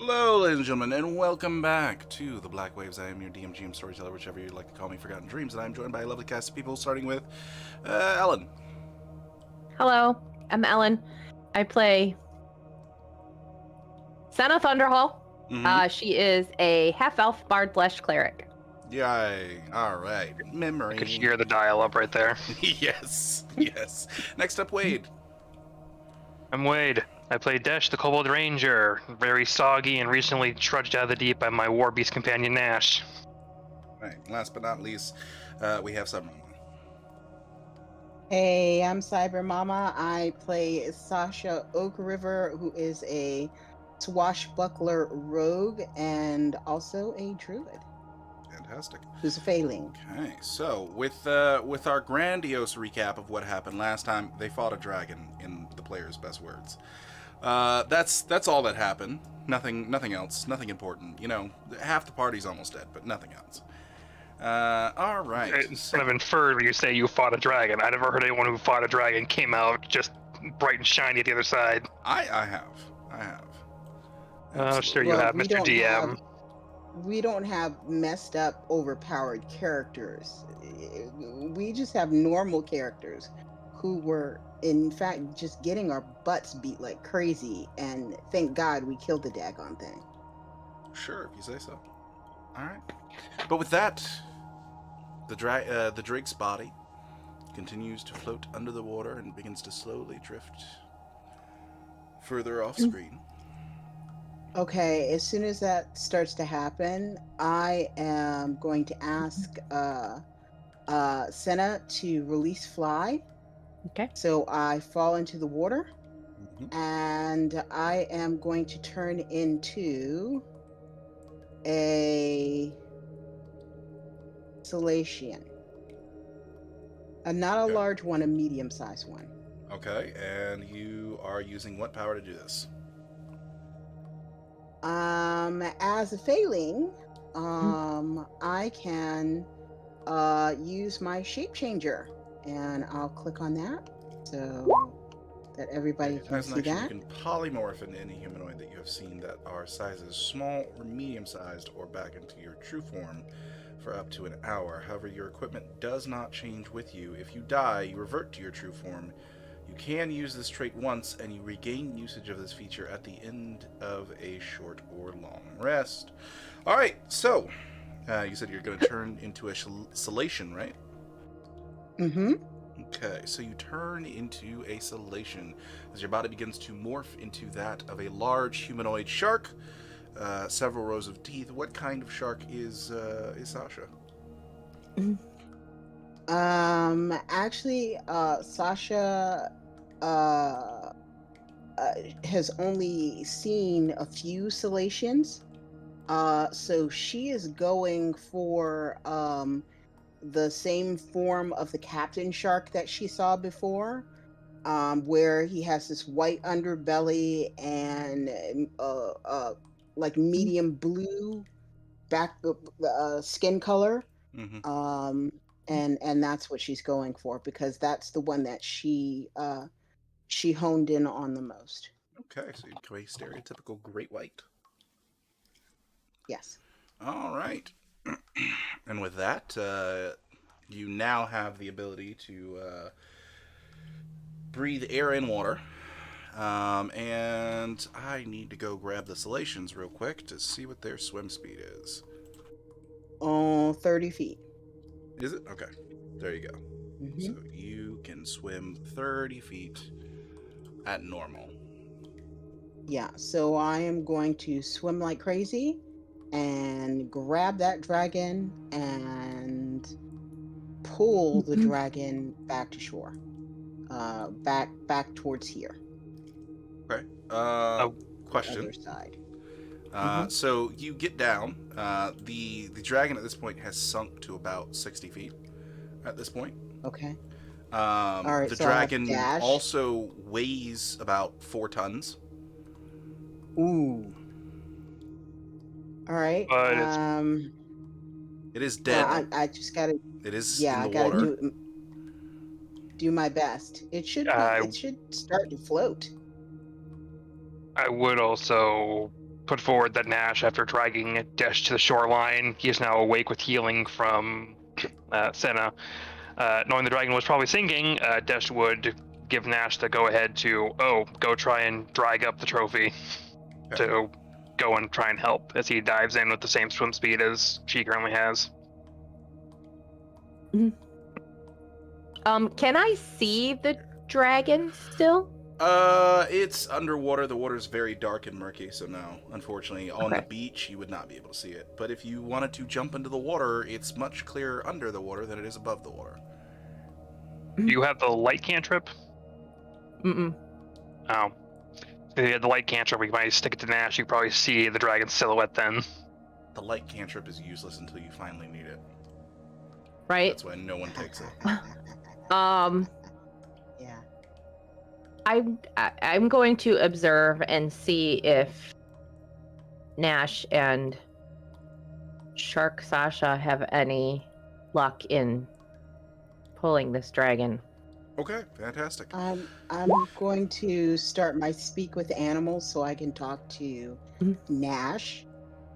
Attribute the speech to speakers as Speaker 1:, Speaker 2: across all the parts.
Speaker 1: Hello, ladies and gentlemen, and welcome back to the Black Waves. I am your DMGM storyteller, whichever you'd like to call me, Forgotten Dreams, and I'm joined by a lovely cast of people, starting with Ellen.
Speaker 2: Hello, I'm Ellen. I play Senna Thunderhall. She is a half-elf bard/cleric.
Speaker 1: Yay! All right, memory.
Speaker 3: I could hear the dial up right there.
Speaker 1: yes. Next up, Wade.
Speaker 3: I'm Wade. I play Desh, the Kobold Ranger, very soggy and recently trudged out of the deep by my war beast companion Nash.
Speaker 1: Right. Last but not least, we have Summer.
Speaker 4: Hey, I'm Cyber Mama. I play Sasha Oak River, who is a swashbuckler rogue and also a druid.
Speaker 1: Fantastic.
Speaker 4: Who's a failing.
Speaker 1: Okay, so with our grandiose recap of what happened last time, they fought a dragon in the player's best words. That's all that happened. Nothing else. Nothing important. You know, half the party's almost dead, but nothing else. All right.
Speaker 3: It's kind of inferred when you say you fought a dragon. I never heard anyone who fought a dragon came out just bright and shiny at the other side.
Speaker 1: I have.
Speaker 3: Oh, sure you have, Mr. DM.
Speaker 4: We don't have messed up, overpowered characters. We just have normal characters who were, in fact, just getting our butts beat like crazy, and thank God we killed the daggone thing.
Speaker 1: Sure, if you say so. All right. But with that, the Drake's body continues to float under the water and begins to slowly drift further off screen.
Speaker 4: Okay, as soon as that starts to happen, I am going to ask Senna to release fly.
Speaker 2: Okay.
Speaker 4: So I fall into the water,
Speaker 1: Mm-hmm.
Speaker 4: and I am going to turn into a Salatian. Not a
Speaker 1: Okay.
Speaker 4: large one, a medium-sized one.
Speaker 1: Okay, and you are using what power to do this?
Speaker 4: As a failing, I can use my shape changer, and I'll click on that so that everybody can
Speaker 1: As an
Speaker 4: see
Speaker 1: action,
Speaker 4: that.
Speaker 1: you can polymorph into any humanoid that you have seen that are sizes small or medium-sized, or back into your true form for up to an hour. However, your equipment does not change with you. If you die, you revert to your true form. You can use this trait once, and you regain usage of this feature at the end of a short or long rest. All right, so you said you're going to turn into a Salatian, right?
Speaker 4: Mm-hmm.
Speaker 1: Okay, so you turn into a Salatian as your body begins to morph into that of a large humanoid shark. Several rows of teeth. What kind of shark is Sasha?
Speaker 4: Actually, Sasha has only seen a few Salations. So she is going for the same form of the captain shark that she saw before, where he has this white underbelly and like medium blue back skin color.
Speaker 1: Mm-hmm.
Speaker 4: And that's what she's going for, because that's the one that she honed in on the most.
Speaker 1: Okay, so you go a stereotypical great white.
Speaker 4: Yes.
Speaker 1: All right. And with that, you now have the ability to breathe air and water. And I need to go grab the Salations real quick to see what their swim speed is.
Speaker 4: 30 feet.
Speaker 1: Is it? Okay. There you go.
Speaker 4: Mm-hmm.
Speaker 1: So you can swim 30 feet at normal.
Speaker 4: Yeah, so I am going to swim like crazy and grab that dragon and pull the dragon back to shore. Back towards here.
Speaker 1: Okay. Question.
Speaker 4: Other side.
Speaker 1: So you get down. The dragon at this point has sunk to about 60 feet at this point.
Speaker 4: Okay.
Speaker 1: The
Speaker 4: so I have
Speaker 1: dragon
Speaker 4: dash.
Speaker 1: also weighs about 4 tons.
Speaker 4: Ooh. All right.
Speaker 3: But
Speaker 1: It is dead.
Speaker 4: I just gotta.
Speaker 1: It is
Speaker 4: Yeah,
Speaker 1: in
Speaker 4: I
Speaker 1: the
Speaker 4: gotta
Speaker 1: water.
Speaker 4: do my best. It should start to float.
Speaker 3: I would also put forward that Nash, after dragging Desh to the shoreline, he is now awake with healing from Senna. Knowing the dragon was probably sinking, Desh would give Nash the go-ahead to, go try and drag up the trophy to go and try and help as he dives in with the same swim speed as she currently has.
Speaker 2: Can I see the dragon still?
Speaker 1: It's underwater. The water's very dark and murky, so no. Unfortunately, on the beach, you would not be able to see it. But if you wanted to jump into the water, it's much clearer under the water than it is above the water.
Speaker 3: Do you have the light cantrip?
Speaker 2: Mm-mm.
Speaker 3: Oh. If you had the light cantrip, we might stick it to Nash. You could probably see the dragon's silhouette then.
Speaker 1: The light cantrip is useless until you finally need it.
Speaker 2: Right?
Speaker 1: That's why no one takes it.
Speaker 4: Yeah.
Speaker 2: I'm going to observe and see if Nash and Shark Sasha have any luck in pulling this dragon.
Speaker 1: Okay, fantastic.
Speaker 4: I'm going to start my speak with animals so I can talk to Nash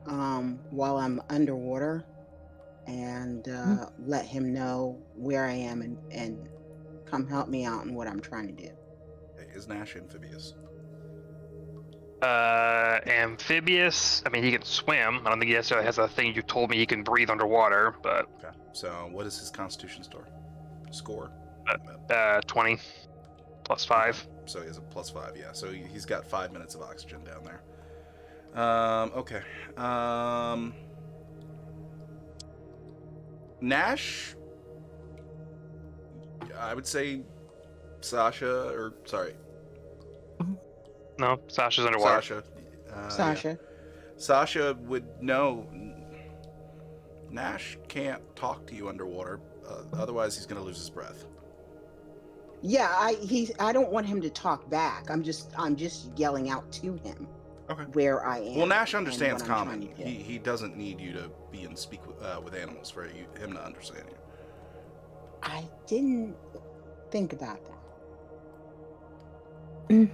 Speaker 4: while I'm underwater and let him know where I am and come help me out in what I'm trying to do.
Speaker 1: Is Nash amphibious?
Speaker 3: Amphibious. I mean, he can swim. I don't think he necessarily has a thing you told me he can breathe underwater, but...
Speaker 1: Okay, so what is his constitution score?
Speaker 3: 20 plus 5.
Speaker 1: So he has a +5, yeah. So he's got 5 minutes of oxygen down there. Okay. Nash, I would say Sasha, or sorry.
Speaker 3: No, Sasha's underwater.
Speaker 1: Sasha.
Speaker 4: Sasha.
Speaker 1: Yeah. Sasha would know Nash can't talk to you underwater. Otherwise, he's going to lose his breath.
Speaker 4: Yeah, I don't want him to talk back. I'm just yelling out to him.
Speaker 1: Okay.
Speaker 4: Where I am.
Speaker 1: Well, Nash understands
Speaker 4: and what I'm
Speaker 1: common.
Speaker 4: trying to do.
Speaker 1: He doesn't need you to be in speak with animals for him to understand you.
Speaker 4: I didn't think about that. I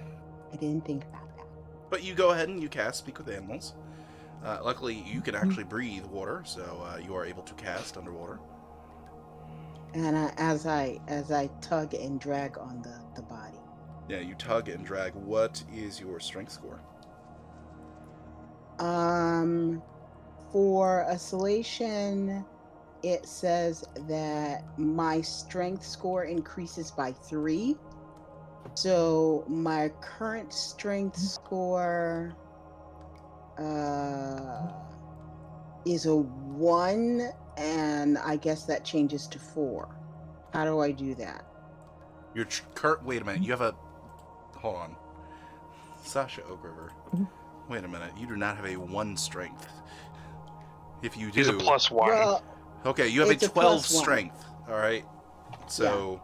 Speaker 4: didn't think about that.
Speaker 1: But you go ahead and you cast Speak with Animals. Luckily, you can actually breathe water, so you are able to cast underwater.
Speaker 4: And as I tug and drag on the body.
Speaker 1: Yeah, you tug and drag. What is your strength score?
Speaker 4: For isolation, it says that my strength score increases by 3. So my current strength score is a 1, and I guess that changes to 4. How do I do that?
Speaker 1: Your wait a minute. You have a. Hold on. Sasha Oak River. Wait a minute. You do not have a 1 strength. If you do.
Speaker 3: He's a +1.
Speaker 4: Well,
Speaker 1: Okay, you have a
Speaker 4: it's a
Speaker 1: 12
Speaker 4: +1.
Speaker 1: strength. All right. So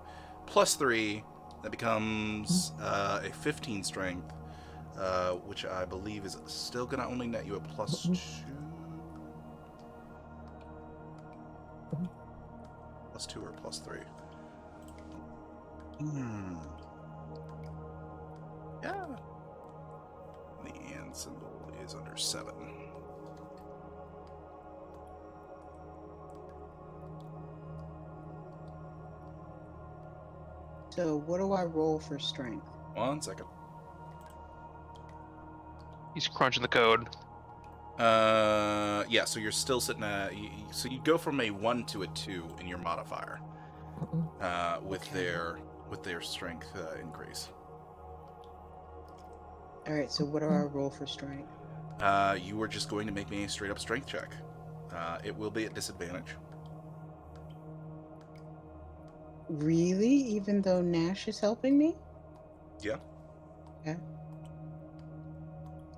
Speaker 1: +3, that becomes a 15 strength, which I believe is still going to only net you a +2. +2 or +3? Yeah. The and symbol is under 7.
Speaker 4: so what do I roll for strength?
Speaker 1: 1 second.
Speaker 3: He's crunching the code.
Speaker 1: Yeah, so you're still sitting at, so you go from a 1 to a 2 in your modifier, with their strength increase.
Speaker 4: All right, so what do I roll for strength?
Speaker 1: You are just going to make me a straight up strength check. It will be at disadvantage.
Speaker 4: Really? Even though Nash is helping me?
Speaker 1: Yeah.
Speaker 4: Okay.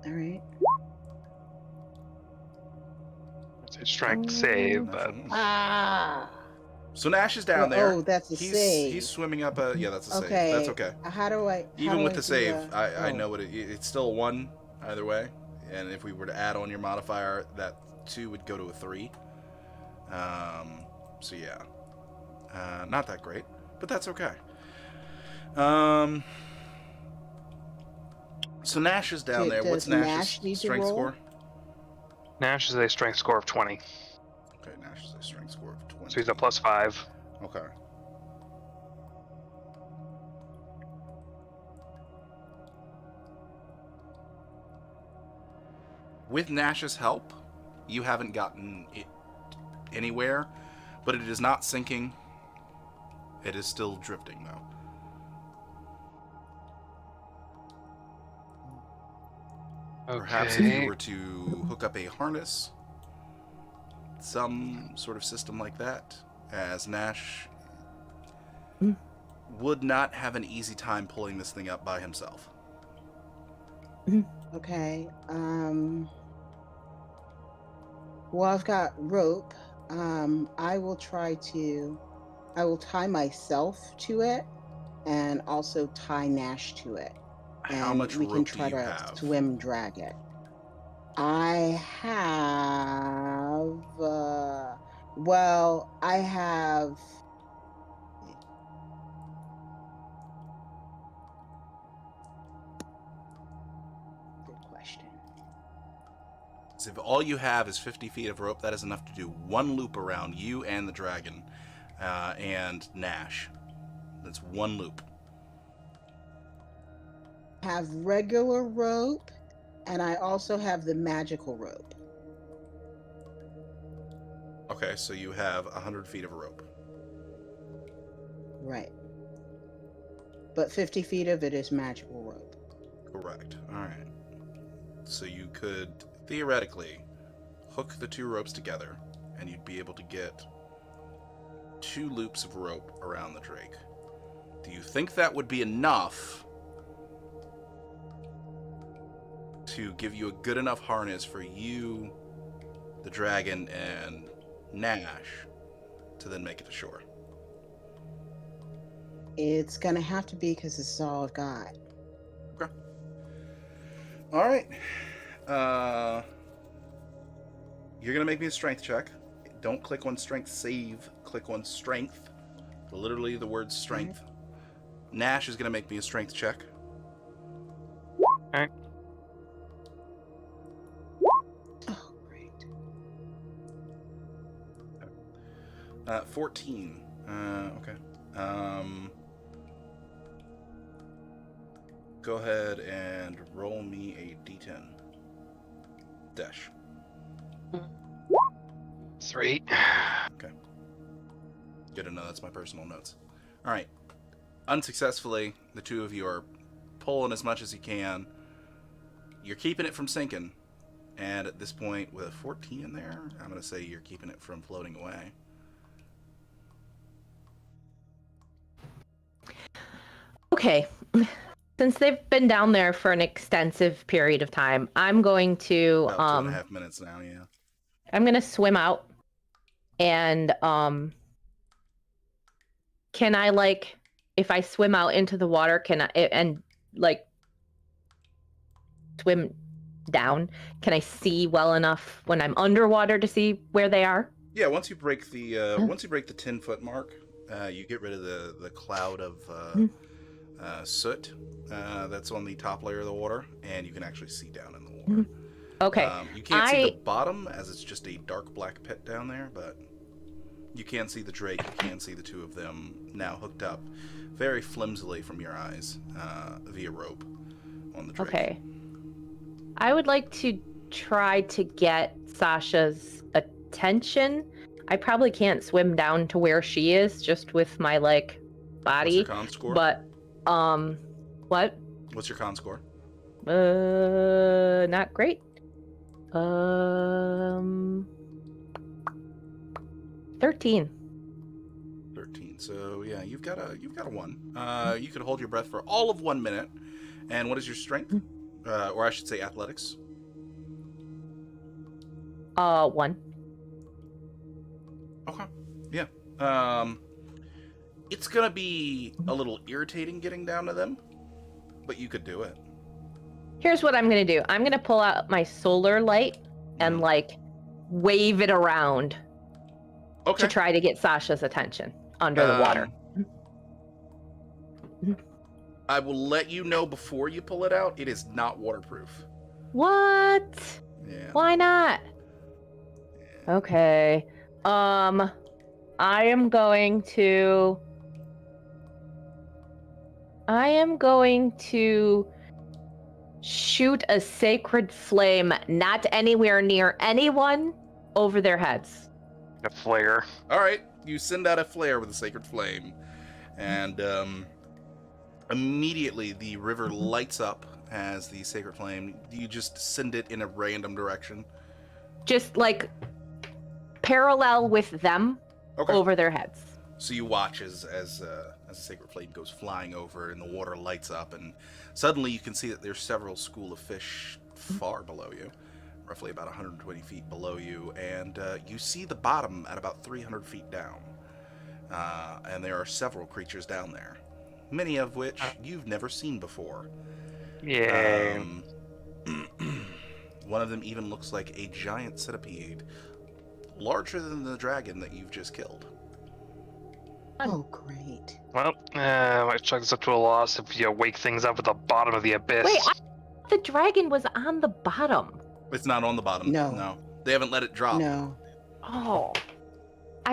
Speaker 4: All right.
Speaker 3: It's a strength save, but
Speaker 4: Ah.
Speaker 1: So Nash is down there.
Speaker 4: Oh, that's a save.
Speaker 1: He's swimming up yeah, that's a
Speaker 4: Okay.
Speaker 1: save. That's okay.
Speaker 4: How do I?
Speaker 1: Even with the
Speaker 4: do
Speaker 1: save, I
Speaker 4: oh.
Speaker 1: know what it's still a 1 either way. And if we were to add on your modifier, that 2 would go to a 3. So yeah. Not that great, but that's okay. So Nash is down there. What's
Speaker 4: does
Speaker 1: Nash's
Speaker 4: Nash need to
Speaker 1: strength
Speaker 4: roll?
Speaker 1: score?
Speaker 3: Nash is a strength score of 20,
Speaker 1: Okay, Nash is a strength score of 20.
Speaker 3: so he's a +5.
Speaker 1: Okay. With Nash's help, you haven't gotten it anywhere, but it is not sinking. It is still drifting, though. Perhaps if you were to hook up a harness, some sort of system like that, as Nash would not have an easy time pulling this thing up by himself.
Speaker 4: Okay. Well, I've got rope. I will tie myself to it and also tie Nash to it.
Speaker 1: How
Speaker 4: And
Speaker 1: much
Speaker 4: we can
Speaker 1: rope
Speaker 4: try
Speaker 1: do you
Speaker 4: to
Speaker 1: have?
Speaker 4: swim drag it. I have I have good question.
Speaker 1: So if all you have is 50 feet of rope, that is enough to do one loop around you and the dragon, and Nash. That's one loop.
Speaker 4: I have regular rope, and I also have the magical rope.
Speaker 1: Okay, so you have 100 feet of rope.
Speaker 4: Right. But 50 feet of it is magical rope.
Speaker 1: Correct. Alright. So you could, theoretically, hook the two ropes together, and you'd be able to get 2 loops of rope around the drake. Do you think that would be enough to give you a good enough harness for you, the dragon, and Nash to then make it to shore?
Speaker 4: It's gonna have to be because this is all I've got.
Speaker 1: Okay. All right. You're gonna make me a strength check. Don't click on strength save. Click on strength. Literally the word strength. Nash is gonna make me a strength check.
Speaker 3: Alright.
Speaker 4: Oh, great.
Speaker 1: 14. Okay. Go ahead and roll me a d10. Dash.
Speaker 3: 3.
Speaker 1: Okay. Good to know. That's my personal notes. All right. Unsuccessfully, the two of you are pulling as much as you can. You're keeping it from sinking. And at this point, with a 14 in there, I'm going to say you're keeping it from floating away.
Speaker 2: Okay. Since they've been down there for an extensive period of time, I'm going to
Speaker 1: About 2.5 minutes now, yeah.
Speaker 2: I'm gonna swim out and can I, like, if I swim out into the water, can I and like swim down, can I see well enough when I'm underwater to see where they are?
Speaker 1: Yeah, once you break the 10-foot mark, you get rid of the cloud of soot that's on the top layer of the water, and you can actually see down in the water.
Speaker 2: Okay.
Speaker 1: You can't see the bottom, as it's just a dark black pit down there, but you can see the drake. You can see the two of them now hooked up very flimsily from your eyes via rope on the drake.
Speaker 2: Okay. I would like to try to get Sasha's attention. I probably can't swim down to where she is just with my, like, body.
Speaker 1: What's your con score?
Speaker 2: But what?
Speaker 1: What's your con score?
Speaker 2: Not great. 13.
Speaker 1: 13. So yeah, you've got a 1. You could hold your breath for all of 1 minute. And what is your strength? Or I should say athletics.
Speaker 2: 1.
Speaker 1: Okay. Yeah. It's gonna be a little irritating getting down to them, but you could do it.
Speaker 2: Here's what I'm gonna do. I'm gonna pull out my solar light and, like, wave it around
Speaker 1: Okay.
Speaker 2: to try to get Sasha's attention under the water.
Speaker 1: I will let you know before you pull it out. It is not waterproof.
Speaker 2: What?
Speaker 1: Yeah.
Speaker 2: Why not? Okay. I am going to shoot a sacred flame not anywhere near anyone over their heads.
Speaker 3: A flare.
Speaker 1: All right, you send out a flare with a sacred flame, and immediately the river lights up as the sacred flame. You just send it in a random direction.
Speaker 2: Just like parallel with them
Speaker 1: Okay.
Speaker 2: over their heads.
Speaker 1: So you watch as the sacred flame goes flying over, and the water lights up, and suddenly you can see that there's several school of fish far below you, roughly about 120 feet below you, and you see the bottom at about 300 feet down. And there are several creatures down there, many of which you've never seen before.
Speaker 3: Yeah.
Speaker 1: One of them even looks like a giant centipede, larger than the dragon that you've just killed.
Speaker 4: Oh, great.
Speaker 3: Well, might chalk this up to a loss if you wake things up at the bottom of the abyss.
Speaker 2: Wait, the dragon was on the bottom.
Speaker 1: It's not on the bottom.
Speaker 4: No.
Speaker 1: They haven't let it drop.
Speaker 4: No,
Speaker 2: Oh,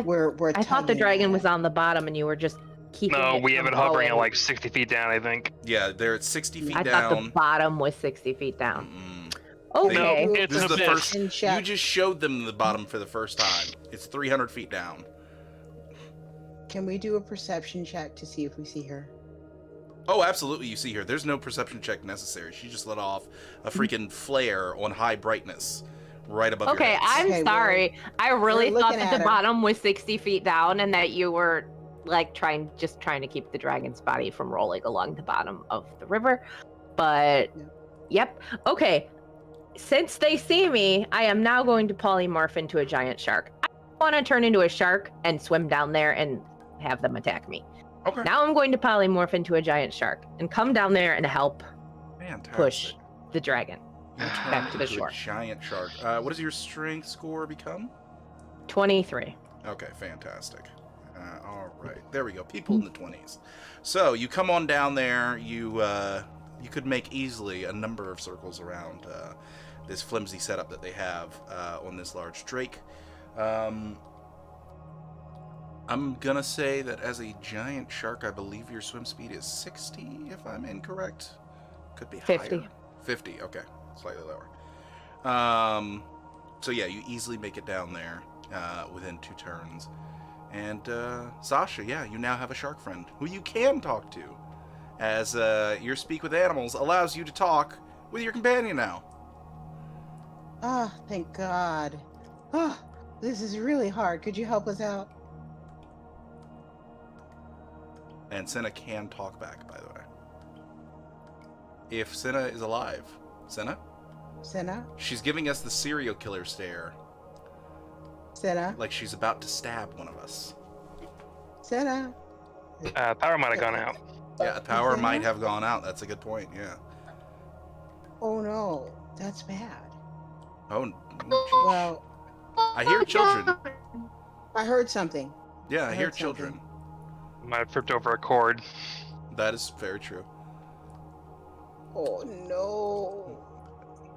Speaker 4: we're
Speaker 2: I thought the
Speaker 4: tugging
Speaker 2: dragon
Speaker 4: at
Speaker 2: was
Speaker 4: it.
Speaker 2: on the bottom and you were just keeping
Speaker 3: No,
Speaker 2: it
Speaker 3: we
Speaker 2: from
Speaker 3: have it hovering at
Speaker 2: going.
Speaker 3: like 60 feet down, I think.
Speaker 1: Yeah, they're at 60 feet
Speaker 2: I
Speaker 1: down.
Speaker 2: thought the bottom was 60 feet down.
Speaker 1: Mm-mm.
Speaker 2: Okay.
Speaker 3: No, it's
Speaker 1: This
Speaker 3: an
Speaker 1: is the
Speaker 3: abyss.
Speaker 1: first.
Speaker 4: In check.
Speaker 1: You just showed them the bottom for the first time. It's 300 feet down.
Speaker 4: Can we do a perception check to see if we see her?
Speaker 1: Oh, absolutely, you see her. There's no perception check necessary. She just let off a freaking flare on high brightness right above
Speaker 2: Okay,
Speaker 1: your heads.
Speaker 2: I'm
Speaker 4: Okay,
Speaker 2: sorry. I really
Speaker 4: we're
Speaker 2: thought
Speaker 4: looking
Speaker 2: that
Speaker 4: at
Speaker 2: the
Speaker 4: her.
Speaker 2: bottom was 60 feet down and that you were like trying to keep the dragon's body from rolling along the bottom of the river. But
Speaker 4: Yeah.
Speaker 2: yep. Okay. Since they see me, I am now going to polymorph into a giant shark. I want to turn into a shark and swim down there and have them attack me.
Speaker 1: Okay.
Speaker 2: Now I'm going to polymorph into a giant shark and come down there and help
Speaker 1: Fantastic.
Speaker 2: push the dragon.
Speaker 1: You turn
Speaker 2: back to the
Speaker 1: into
Speaker 2: shore.
Speaker 1: A giant shark. What does your strength score become?
Speaker 2: 23.
Speaker 1: Okay, fantastic. All right, there we go. People in the 20s. So you come on down there. You could make easily a number of circles around this flimsy setup that they have on this large drake. I'm gonna say that as a giant shark, I believe your swim speed is 60, if I'm incorrect. Could be
Speaker 2: 50.
Speaker 1: higher. 50. Okay, slightly lower. So yeah, you easily make it down there within 2 turns. And Sasha, yeah, you now have a shark friend who you can talk to, as your Speak with Animals allows you to talk with your companion now.
Speaker 4: Ah, thank God. Ah, this is really hard. Could you help us out?
Speaker 1: And Senna can talk back, by the way. If Senna is alive. Senna?
Speaker 4: Senna?
Speaker 1: She's giving us the serial killer stare,
Speaker 4: Senna?
Speaker 1: like she's about to stab one of us.
Speaker 4: Senna?
Speaker 3: Power might have gone out.
Speaker 1: Yeah, the power
Speaker 4: Senna?
Speaker 1: might have gone out. That's a good point, yeah.
Speaker 4: Oh no, that's bad.
Speaker 1: Oh, geez.
Speaker 4: Well,
Speaker 1: I hear children.
Speaker 4: I heard something.
Speaker 1: Yeah, I
Speaker 4: I
Speaker 1: hear
Speaker 4: heard
Speaker 1: children.
Speaker 4: something.
Speaker 3: Might have tripped over a cord.
Speaker 1: That is very true.
Speaker 4: Oh no.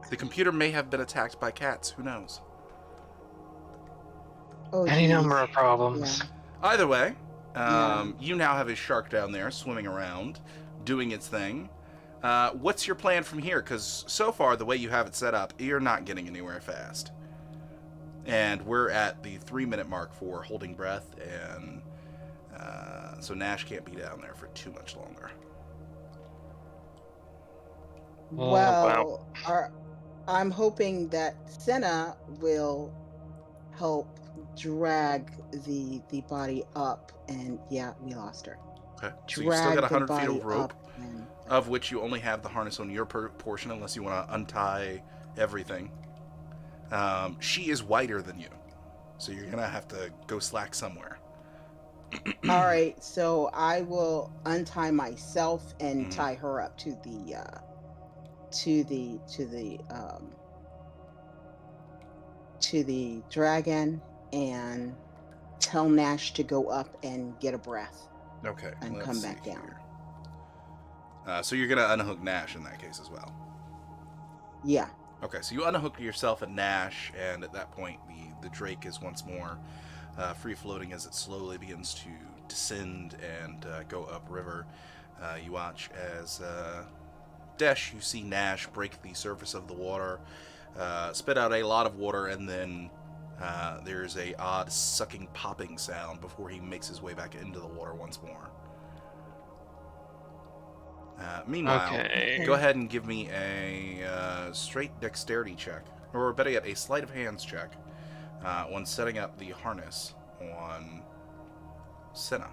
Speaker 1: The computer may have been attacked by cats. Who knows?
Speaker 4: Oh,
Speaker 3: Any
Speaker 4: geez.
Speaker 3: number of problems.
Speaker 4: Yeah.
Speaker 1: Either way,
Speaker 4: Yeah.
Speaker 1: you now have a shark down there swimming around, doing its thing. What's your plan from here? Because so far, the way you have it set up, you're not getting anywhere fast. And we're at the 3-minute mark for holding breath, and so Nash can't be down there for too much longer.
Speaker 4: Well, I'm hoping that Senna will help drag the body up, and yeah, we lost her.
Speaker 1: Okay. So you still got 100 feet
Speaker 4: body
Speaker 1: of rope,
Speaker 4: up and-
Speaker 1: of which you only have the harness on your portion, unless you want to untie everything. She is wider than you, so you're gonna have to go slack somewhere.
Speaker 4: All right, so I will untie myself and
Speaker 1: Mhm.
Speaker 4: tie her up to the dragon, and tell Nash to go up and get a breath.
Speaker 1: Okay.
Speaker 4: And
Speaker 1: let's
Speaker 4: come
Speaker 1: see
Speaker 4: back down.
Speaker 1: here. So you're gonna unhook Nash in that case as well.
Speaker 4: Yeah.
Speaker 1: Okay, so you unhook yourself at Nash, and at that point, the Drake is once more free-floating as it slowly begins to descend and go upriver. You watch as Desh, you see Nash break the surface of the water, spit out a lot of water, and then there's a odd sucking, popping sound before he makes his way back into the water once more. Meanwhile,
Speaker 3: Okay.
Speaker 1: go ahead and give me a straight dexterity check, or better yet, a sleight of hands check, when setting up the harness on Senna.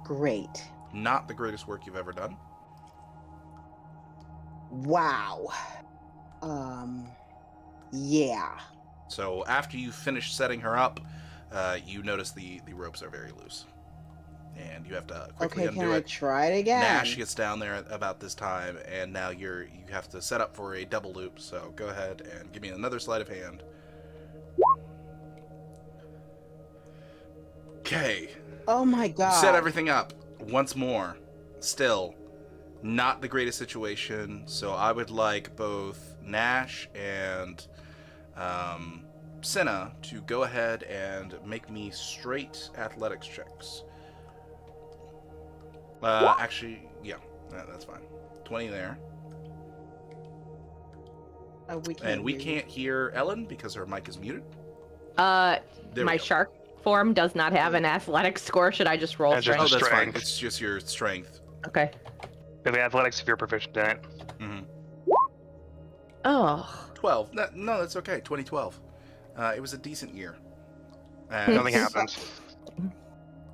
Speaker 4: Great.
Speaker 1: Not the greatest work you've ever done.
Speaker 4: Wow. Yeah.
Speaker 1: So after you finish setting her up, you notice the ropes are very loose, and you have to quickly
Speaker 4: Okay,
Speaker 1: undo
Speaker 4: can I
Speaker 1: it.
Speaker 4: try it again?
Speaker 1: Nash gets down there at about this time, and now you have to set up for a double loop. So go ahead and give me another sleight of hand. Okay,
Speaker 4: Oh my god.
Speaker 1: set everything up once more. Still, not the greatest situation. So I would like both Nash and Senna to go ahead and make me straight athletics checks. Actually, yeah, that's fine. 20 there. We
Speaker 4: hear you.
Speaker 1: can't hear Ellen because her mic is muted.
Speaker 2: My
Speaker 1: There we go.
Speaker 2: shark form does not have an athletic score. Should I just roll
Speaker 3: I just-
Speaker 1: Oh,
Speaker 2: strength?
Speaker 1: that's fine.
Speaker 3: Strength.
Speaker 1: It's just your strength.
Speaker 2: Okay.
Speaker 3: For the athletics, if you're proficient in it.
Speaker 1: hmm
Speaker 2: Oh.
Speaker 1: 12. No, that's okay. 2012. It was a decent year.
Speaker 3: Nothing happens.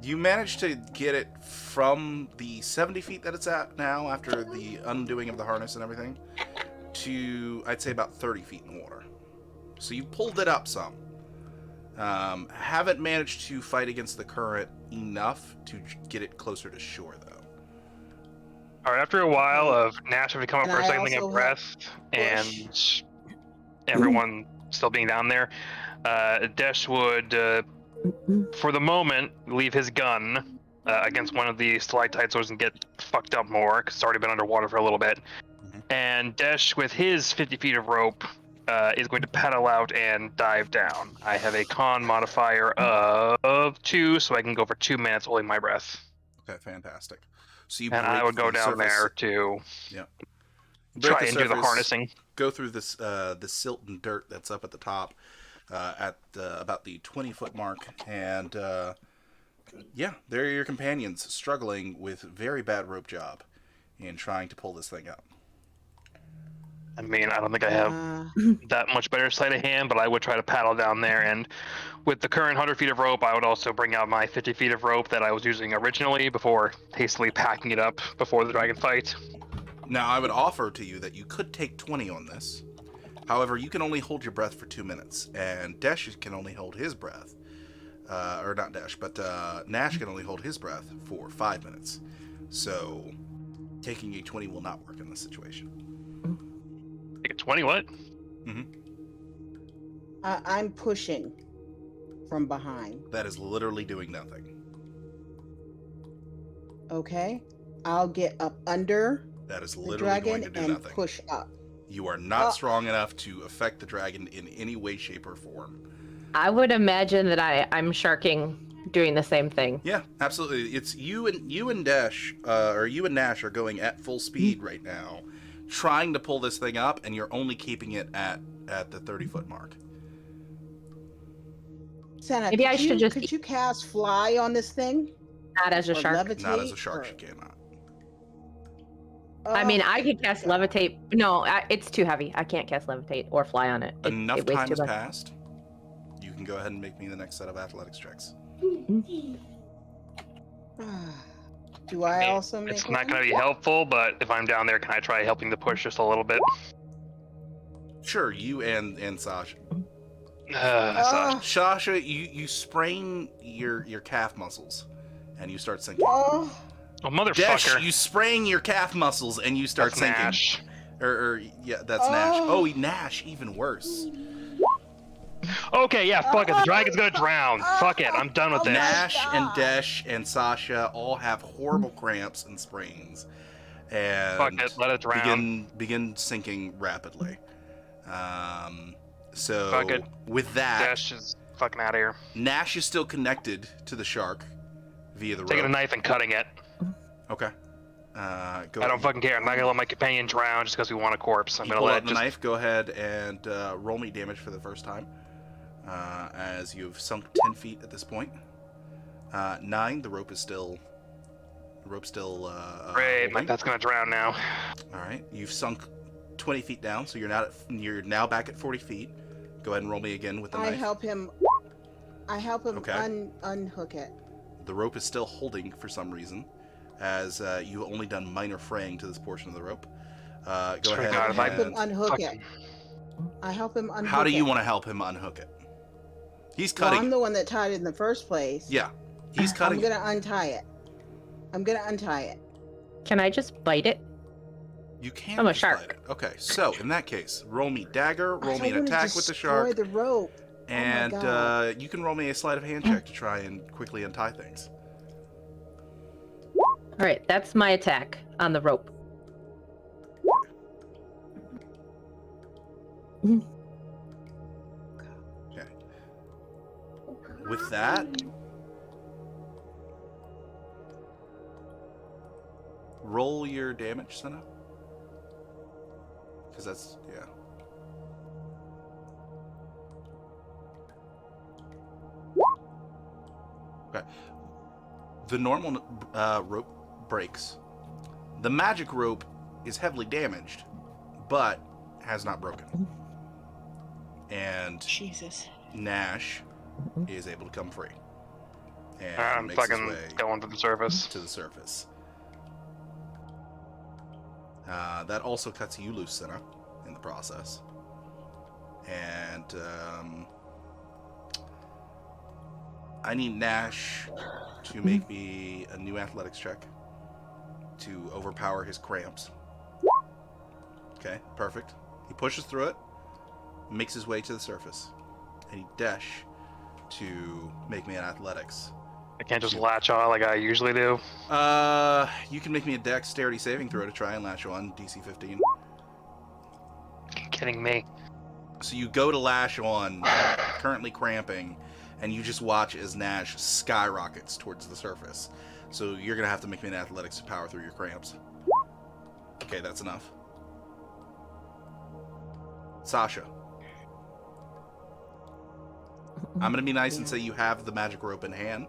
Speaker 1: You managed to get it from the 70 feet that it's at now, after the undoing of the harness and everything, to, I'd say, about 30 feet in water. So you pulled it up some. Haven't managed to fight against the current enough to get it closer to shore, though.
Speaker 3: All right, after a while of Nash having to come up
Speaker 4: Can
Speaker 3: for a
Speaker 4: I
Speaker 3: cycling
Speaker 4: also
Speaker 3: abreast and everyone still being down there, Desh would, for the moment, leave his gun against one of the stalactites so it doesn't get fucked up more, because it's already been underwater for a little bit. And Desh, with his 50 feet of rope, is going to paddle out and dive down. I have a con modifier of 2, so I can go for 2 minutes holding my breath.
Speaker 1: Okay, fantastic. So you
Speaker 3: And I
Speaker 1: break
Speaker 3: would go
Speaker 1: the
Speaker 3: down
Speaker 1: surface-
Speaker 3: there to
Speaker 1: break
Speaker 3: try and do the
Speaker 1: surface,
Speaker 3: harnessing.
Speaker 1: Go through this the silt and dirt that's up at the top, at about the 20-foot mark, and yeah, there are your companions struggling with very bad rope job in trying to pull this thing up.
Speaker 3: I mean, I don't think I have that much better sleight of hand, but I would try to paddle down there. And with the current 100 feet of rope, I would also bring out my 50 feet of rope that I was using originally before hastily packing it up before the dragon fight.
Speaker 1: Now, I would offer to you that you could take 20 on this. However, you can only hold your breath for 2 minutes, and Desh can only hold his breath. Or not Desh, but Nash can only hold his breath for 5 minutes. So, taking a 20 will not work in this situation.
Speaker 3: Take a 20, what?
Speaker 4: I'm pushing from behind.
Speaker 1: That is literally doing nothing.
Speaker 4: Okay? I'll get up under
Speaker 1: That is
Speaker 4: the
Speaker 1: literally going
Speaker 4: dragon
Speaker 1: to do
Speaker 4: and
Speaker 1: nothing.
Speaker 4: push up.
Speaker 1: You are not strong enough to affect the dragon in any way, shape, or form.
Speaker 2: I would imagine that I'm sharking doing the same thing.
Speaker 1: Yeah, absolutely. It's you and Dash, or you and Nash are going at full speed right now, trying to pull this thing up, and you're only keeping it at the 30-foot mark.
Speaker 4: Senna,
Speaker 2: Maybe I should just
Speaker 4: could you cast fly on this thing?
Speaker 2: Not as a
Speaker 4: Or
Speaker 2: shark.
Speaker 4: levitate?
Speaker 1: Not as a shark,
Speaker 4: or-
Speaker 1: she cannot.
Speaker 2: I mean,
Speaker 4: Oh,
Speaker 2: I could cast levitate. No, it's too heavy. I can't cast levitate or fly on it.
Speaker 1: Enough
Speaker 2: it weighs
Speaker 1: time
Speaker 2: too
Speaker 1: has
Speaker 2: much.
Speaker 1: passed. You can go ahead and make me the next set of athletics checks.
Speaker 4: Do I also make
Speaker 3: It's not
Speaker 4: one?
Speaker 3: going to be helpful, but if I'm down there, can I try helping to push just a little bit?
Speaker 1: Sure, you and Sasha.
Speaker 4: Oh,
Speaker 1: Sasha, you sprain your calf muscles, and you start sinking.
Speaker 4: oh,
Speaker 3: Oh, motherfucker.
Speaker 1: Dash, you spraying your calf muscles, and you start
Speaker 3: That's
Speaker 1: sinking.
Speaker 3: Nash.
Speaker 1: Or yeah, that's Nash.
Speaker 4: Oh.
Speaker 1: Oh, Nash, even worse.
Speaker 3: Okay, yeah, fuck it. The dragon's gonna drown. Fuck it. I'm done with
Speaker 4: Oh
Speaker 3: this.
Speaker 4: my
Speaker 1: Nash and
Speaker 4: God.
Speaker 1: Desh and Sasha all have horrible cramps and sprains, and
Speaker 3: Fuck it. Let it drown.
Speaker 1: begin sinking rapidly. So
Speaker 3: Fuck it.
Speaker 1: with that,
Speaker 3: Dash is fucking out of here.
Speaker 1: Nash is still connected to the shark via the
Speaker 3: Taking a
Speaker 1: rope.
Speaker 3: knife and cutting it.
Speaker 1: Okay. Go
Speaker 3: I don't
Speaker 1: ahead.
Speaker 3: fucking care. I'm not gonna let my companion drown just because we want a corpse. I'm
Speaker 1: You
Speaker 3: gonna
Speaker 1: pull
Speaker 3: let
Speaker 1: out
Speaker 3: it
Speaker 1: the
Speaker 3: just.
Speaker 1: knife. Go ahead and roll me damage for the first time, as you've sunk 10 feet at this point. 9. The rope is still. The rope's still.
Speaker 3: Great, my
Speaker 1: holding.
Speaker 3: pet's gonna drown now.
Speaker 1: All right. You've sunk 20 feet down, so you're now back at 40 feet. Go ahead and roll me again with the
Speaker 4: I
Speaker 1: knife.
Speaker 4: help him. I help him
Speaker 1: Okay.
Speaker 4: unhook it.
Speaker 1: The rope is still holding for some reason, as you've only done minor fraying to this portion of the rope. Go
Speaker 3: Swear to
Speaker 1: ahead.
Speaker 3: God, if I
Speaker 4: help him
Speaker 1: and-
Speaker 4: unhook it.
Speaker 3: Fucking-
Speaker 4: I help him unhook it.
Speaker 1: How do you want to help him unhook it? He's
Speaker 4: Well,
Speaker 1: cutting.
Speaker 4: I'm the one that tied it in the first place.
Speaker 1: Yeah, he's
Speaker 4: I'm
Speaker 1: cutting.
Speaker 4: gonna untie it. I'm gonna untie it.
Speaker 2: Can I just bite it?
Speaker 1: You can.
Speaker 2: I'm a
Speaker 1: just
Speaker 2: shark.
Speaker 1: bite it. Okay, so in that case, roll me dagger,
Speaker 4: I
Speaker 1: roll me
Speaker 4: don't
Speaker 1: an
Speaker 4: wanna
Speaker 1: attack with the shark,
Speaker 4: destroy the rope.
Speaker 1: and
Speaker 4: God.
Speaker 1: you can roll me a sleight of hand check to try and quickly untie things.
Speaker 2: All right, that's my attack on the rope.
Speaker 1: Okay. With that, roll your damage, Senna. Because that's yeah. Okay. The normal rope breaks. The magic rope is heavily damaged, but has not broken. And
Speaker 4: Jesus.
Speaker 1: Nash is able to come free. And
Speaker 3: I'm
Speaker 1: makes his
Speaker 3: fucking
Speaker 1: way
Speaker 3: going to the surface.
Speaker 1: to the surface. That also cuts you loose, Senna, in the process. And I need Nash to make me a new athletics check to overpower his cramps. Okay, perfect. He pushes through it, makes his way to the surface, and he dash to make me an athletics.
Speaker 3: I can't just latch on like I usually do.
Speaker 1: You can make me a dexterity saving throw to try and latch on, DC 15.
Speaker 3: You're kidding me.
Speaker 1: So you go to lash on, currently cramping, and you just watch as Nash skyrockets towards the surface. So you're gonna have to make me an athletics to power through your cramps. Okay, that's enough. Sasha. I'm gonna be nice and say you have the magic rope in hand.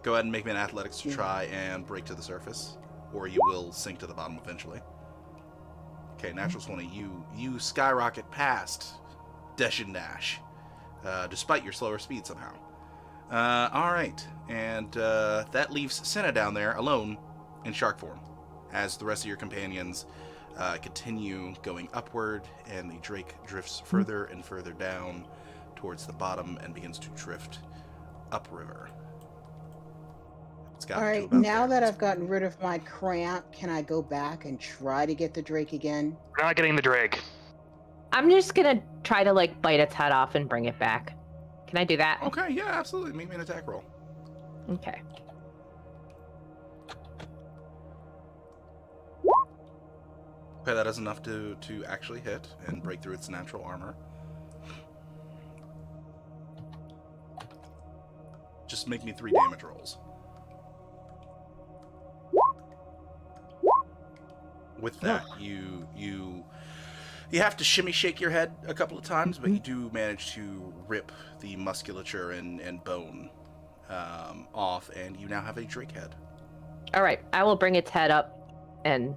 Speaker 1: Go ahead and make me an athletics to try and break to the surface, or you will sink to the bottom eventually. Okay, natural 20. You skyrocket past Desh and Nash, despite your slower speed somehow. All right, and that leaves Senna down there alone in shark form, as the rest of your companions continue going upward, and the Drake drifts further and further down towards the bottom and begins to drift upriver. It's gotten
Speaker 4: All
Speaker 1: to
Speaker 4: right,
Speaker 1: about
Speaker 4: now
Speaker 1: there.
Speaker 4: that I've gotten rid of my cramp, can I go back and try to get the Drake again?
Speaker 3: We're not getting the Drake.
Speaker 2: I'm just gonna try to like bite its head off and bring it back. Can I do that?
Speaker 1: Okay, yeah, absolutely. Make me an attack roll.
Speaker 2: Okay.
Speaker 1: Okay, that is enough to actually hit and break through its natural armor. Just make me 3 damage rolls. With that, you have to shimmy shake your head a couple of times, but you do manage to rip the musculature and bone off, and you now have a Drake head.
Speaker 2: All right. I will bring its head up and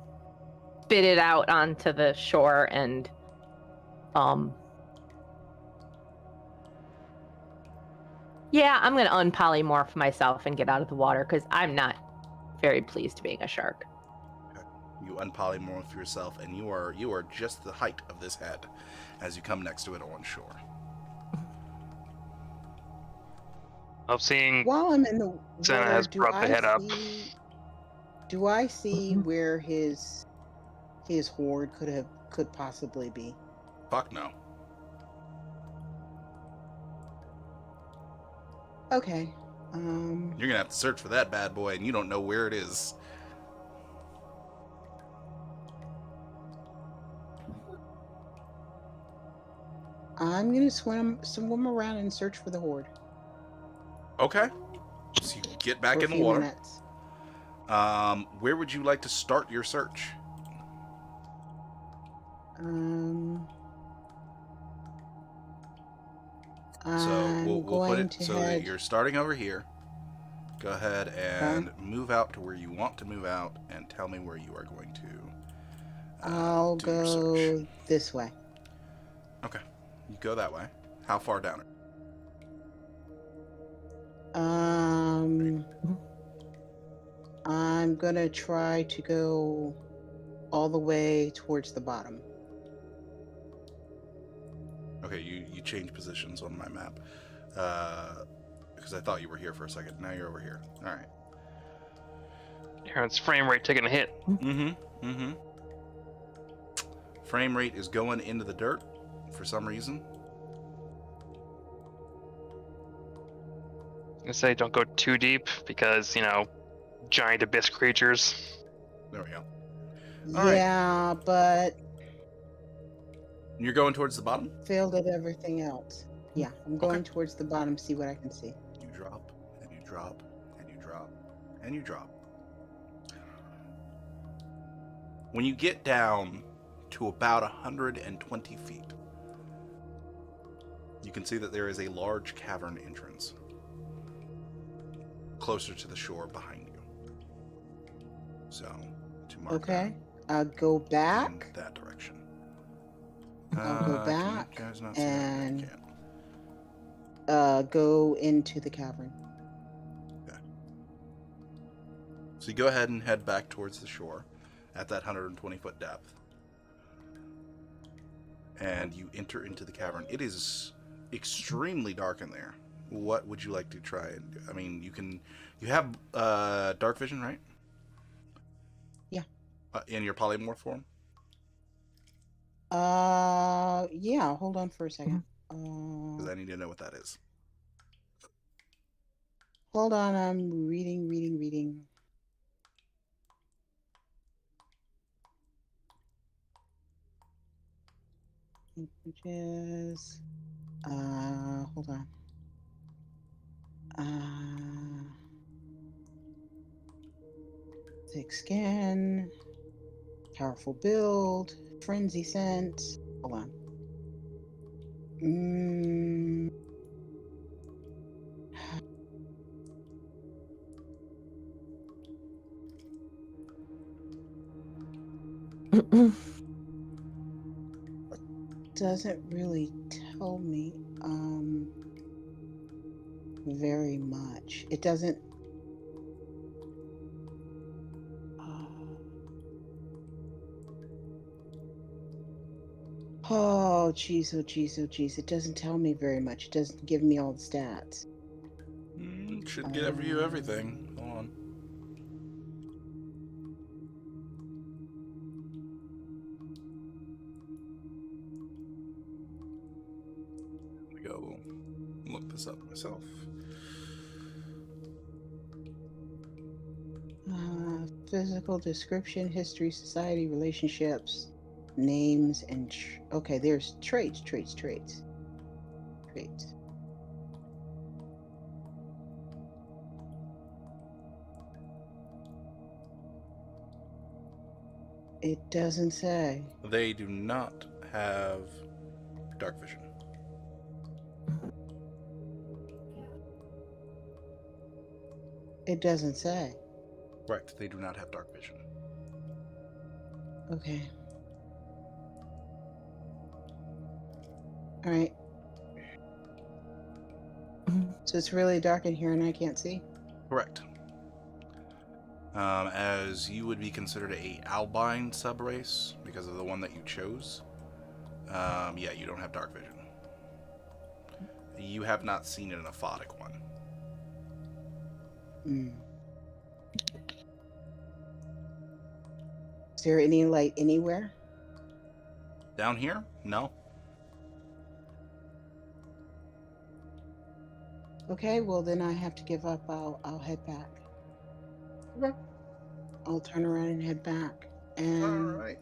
Speaker 2: spit it out onto the shore and yeah, I'm gonna unpolymorph myself and get out of the water because I'm not very pleased being a shark.
Speaker 1: You unpolymorph yourself, and you are just the height of this head as you come next to it on shore.
Speaker 3: I'm seeing.
Speaker 4: While I'm in the
Speaker 3: Senna
Speaker 4: water,
Speaker 3: has brought the head up.
Speaker 4: Do I see where his hoard could possibly be?
Speaker 1: Fuck no.
Speaker 4: Okay.
Speaker 1: You're gonna have to search for that bad boy, and you don't know where it is.
Speaker 4: I'm gonna swim around and search for the horde
Speaker 1: Okay. So you get back
Speaker 4: for a
Speaker 1: in the
Speaker 4: few
Speaker 1: water.
Speaker 4: minutes.
Speaker 1: Where would you like to start your search? So we'll
Speaker 4: I'm
Speaker 1: put
Speaker 4: going
Speaker 1: it
Speaker 4: to
Speaker 1: so that
Speaker 4: head.
Speaker 1: you're starting over here. Go ahead and move out to where you want to move out, and tell me where you are going to.
Speaker 4: I'll
Speaker 1: do your search.
Speaker 4: go this way.
Speaker 1: Okay, you go that way. How far down?
Speaker 4: I'm gonna try to go all the way towards the bottom.
Speaker 1: Okay, you change positions on my map. Because I thought you were here for a second. Now you're over here. All right.
Speaker 3: Aaron's frame rate taking a hit.
Speaker 1: Frame rate is going into the dirt for some reason.
Speaker 3: I say don't go too deep because, giant abyss creatures.
Speaker 1: There we go. All right.
Speaker 4: Yeah, but
Speaker 1: You're going towards the bottom?
Speaker 4: failed at everything else. Yeah, I'm going towards the bottom, see what I can see.
Speaker 1: You drop, and you drop, and you drop, and you drop. When you get down to about 120 feet, you can see that there is a large cavern entrance closer to the shore behind you. So, to mark
Speaker 4: Okay, I'll go
Speaker 1: that
Speaker 4: back.
Speaker 1: in that direction.
Speaker 4: I'll go
Speaker 1: Can you
Speaker 4: back
Speaker 1: guys not see that? Yeah, you
Speaker 4: and
Speaker 1: can.
Speaker 4: go into the cavern.
Speaker 1: So you go ahead and head back towards the shore at that 120-foot depth. And you enter into the cavern. It is extremely dark in there. What would you like to try and do? I mean, you have dark vision, right?
Speaker 4: Yeah.
Speaker 1: In your polymorph form?
Speaker 4: Yeah, hold on for a second.
Speaker 1: Because I need to know what that is.
Speaker 4: Hold on, I'm reading. Languages. Hold on. Thick skin. Powerful build. Frenzy sense. Hold on. Doesn't really tell me very much. It doesn't. Oh geez. It doesn't tell me very much. It doesn't give me all the stats.
Speaker 1: Should give you everything. Hold on. Let me go look this up myself.
Speaker 4: Physical description, history, society, relationships, names, and okay, there's traits. It doesn't say.
Speaker 1: They do not have dark vision.
Speaker 4: It doesn't say.
Speaker 1: Correct. They do not have dark vision.
Speaker 4: Okay. All right. So it's really dark in here and I can't see?
Speaker 1: Correct. As you would be considered a albine subrace because of the one that you chose. Yeah, you don't have dark vision. You have not seen an aphotic one.
Speaker 4: Is there any light anywhere?
Speaker 1: Down here? No.
Speaker 4: Okay, well then I have to give up. I'll head back.
Speaker 1: Okay.
Speaker 4: I'll turn around and head back.
Speaker 1: All
Speaker 4: And
Speaker 1: right.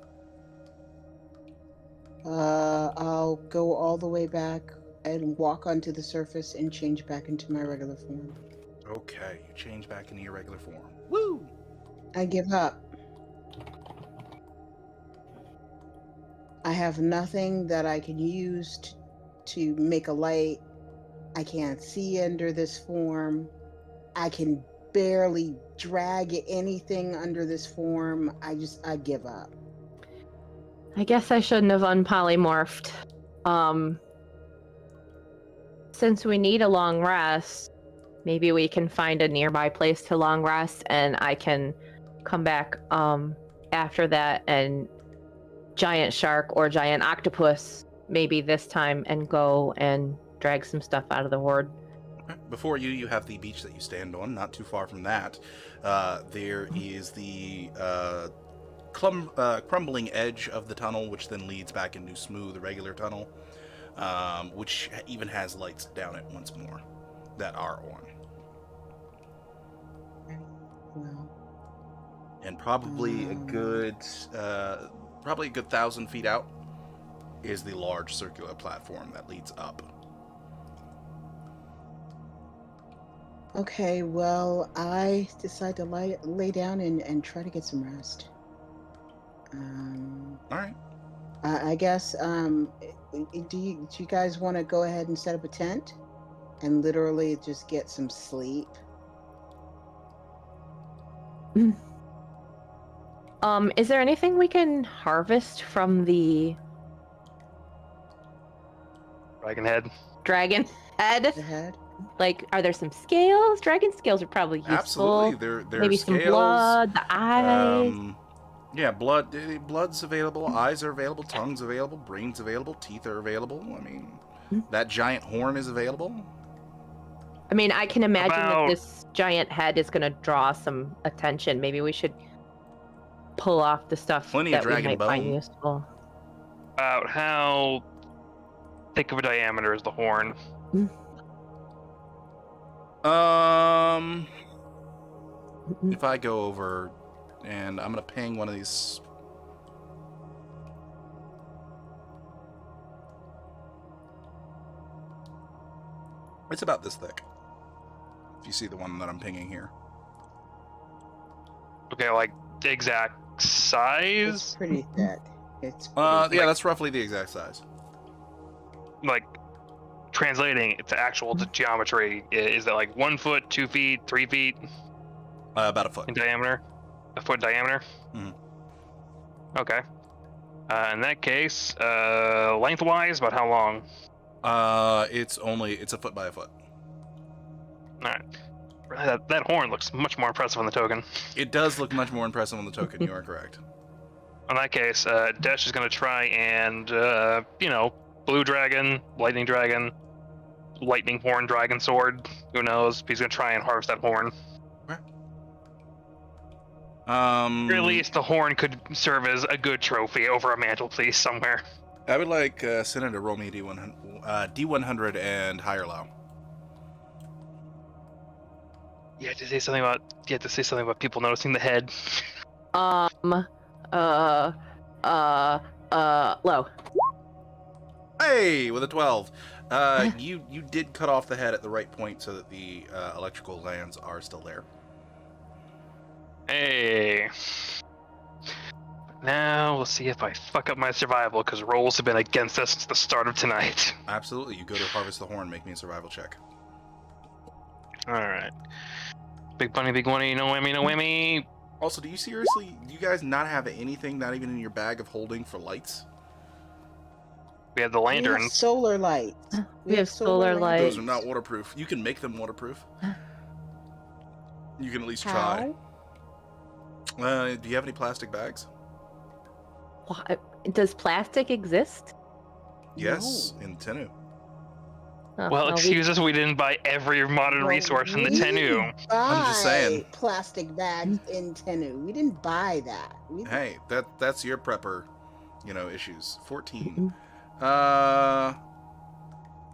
Speaker 4: I'll go all the way back and walk onto the surface and change back into my regular form.
Speaker 1: Okay, you change back into your regular form. Woo!
Speaker 4: I give up. I have nothing that I can use to make a light. I can't see under this form. I can barely drag anything under this form. I give up.
Speaker 2: I guess I shouldn't have unpolymorphed. Since we need a long rest, maybe we can find a nearby place to long rest, and I can come back after that and giant shark or giant octopus maybe this time and go and drag some stuff out of the horde.
Speaker 1: Okay. Before you have the beach that you stand on. Not too far from that, there is the crumbling edge of the tunnel, which then leads back into smooth, regular tunnel, which even has lights down it once more that are on.
Speaker 4: Well,
Speaker 1: And probably a good 1,000 feet out is the large circular platform that leads up.
Speaker 4: okay, well, I decide to lay down and try to get some rest.
Speaker 1: All right.
Speaker 4: I guess, do you guys want to go ahead and set up a tent and literally just get some sleep?
Speaker 2: Is there anything we can harvest from the
Speaker 3: Dragon head.
Speaker 2: dragon head?
Speaker 4: Ahead?
Speaker 2: Like, are there some scales? Dragon scales are probably useful.
Speaker 1: Absolutely. There
Speaker 2: Maybe
Speaker 1: are
Speaker 2: some
Speaker 1: scales.
Speaker 2: blood, the eyes.
Speaker 1: Yeah, blood's available, eyes are available, tongue's available, brain's available, teeth are available. I mean, that giant horn is available.
Speaker 2: I mean, I can imagine
Speaker 3: About-
Speaker 2: that this giant head is going to draw some attention. Maybe we should pull off the stuff
Speaker 1: Plenty of
Speaker 2: that we
Speaker 1: dragon
Speaker 2: might find
Speaker 1: bone.
Speaker 2: useful.
Speaker 3: About how thick of a diameter is the horn?
Speaker 1: If I go over, and I'm gonna ping one of these. It's about this thick. If you see the one that I'm pinging here.
Speaker 3: Okay, like the exact
Speaker 4: It's
Speaker 3: size?
Speaker 4: pretty thick. It's
Speaker 1: Yeah,
Speaker 4: pretty
Speaker 1: that's roughly the exact size.
Speaker 3: Like translating it to actual geometry, is it like 1 foot, 2 feet, 3 feet
Speaker 1: About a foot.
Speaker 3: in diameter? A foot diameter?
Speaker 1: Mhm.
Speaker 3: Okay. In that case, lengthwise, about how long?
Speaker 1: It's a foot by a foot.
Speaker 3: Alright. That horn looks much more impressive on the token.
Speaker 1: It does look much more impressive on the token. You are correct.
Speaker 3: In that case, Desh is going to try and, blue dragon, lightning horn, dragon sword. Who knows? He's going to try and harvest that horn. Or at least the horn could serve as a good trophy over a mantelpiece somewhere.
Speaker 1: I would like Senator to roll me a D100 and higher low.
Speaker 3: You have to say something about people noticing the head.
Speaker 2: Low.
Speaker 1: Hey, with a 12. You did cut off the head at the right point so that the electrical glands are still there.
Speaker 3: Hey. Now we'll see if I fuck up my survival, because rolls have been against us since the start of tonight.
Speaker 1: Absolutely. You go to harvest the horn. Make me a survival check.
Speaker 3: Alright. Big bunny, big bunny, no whammy, no whammy.
Speaker 1: Also, do you guys not have anything, not even in your bag of holding for lights?
Speaker 3: We have the
Speaker 4: We have
Speaker 3: lanterns.
Speaker 4: solar lights.
Speaker 2: We have solar lights.
Speaker 1: Those are not waterproof. You can make them waterproof. You can at least try.
Speaker 4: How?
Speaker 1: Do you have any plastic bags?
Speaker 2: What? Does plastic exist?
Speaker 1: Yes, in Tennu.
Speaker 2: Oh,
Speaker 3: Well,
Speaker 2: we-
Speaker 3: excuse us, we didn't buy every modern
Speaker 4: Well,
Speaker 3: resource in the
Speaker 4: we
Speaker 3: Tennu.
Speaker 1: I'm just saying.
Speaker 4: buy plastic bags in Tennu. We didn't buy that.
Speaker 1: Hey, that's your prepper, issues. 14.
Speaker 2: Mhm.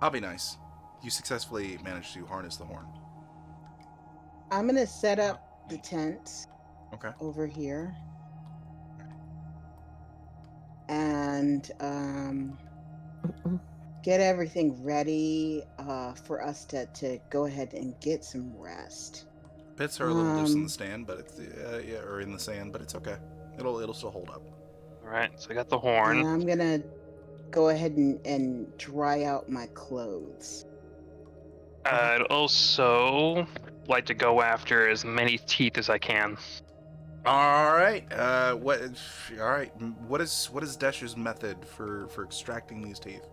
Speaker 1: I'll be nice. You successfully managed to harness the horn.
Speaker 4: I'm gonna set up the tents
Speaker 1: Okay.
Speaker 4: over here, and get everything ready for us to go ahead and get some rest.
Speaker 1: Pits are a little loose in the stand, but it's or in the sand, but it's okay. It'll still hold up.
Speaker 3: All right, so I got the
Speaker 4: And
Speaker 3: horn.
Speaker 4: I'm gonna go ahead and dry out my clothes.
Speaker 3: I'd also like to go after as many teeth as I can.
Speaker 1: All right. What? All right. What is Desh's method for extracting these teeth?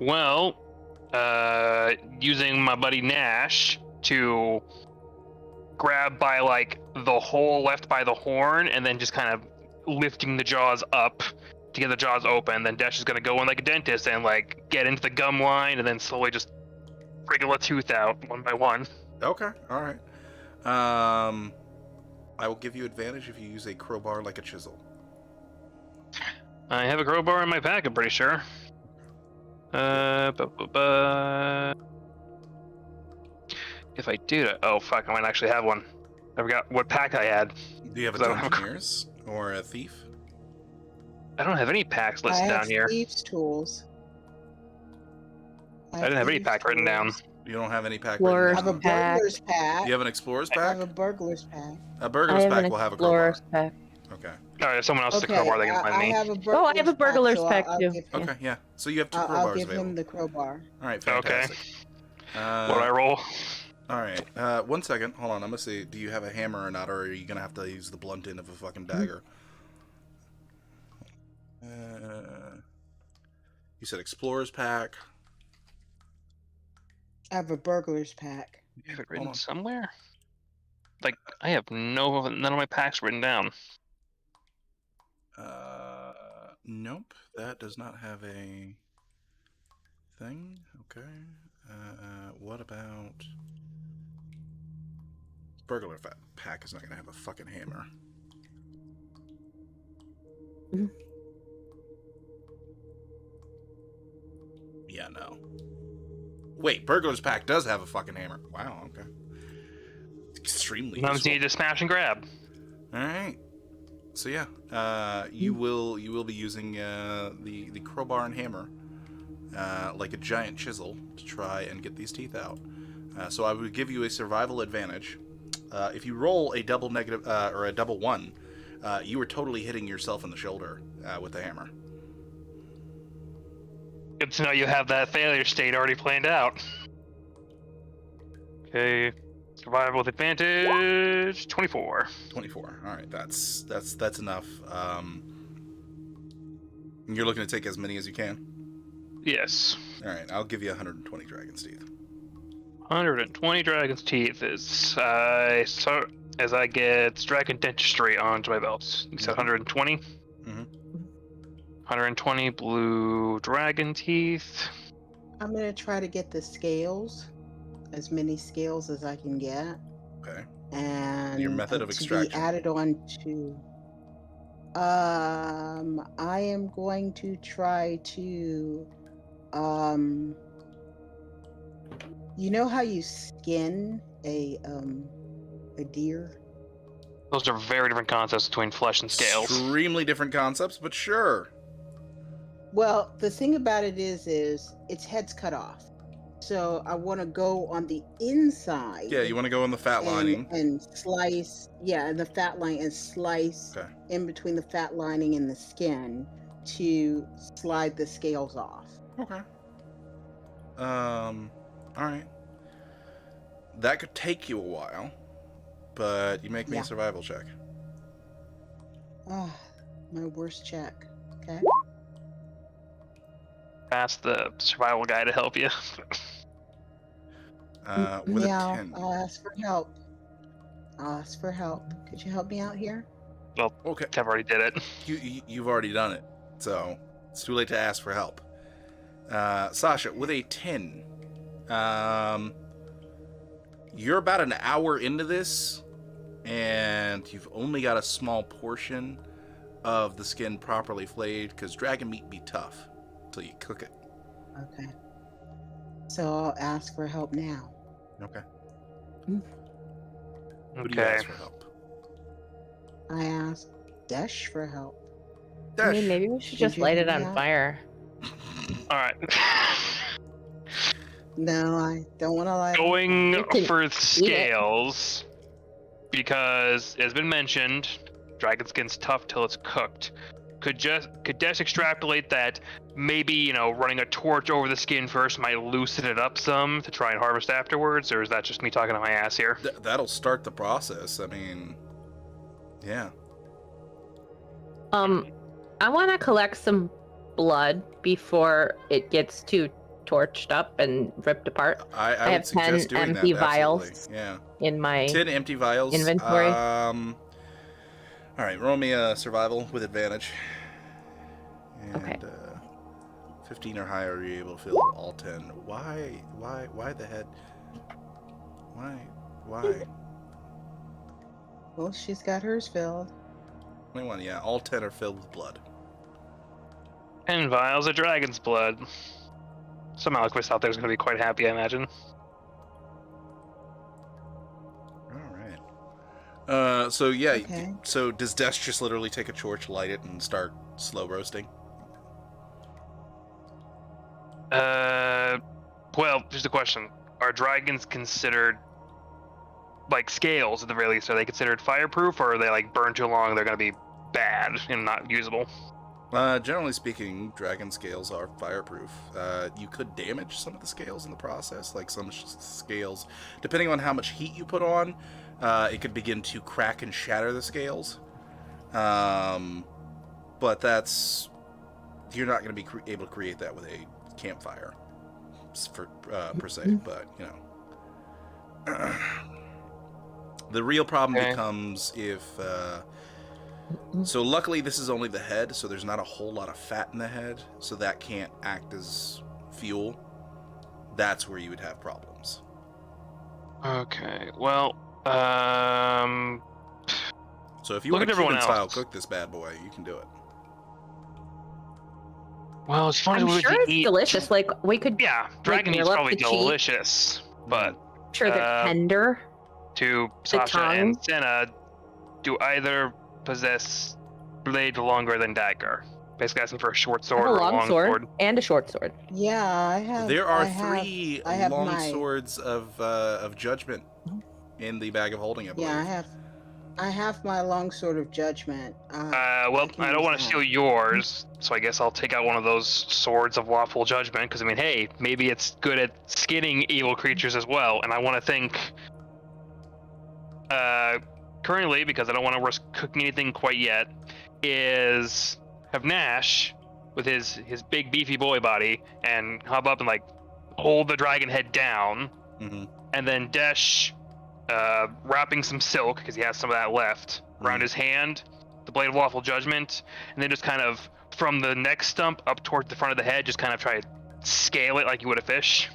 Speaker 3: Well, using my buddy Nash to grab by like the hole left by the horn, and then just kind of lifting the jaws up to get the jaws open. Then Desh is gonna go in like a dentist and like get into the gum line, and then slowly just wriggle a tooth out one by one.
Speaker 1: Okay. All right. I will give you advantage if you use a crowbar like a chisel.
Speaker 3: I have a crowbar in my pack, I'm pretty sure. If I do that, oh fuck, I might actually have one. I forgot what pack I had.
Speaker 1: Do you have a
Speaker 3: I don't have a
Speaker 1: Dungeoneers or a thief?
Speaker 3: I don't have any packs
Speaker 4: I
Speaker 3: listed
Speaker 4: have
Speaker 3: down here.
Speaker 4: thieves' tools.
Speaker 3: I didn't have any pack written down.
Speaker 1: You don't have any pack
Speaker 2: Explorer's
Speaker 1: written
Speaker 4: I have a
Speaker 1: down?
Speaker 2: pack.
Speaker 4: burglar's pack.
Speaker 1: You have an explorer's
Speaker 4: I
Speaker 1: pack?
Speaker 4: have a burglar's pack.
Speaker 1: A
Speaker 2: I
Speaker 1: burglar's
Speaker 2: have
Speaker 1: pack
Speaker 2: an
Speaker 1: will have a crowbar.
Speaker 2: explorer's pack.
Speaker 1: Okay.
Speaker 3: Alright, someone else with
Speaker 4: Okay,
Speaker 3: a crowbar they can find
Speaker 4: I
Speaker 3: me.
Speaker 4: have a burglar's
Speaker 2: Oh, I have a burglar's
Speaker 4: so
Speaker 2: pack,
Speaker 4: I'll
Speaker 2: too.
Speaker 4: give him-
Speaker 1: Okay. Yeah. So you have two
Speaker 4: I'll
Speaker 1: crowbars
Speaker 4: give
Speaker 1: available.
Speaker 4: him the crowbar.
Speaker 1: All right.
Speaker 3: Okay.
Speaker 1: Fantastic.
Speaker 3: What do I roll?
Speaker 1: All right. 1 second. Hold on. I'm gonna see. Do you have a hammer or not, or are you gonna have to use the blunt end of a fucking dagger? You said explorer's pack.
Speaker 4: I have a burglar's pack.
Speaker 3: You have it
Speaker 1: Hold
Speaker 3: written
Speaker 1: on.
Speaker 3: somewhere? Like, I have none of my packs written down.
Speaker 1: Nope. That does not have a thing. Okay. What about burglar pack is not gonna have a fucking hammer.
Speaker 2: Mhm.
Speaker 1: Yeah, no. Wait, burglar's pack does have a fucking hammer. Wow. Okay. Extremely
Speaker 3: Sometimes
Speaker 1: useful.
Speaker 3: you need to smash and grab.
Speaker 1: All right. So yeah, you will be using the crowbar and hammer like a giant chisel to try and get these teeth out. So I would give you a survival advantage. If you roll a double negative or a double 1, you are totally hitting yourself in the shoulder with the hammer.
Speaker 3: Good to know you have that failure state already planned out. Okay. Survival with advantage 24.
Speaker 1: 24. All right, that's enough. You're looking to take as many as you can.
Speaker 3: Yes.
Speaker 1: All right, I'll give you 120 dragon's teeth.
Speaker 3: 120 dragon's teeth is so as I get dragon dentistry onto my belt. You said 120?
Speaker 1: Mhm.
Speaker 3: 120 blue dragon teeth.
Speaker 4: I'm gonna try to get the scales, as many scales as I can get,
Speaker 1: Okay.
Speaker 4: and
Speaker 1: Your method of
Speaker 4: to
Speaker 1: extraction.
Speaker 4: be added on to. I am going to try to, you know how you skin a deer?
Speaker 3: Those are very different concepts between flesh and scales.
Speaker 1: Extremely different concepts, but sure.
Speaker 4: Well, the thing about it is its head's cut off. So I want to go on the inside.
Speaker 1: Yeah, you want to go in the fat lining.
Speaker 4: and slice, in the fat line, and slice
Speaker 1: Okay.
Speaker 4: in between the fat lining and the skin to slide the scales off.
Speaker 1: Okay. All right. That could take you a while, but you make me
Speaker 4: Yeah.
Speaker 1: a survival check.
Speaker 4: Ah, my worst check. Okay.
Speaker 3: Ask the survival guy to help you.
Speaker 1: With
Speaker 4: Yeah,
Speaker 1: a 10.
Speaker 4: I'll ask for help. Could you help me out here?
Speaker 1: Okay.
Speaker 3: I've already did it.
Speaker 1: You've already done it, so it's too late to ask for help. Sasha, with a 10, you're about an hour into this, and you've only got a small portion of the skin properly flayed, because dragon meat be tough until you cook it.
Speaker 4: Okay. So I'll ask for help now.
Speaker 1: Okay. Who do you
Speaker 3: Okay.
Speaker 1: ask for help?
Speaker 4: I ask Desh for help.
Speaker 2: I mean,
Speaker 1: Dash.
Speaker 2: maybe we should
Speaker 4: Can
Speaker 2: just
Speaker 4: you
Speaker 2: light
Speaker 4: help
Speaker 2: it
Speaker 4: me
Speaker 2: on
Speaker 4: out?
Speaker 2: fire.
Speaker 3: All right.
Speaker 4: No, I don't want to lie.
Speaker 3: Going
Speaker 2: You can
Speaker 3: for
Speaker 2: eat it.
Speaker 3: scales because it's been mentioned, dragon skin's tough till it's cooked. Could Desh extrapolate that maybe, running a torch over the skin first might loosen it up some to try and harvest afterwards, or is that just me talking to my ass here?
Speaker 1: That'll start the process. I mean, yeah.
Speaker 2: I want to collect some blood before it gets too torched up and ripped apart
Speaker 1: I
Speaker 2: I
Speaker 1: would
Speaker 2: have 10
Speaker 1: suggest doing
Speaker 2: empty
Speaker 1: that. Absolutely.
Speaker 2: vials.
Speaker 1: Yeah.
Speaker 2: in my
Speaker 1: 10 empty vials.
Speaker 2: inventory.
Speaker 1: All right, roll me a survival with advantage. And,
Speaker 2: Okay.
Speaker 1: 15 or higher, are you able to fill all 10? Why the head? Why?
Speaker 4: Well, she's got hers filled.
Speaker 1: 21, yeah, all 10 are filled with blood.
Speaker 3: 10 vials of dragon's blood. Some alchemist out there is going to be quite happy, I imagine.
Speaker 1: Alright. So yeah,
Speaker 4: Okay.
Speaker 1: so does Desh just literally take a torch, light it, and start slow roasting?
Speaker 3: Well, here's the question. Are dragons considered, like, scales at the very least? Are they considered fireproof, or are they, like, burned too long, they're going to be bad and not usable?
Speaker 1: Generally speaking, dragon scales are fireproof. You could damage some of the scales in the process, like some scales, depending on how much heat you put on, it could begin to crack and shatter the scales. But you're not going to be able to create that with a campfire, per se. But the real problem
Speaker 3: Okay.
Speaker 1: becomes if. So luckily this is only the head, so there's not a whole lot of fat in the head, so that can't act as fuel. That's where you would have problems.
Speaker 3: Okay, well,
Speaker 1: So if you
Speaker 3: Look
Speaker 1: want
Speaker 3: at
Speaker 1: to
Speaker 3: everyone
Speaker 1: Cuban style
Speaker 3: else.
Speaker 1: cook this bad boy, you can do it.
Speaker 3: well, as far as
Speaker 2: I'm
Speaker 3: we
Speaker 2: sure
Speaker 3: could
Speaker 2: it's
Speaker 3: eat,
Speaker 2: delicious. Like we could.
Speaker 3: yeah, dragon meat's
Speaker 2: grill up
Speaker 3: probably
Speaker 2: the cheek.
Speaker 3: delicious, but
Speaker 2: Sure, they're tender.
Speaker 3: to
Speaker 2: The
Speaker 3: Sasha and
Speaker 2: tongue.
Speaker 3: Senna, do either possess blade longer than dagger? Basically asking for a short
Speaker 2: I
Speaker 3: sword
Speaker 2: have a
Speaker 3: or a
Speaker 2: long sword and a short sword.
Speaker 4: Yeah, I have.
Speaker 1: There are
Speaker 4: I have-
Speaker 1: three
Speaker 4: I have
Speaker 1: long
Speaker 4: my-
Speaker 1: swords of judgment in the bag of holding, I believe.
Speaker 4: Yeah, I have my long sword of judgment.
Speaker 3: Well,
Speaker 4: can
Speaker 3: I don't
Speaker 4: use
Speaker 3: want to
Speaker 4: that.
Speaker 3: steal yours, so I guess I'll take out one of those swords of lawful judgment, because, I mean, hey, maybe it's good at skinning evil creatures as well, and I want to think, currently, because I don't want to risk cooking anything quite yet, is have Nash, with his big beefy boy body, and hop up and, like, hold the dragon head down,
Speaker 1: Mm-hmm.
Speaker 3: and then Desh wrapping some silk, because he has some of that left, around his hand, the blade of lawful judgment, and then just kind of from the neck stump up towards the front of the head, just kind of try to scale it like you would a fish.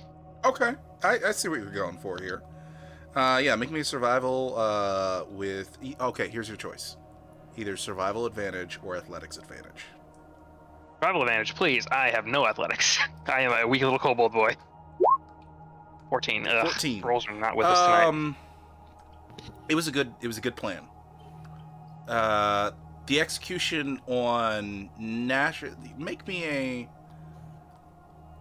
Speaker 1: Okay, I see what you're going for here. Yeah, make me a survival with... Okay, here's your choice. Either survival advantage or athletics advantage.
Speaker 3: Survival advantage, please. I have no athletics. I am a weak little kobold boy. 14. Ugh,
Speaker 1: 14.
Speaker 3: Rolls are not with us tonight.
Speaker 1: It was a good plan. The execution on Nash... Make me a...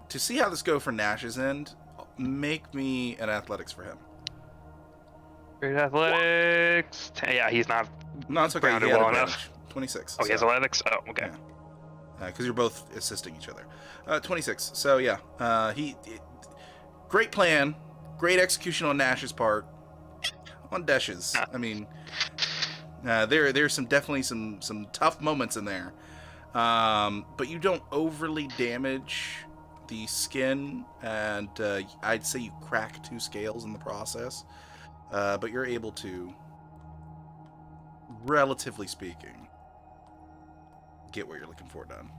Speaker 1: To see how this go for Nash's end, make me an athletics for him.
Speaker 3: Great athletics. Yeah, he's not.
Speaker 1: No, it's okay.
Speaker 3: Grounded
Speaker 1: He had
Speaker 3: well
Speaker 1: advantage.
Speaker 3: enough.
Speaker 1: 26.
Speaker 3: Oh, he has
Speaker 1: so-
Speaker 3: athletics? Oh, okay.
Speaker 1: Yeah. Because you're both assisting each other. 26. So yeah, great plan, great execution on Nash's part. On Desh's, I mean, there's definitely some tough moments in there, but you don't overly damage the skin, and I'd say you crack 2 scales in the process, but you're able to, relatively speaking, get what you're looking for done.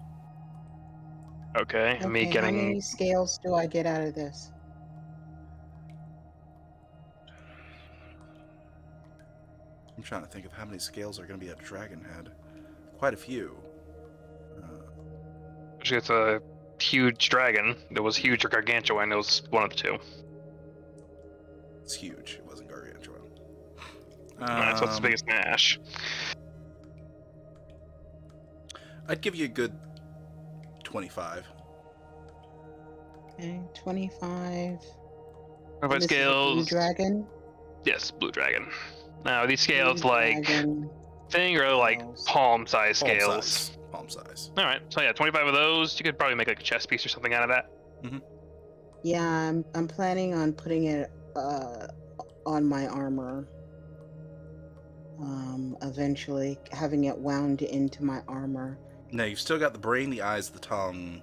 Speaker 3: Okay, me
Speaker 4: How
Speaker 3: getting.
Speaker 4: many scales do I get out of this?
Speaker 1: I'm trying to think of how many scales are going to be a dragon head. Quite a few.
Speaker 3: She gets a huge dragon. It was huge or gargantuan. It was one of the two.
Speaker 1: It's huge. It wasn't gargantuan.
Speaker 3: Alright, so it's as big as Nash.
Speaker 1: I'd give you a good 25.
Speaker 4: Okay, 25.
Speaker 3: What about
Speaker 4: This is a blue
Speaker 3: scales?
Speaker 4: dragon.
Speaker 3: Yes, blue dragon. Now these scales
Speaker 4: Blue
Speaker 3: like
Speaker 4: dragon.
Speaker 3: thing or like
Speaker 4: Scales.
Speaker 3: palm-sized
Speaker 1: Palm
Speaker 3: scales.
Speaker 1: size. Palm size.
Speaker 3: All right, so yeah, 25 of those. You could probably make like a chess piece or something out of that.
Speaker 4: Yeah, I'm planning on putting it on my armor. Eventually having it wound into my armor.
Speaker 1: Now you've still got the brain, the eyes, the tongue,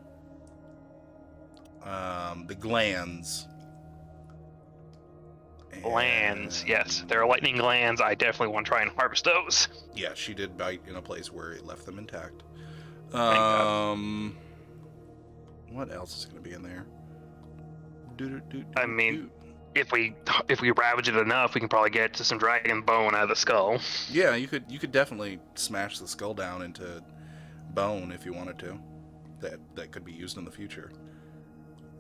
Speaker 1: the glands.
Speaker 3: Glands,
Speaker 1: And-
Speaker 3: yes, there are lightning glands. I definitely want to try and harvest those.
Speaker 1: Yeah, she did bite in a place where it left them intact.
Speaker 3: God.
Speaker 1: What else is going to be in there?
Speaker 3: I mean, if we ravage it enough, we can probably get to some dragon bone out of the skull.
Speaker 1: yeah, you could definitely smash the skull down into bone if you wanted to. That could be used in the future.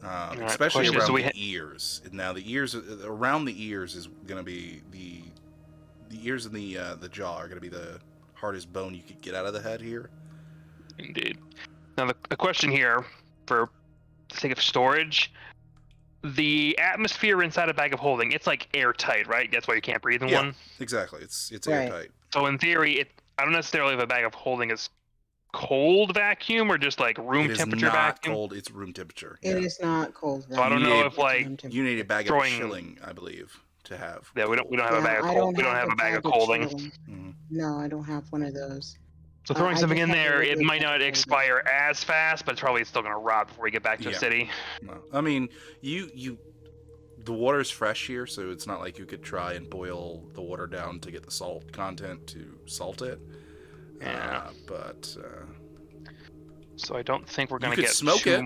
Speaker 3: Alright,
Speaker 1: Especially
Speaker 3: question is,
Speaker 1: around
Speaker 3: do we
Speaker 1: the ears. Now the ears around the ears is going to be the ears and the jaw are going to be the hardest bone you could get out of the head here.
Speaker 3: Indeed. Now the question here, for the sake of storage, the atmosphere inside a bag of holding, it's like airtight, right? That's why you can't breathe in
Speaker 1: Yeah.
Speaker 3: one.
Speaker 1: Exactly. It's
Speaker 4: Right.
Speaker 1: airtight.
Speaker 3: So in theory, I don't necessarily have a bag of holding is cold vacuum or just like room
Speaker 1: It is
Speaker 3: temperature
Speaker 1: not
Speaker 3: vacuum.
Speaker 1: cold. It's room temperature.
Speaker 4: It
Speaker 1: Yeah.
Speaker 4: is not cold.
Speaker 3: So I don't
Speaker 1: You
Speaker 3: know
Speaker 1: need-
Speaker 3: if like
Speaker 1: You need a bag
Speaker 3: throwing-
Speaker 1: of chilling, I believe, to have.
Speaker 3: yeah, we don't have a bag of
Speaker 4: I
Speaker 3: cold. We don't have a bag of colding.
Speaker 4: chilling.
Speaker 1: Mhm.
Speaker 4: No, I don't have one of those.
Speaker 3: So throwing
Speaker 4: I
Speaker 3: something
Speaker 4: just
Speaker 3: in
Speaker 4: have a
Speaker 3: there, it
Speaker 4: liquid
Speaker 3: might not
Speaker 4: vacuum.
Speaker 3: expire as fast, but it's probably still gonna rot before we get back to the
Speaker 1: Yeah.
Speaker 3: city.
Speaker 1: No. I mean, the water's fresh here, so it's not like you could try and boil the water down to get the salt content to salt it.
Speaker 3: Yeah.
Speaker 1: But
Speaker 3: So I don't think we're gonna
Speaker 1: could
Speaker 3: get
Speaker 1: smoke
Speaker 3: too
Speaker 1: it.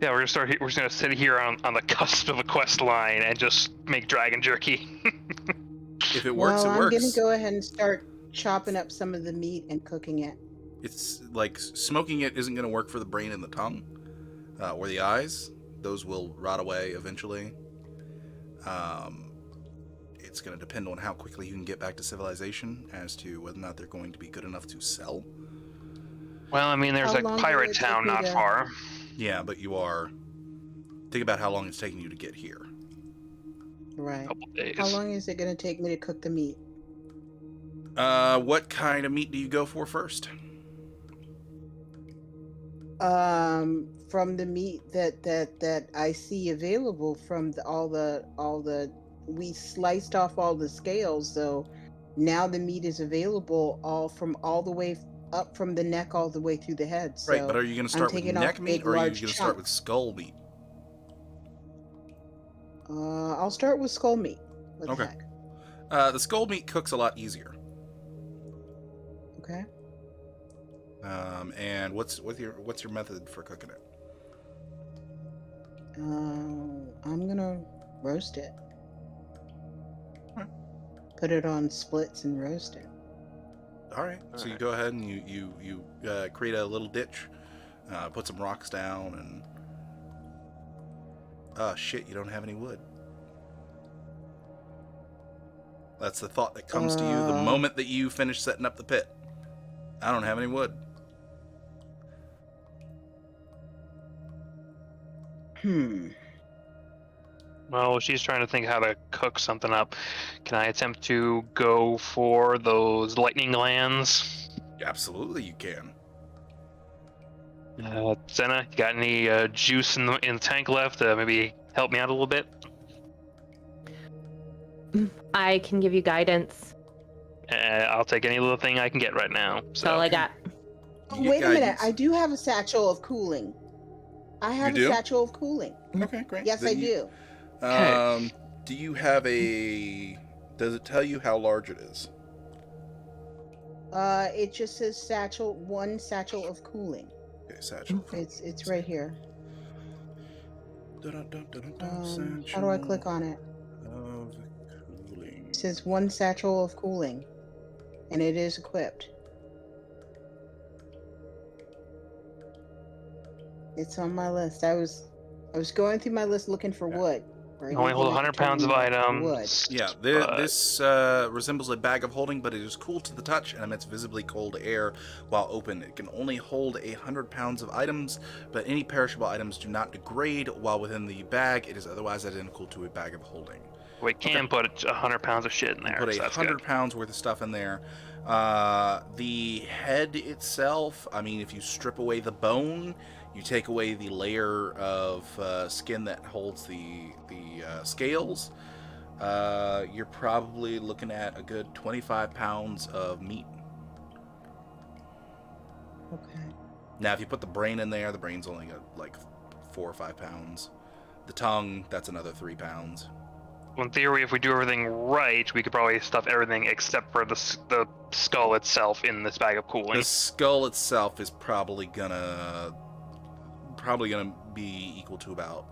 Speaker 3: Yeah, we're just gonna sit here on the cusp of a quest line and just make dragon jerky.
Speaker 1: if it works,
Speaker 4: well,
Speaker 1: it works.
Speaker 4: I'm gonna go ahead and start chopping up some of the meat and cooking it.
Speaker 1: It's like smoking it isn't going to work for the brain and the tongue, or the eyes. Those will rot away eventually. It's going to depend on how quickly you can get back to civilization as to whether or not they're going to be good enough to sell.
Speaker 3: Well, I mean, there's
Speaker 4: How
Speaker 3: a
Speaker 4: long will
Speaker 3: pirate
Speaker 4: it take
Speaker 3: town
Speaker 4: me
Speaker 3: not
Speaker 4: to-
Speaker 3: far.
Speaker 1: Yeah, but you are. Think about how long it's taking you to get here.
Speaker 4: Right.
Speaker 3: A couple days.
Speaker 4: How long is it gonna take me to cook the meat?
Speaker 1: What kind of meat do you go for first?
Speaker 4: From the meat that I see available from all the we sliced off all the scales, so now the meat is available all the way up from the neck all the way through the head. So
Speaker 1: Right, but are you going to start with
Speaker 4: taking off
Speaker 1: neck meat
Speaker 4: big,
Speaker 1: or are you
Speaker 4: large
Speaker 1: going to start
Speaker 4: chunks.
Speaker 1: with skull meat?
Speaker 4: I'll start with skull meat. What the
Speaker 1: Okay.
Speaker 4: heck?
Speaker 1: The skull meat cooks a lot easier.
Speaker 4: Okay.
Speaker 1: And what's your method for cooking it?
Speaker 4: I'm gonna roast it.
Speaker 1: Alright.
Speaker 4: Put it on splits and roast it.
Speaker 1: All right. So you
Speaker 3: Alright.
Speaker 1: go ahead and you create a little ditch, put some rocks down, and shit, you don't have any wood. That's the thought that comes to you the moment that you finish setting up the pit. I don't have any wood.
Speaker 3: Well, she's trying to think how to cook something up. Can I attempt to go for those lightning glands?
Speaker 1: Absolutely, you can.
Speaker 3: Senna, you got any juice in the tank left? Maybe help me out a little bit.
Speaker 2: I can give you guidance.
Speaker 3: I'll take any little thing I can get right now.
Speaker 2: That's
Speaker 3: So
Speaker 2: all I got.
Speaker 4: Oh,
Speaker 1: You get
Speaker 4: wait a minute.
Speaker 1: guidance.
Speaker 4: I do have a satchel of cooling. I have
Speaker 1: You
Speaker 4: a
Speaker 1: do?
Speaker 4: satchel of cooling.
Speaker 1: Okay, great.
Speaker 4: Yes,
Speaker 1: Then
Speaker 4: I do.
Speaker 3: Okay.
Speaker 1: Do you have a? Does it tell you how large it is?
Speaker 4: It just says one satchel of cooling.
Speaker 1: Okay, satchel.
Speaker 4: It's right here. How do I click on it?
Speaker 1: Of cooling.
Speaker 4: It says one satchel of cooling, and it is equipped. It's on my list. I was going through my list looking for wood. or
Speaker 3: Only hold
Speaker 4: anything I
Speaker 3: 100
Speaker 4: could turn
Speaker 3: pounds of
Speaker 4: into
Speaker 3: items.
Speaker 1: Yeah,
Speaker 3: but-
Speaker 1: this resembles a bag of holding, but it is cool to the touch and emits visibly cold air while open. It can only hold 100 pounds of items, but any perishable items do not degrade while within the bag. It is otherwise identical to a bag of holding.
Speaker 3: We can put 100 pounds of shit in
Speaker 1: You
Speaker 3: there.
Speaker 1: put
Speaker 3: so
Speaker 1: 100
Speaker 3: that's
Speaker 1: pounds worth of stuff in there. The head itself, I mean, if you strip away the bone, you take away the layer of skin that holds the scales, you're probably looking at a good 25 pounds of meat.
Speaker 4: Okay.
Speaker 1: Now, if you put the brain in there, the brain's only got like 4 or 5 pounds. The tongue, that's another 3 pounds.
Speaker 3: Well, in theory, if we do everything right, we could probably stuff everything except for the skull itself in this bag of cooling.
Speaker 1: The skull itself is probably gonna be equal to about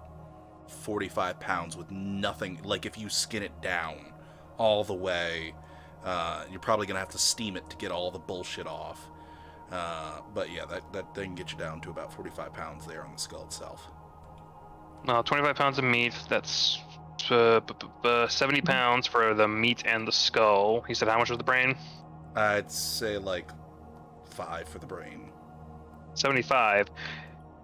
Speaker 1: 45 pounds with nothing. Like if you skin it down all the way, you're probably gonna have to steam it to get all the bullshit off. But yeah, that thing gets you down to about 45 pounds there on the skull itself.
Speaker 3: 25 pounds of meat. That's 70 pounds for the meat and the skull. He said, how much was the brain?
Speaker 1: I'd say like 5 for the brain.
Speaker 3: 75.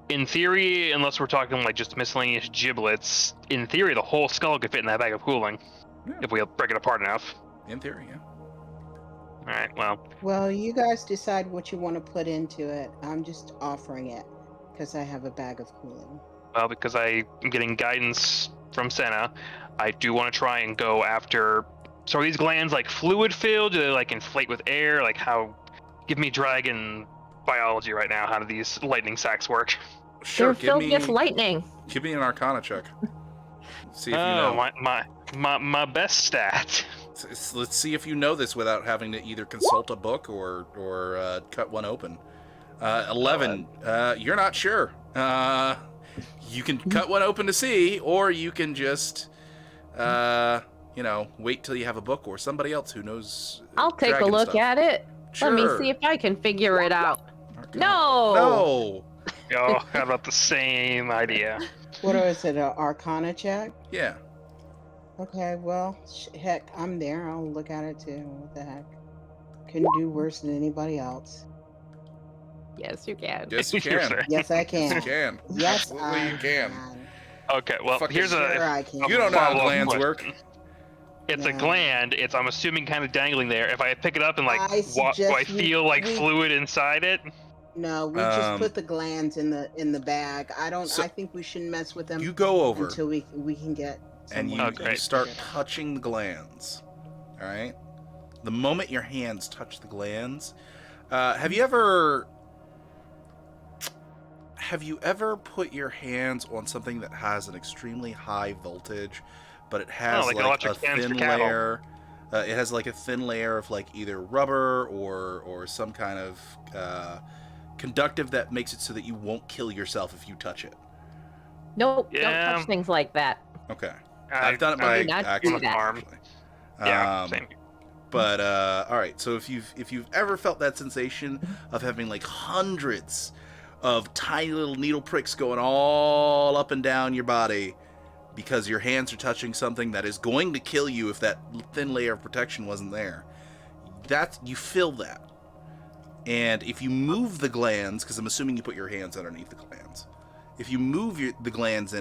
Speaker 3: In theory, unless we're talking like just miscellaneous giblets, in theory, the whole skull could fit in that bag of cooling
Speaker 1: Yeah.
Speaker 3: if we break it apart enough.
Speaker 1: In theory, yeah.
Speaker 3: All right. Well,
Speaker 4: Well, you guys decide what you want to put into it. I'm just offering it because I have a bag of cooling.
Speaker 3: because I am getting guidance from Senna, I do want to try and go after. So are these glands like fluid filled? Do they like inflate with air? Like how? Give me dragon biology right now. How do these lightning sacs work?
Speaker 1: Sure,
Speaker 2: They're filled with lightning.
Speaker 1: give me an Arcana check. See if you
Speaker 3: Oh,
Speaker 1: know.
Speaker 3: my best stat.
Speaker 1: Let's see if you know this without having to either consult a book or cut one open. 11. You're not sure. You can cut one open to see, or you can just, wait till you have a book or somebody else who knows.
Speaker 2: I'll take a
Speaker 1: dragon
Speaker 2: look
Speaker 1: stuff.
Speaker 2: at it.
Speaker 1: Sure.
Speaker 2: Let me see if I can figure it out.
Speaker 1: Arcana.
Speaker 2: No!
Speaker 1: No.
Speaker 3: Oh, how about the same idea?
Speaker 4: What is it, an Arcana check?
Speaker 1: Yeah.
Speaker 4: Okay, well, heck, I'm there. I'll look at it too. What the heck? Couldn't do worse than anybody else.
Speaker 2: Yes, you can.
Speaker 1: Yes, you
Speaker 3: You're
Speaker 1: can.
Speaker 3: fair.
Speaker 4: Yes, I
Speaker 1: Yes,
Speaker 4: can.
Speaker 1: you can.
Speaker 4: Yes,
Speaker 1: Absolutely,
Speaker 4: I
Speaker 1: you can.
Speaker 3: Okay, well,
Speaker 1: Fucking
Speaker 3: here's
Speaker 4: Sure,
Speaker 3: a.
Speaker 4: I can.
Speaker 1: You don't know how
Speaker 3: follow-up
Speaker 1: glands
Speaker 3: question.
Speaker 1: work.
Speaker 3: It's a
Speaker 4: No.
Speaker 3: gland. It's I'm assuming kind of dangling there. If I pick it up and like,
Speaker 4: I
Speaker 3: do I
Speaker 4: suggest we-
Speaker 3: feel like
Speaker 4: we-
Speaker 3: fluid inside it?
Speaker 4: No, we just
Speaker 1: Um,
Speaker 4: put the glands in the bag.
Speaker 1: So-
Speaker 4: I think we shouldn't mess with them
Speaker 1: You go over
Speaker 4: until we can get.
Speaker 1: and you,
Speaker 4: someone
Speaker 3: Okay.
Speaker 4: to
Speaker 1: you start
Speaker 4: figure it out.
Speaker 1: touching the glands. All right. The moment your hands touch the glands, have you ever put your hands on something that has an extremely high voltage, but it has
Speaker 3: like
Speaker 1: like
Speaker 3: electric
Speaker 1: a
Speaker 3: fans for
Speaker 1: thin
Speaker 3: cattle.
Speaker 1: layer? It has like a thin layer of like either rubber or some kind of conductive that makes it so that you won't kill yourself if you touch it.
Speaker 2: Nope,
Speaker 3: Yeah.
Speaker 2: don't touch things like that.
Speaker 1: Okay. I've done it by
Speaker 2: do not do
Speaker 1: accident.
Speaker 2: that.
Speaker 1: Actually.
Speaker 3: Yeah, same.
Speaker 1: But all right. So if you've ever felt that sensation of having like hundreds of tiny little needle pricks going all up and down your body because your hands are touching something that is going to kill you if that thin layer of protection wasn't there, you feel that. And if you move the glands, because I'm assuming you put your hands underneath the glands, if you move the glands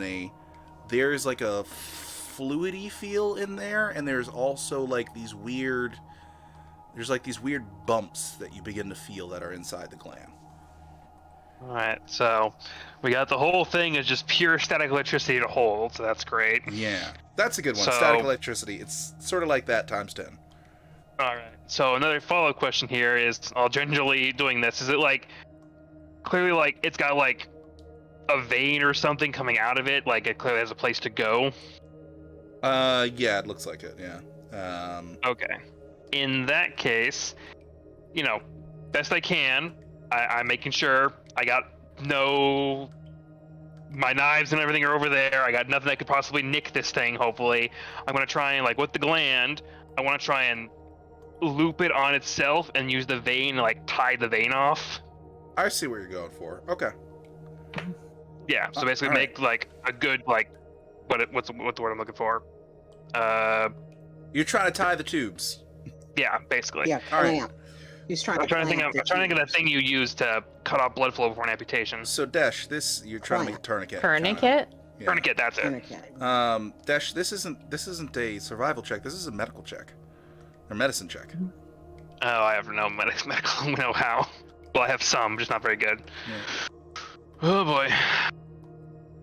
Speaker 1: there's like a fluidy feel in there, and there's also like these weird bumps that you begin to feel that are inside the gland.
Speaker 3: All right, so we got the whole thing is just pure static electricity to hold, so that's great.
Speaker 1: Yeah, that's a good one.
Speaker 3: So-
Speaker 1: Static electricity. It's sort of like that times 10.
Speaker 3: All right. So another follow-up question here is, I'll gingerly doing this. Is it like clearly like it's got like a vein or something coming out of it? Like it clearly has a place to go.
Speaker 1: Yeah, it looks like it. Yeah.
Speaker 3: Okay. In that case, best I can. I'm making sure I got my knives and everything are over there. I got nothing that could possibly nick this thing. Hopefully, I'm gonna try and with the gland. I want to try and loop it on itself and use the vein to tie the vein off.
Speaker 1: I see what you're going for. Okay.
Speaker 3: Yeah. So basically,
Speaker 1: all right.
Speaker 3: make like a good like, what's the word I'm looking for?
Speaker 1: You're trying to tie the tubes.
Speaker 3: Yeah, basically.
Speaker 4: Yeah,
Speaker 1: All right.
Speaker 4: clamp. He's trying
Speaker 3: I'm trying to think
Speaker 4: clamp
Speaker 3: of that
Speaker 4: tubes.
Speaker 3: thing you use to cut off blood flow before an amputation.
Speaker 1: So Desh, this you're trying to make a tourniquet.
Speaker 2: Tourniquet?
Speaker 1: Yeah.
Speaker 3: Tourniquet, that's it.
Speaker 4: Tourniquet.
Speaker 1: Desh, this isn't a survival check. This is a medical check, or medicine check.
Speaker 3: Oh, I have no medical know-how. Well, I have some, just not very good.
Speaker 1: Yeah.
Speaker 3: Oh boy.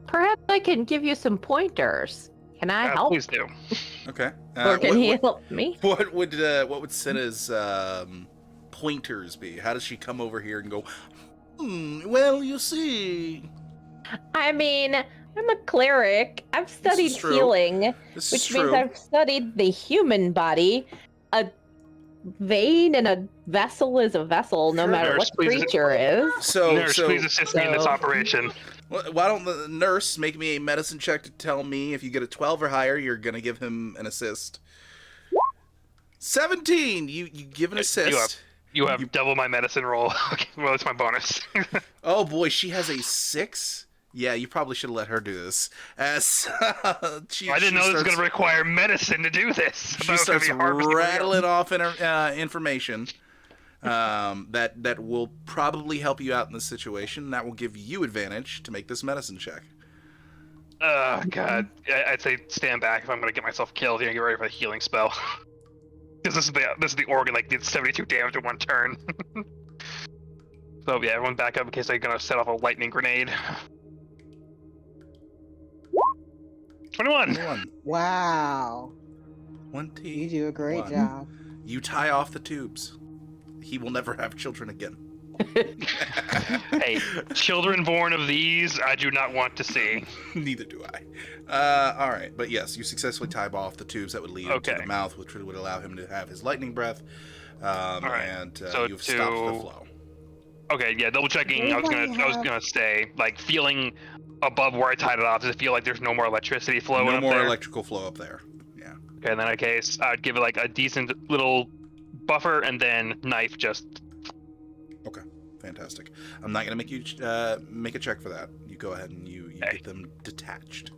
Speaker 2: Perhaps I can give you some pointers. Can I help?
Speaker 3: Please do.
Speaker 1: Okay.
Speaker 2: Or can he help me?
Speaker 1: What would Cinna's pointers be? How does she come over here and go? Well, you see,
Speaker 2: I mean, I'm a cleric. I've studied
Speaker 1: true.
Speaker 2: healing,
Speaker 1: this
Speaker 2: which
Speaker 1: is
Speaker 2: means
Speaker 1: true.
Speaker 2: I've studied the human body. A vein and a vessel is a vessel, no
Speaker 1: Sure.
Speaker 2: matter
Speaker 3: Nurse,
Speaker 2: what the
Speaker 3: please.
Speaker 2: creature is.
Speaker 3: Nurse, please assist me in this
Speaker 2: so-
Speaker 3: operation.
Speaker 1: Why don't the nurse make me a medicine check to tell me if you get a 12 or higher, you're gonna give him an assist. 17. You give an assist.
Speaker 3: You have double my medicine roll. Okay, well, it's my bonus.
Speaker 1: Oh boy, she has a 6. Yeah, you probably should have let her do this. As
Speaker 3: I didn't know this was going to require medicine to do this. I thought
Speaker 1: She
Speaker 3: it was gonna
Speaker 1: starts
Speaker 3: be hard for
Speaker 1: rattling off information that will probably help you out in this situation. That will give you advantage to make this medicine check.
Speaker 3: Oh god, I'd say stand back if I'm going to get myself killed here and get ready for the healing spell. Because this is the organ like did 72 damage in one turn. So yeah, everyone back up in case they're going to set off a lightning grenade. 21.
Speaker 1: 21.
Speaker 4: Wow.
Speaker 1: 20.
Speaker 4: You do a great
Speaker 1: One.
Speaker 4: job.
Speaker 1: You tie off the tubes. He will never have children again.
Speaker 3: Hey, children born of these, I do not want to see.
Speaker 1: Neither do I. All right, but yes, you successfully tie off the tubes that would lead him to
Speaker 3: Okay.
Speaker 1: the mouth, which would allow him to have his lightning breath.
Speaker 3: right,
Speaker 1: And
Speaker 3: so
Speaker 1: you've stopped the
Speaker 3: to-
Speaker 1: flow.
Speaker 3: Okay, yeah, double checking. I was gonna say, like, feeling above where I tied it off, does it feel like there's no more electricity flowing
Speaker 1: No
Speaker 3: up
Speaker 1: more
Speaker 3: there?
Speaker 1: electrical flow up there. Yeah.
Speaker 3: Okay, in that case, I'd give it like a decent little buffer and then knife just.
Speaker 1: Fantastic. I'm not going to make you make a check for that. You go ahead and you
Speaker 3: Okay.
Speaker 1: get them detached.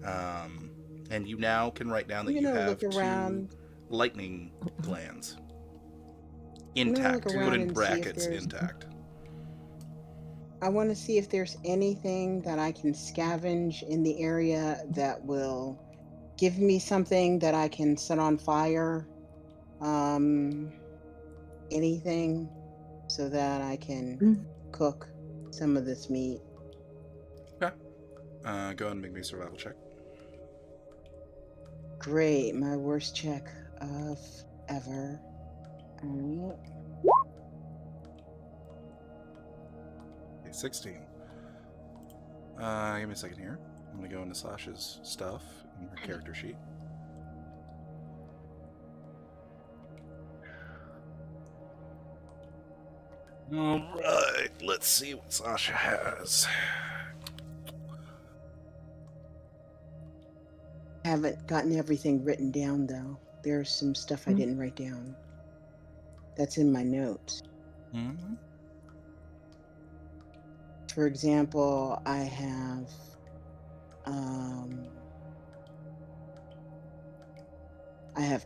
Speaker 1: And you now can write down that
Speaker 4: I'm
Speaker 1: you
Speaker 4: gonna
Speaker 1: have
Speaker 4: look
Speaker 1: 2
Speaker 4: around.
Speaker 1: lightning glands.
Speaker 4: gonna look
Speaker 1: Intact. Put
Speaker 4: around
Speaker 1: in
Speaker 4: and see if
Speaker 1: brackets,
Speaker 4: there's-
Speaker 1: intact.
Speaker 4: I want to see if there's anything that I can scavenge in the area that will give me something that I can set on fire. Anything so that I can cook some of this meat.
Speaker 1: Go ahead and make me a survival check.
Speaker 4: Great, my worst check of ever. Alright.
Speaker 1: Okay, 16. Give me a second here. I'm going to go into Sasha's stuff in her character sheet. Alright, let's see what Sasha has.
Speaker 4: Haven't gotten everything written down though. There's some stuff I didn't write down. That's in my notes.
Speaker 1: Mm-hmm.
Speaker 4: For example, I have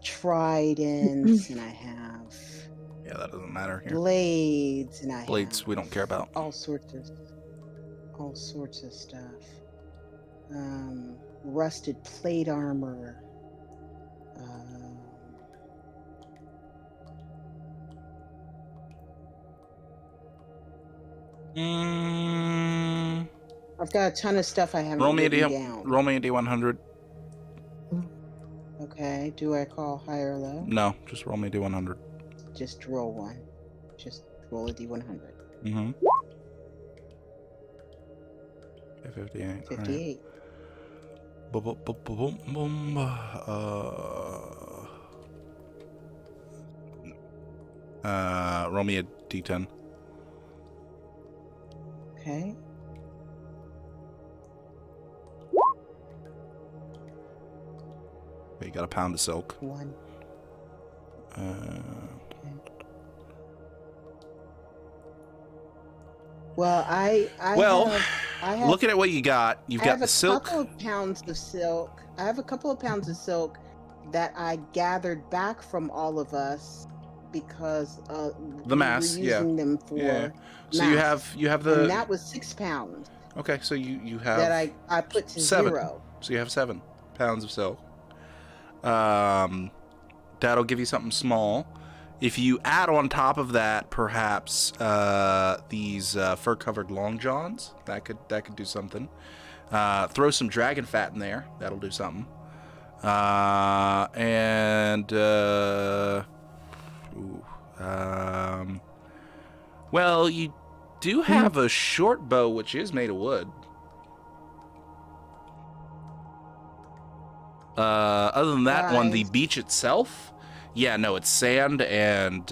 Speaker 4: tridents and I have
Speaker 1: Yeah, that doesn't matter here.
Speaker 4: blades and I
Speaker 1: Blades,
Speaker 4: have
Speaker 1: we don't care about.
Speaker 4: all sorts of stuff. Rusted plate armor.
Speaker 1: Mm,
Speaker 4: I've got a ton of stuff I haven't
Speaker 1: roll me a
Speaker 4: written
Speaker 1: D.
Speaker 4: down.
Speaker 1: Roll me a D100.
Speaker 4: Okay, do I call high or low?
Speaker 1: No, just roll me a D100.
Speaker 4: Just roll one. Just roll a D100.
Speaker 1: Mm-hmm. 58. Alright.
Speaker 4: 58.
Speaker 1: Boom, boom, boom, boom, boom. Roll me a D10.
Speaker 4: Okay.
Speaker 1: Okay, you got a pound of silk.
Speaker 4: 1. Well, I
Speaker 1: Well,
Speaker 4: have I have,
Speaker 1: looking at what you got, you've
Speaker 4: I
Speaker 1: got
Speaker 4: have
Speaker 1: the
Speaker 4: a
Speaker 1: silk.
Speaker 4: couple of pounds of silk. I have a couple of pounds of silk that I gathered back from all of us because we
Speaker 1: mass,
Speaker 4: were
Speaker 1: yeah.
Speaker 4: using them for
Speaker 1: Yeah. So you
Speaker 4: masks.
Speaker 1: have the.
Speaker 4: And that was 6 pounds
Speaker 1: Okay, so you have
Speaker 4: that I put to
Speaker 1: 7.
Speaker 4: 0.
Speaker 1: So you have 7 pounds of silk. That'll give you something small. If you add on top of that, perhaps these fur-covered long johns, that could do something. Throw some dragon fat in there. That'll do something. Well, you do have a short bow, which is made of wood. Other than that one, the
Speaker 4: Guys.
Speaker 1: beach itself, yeah, no, it's sand and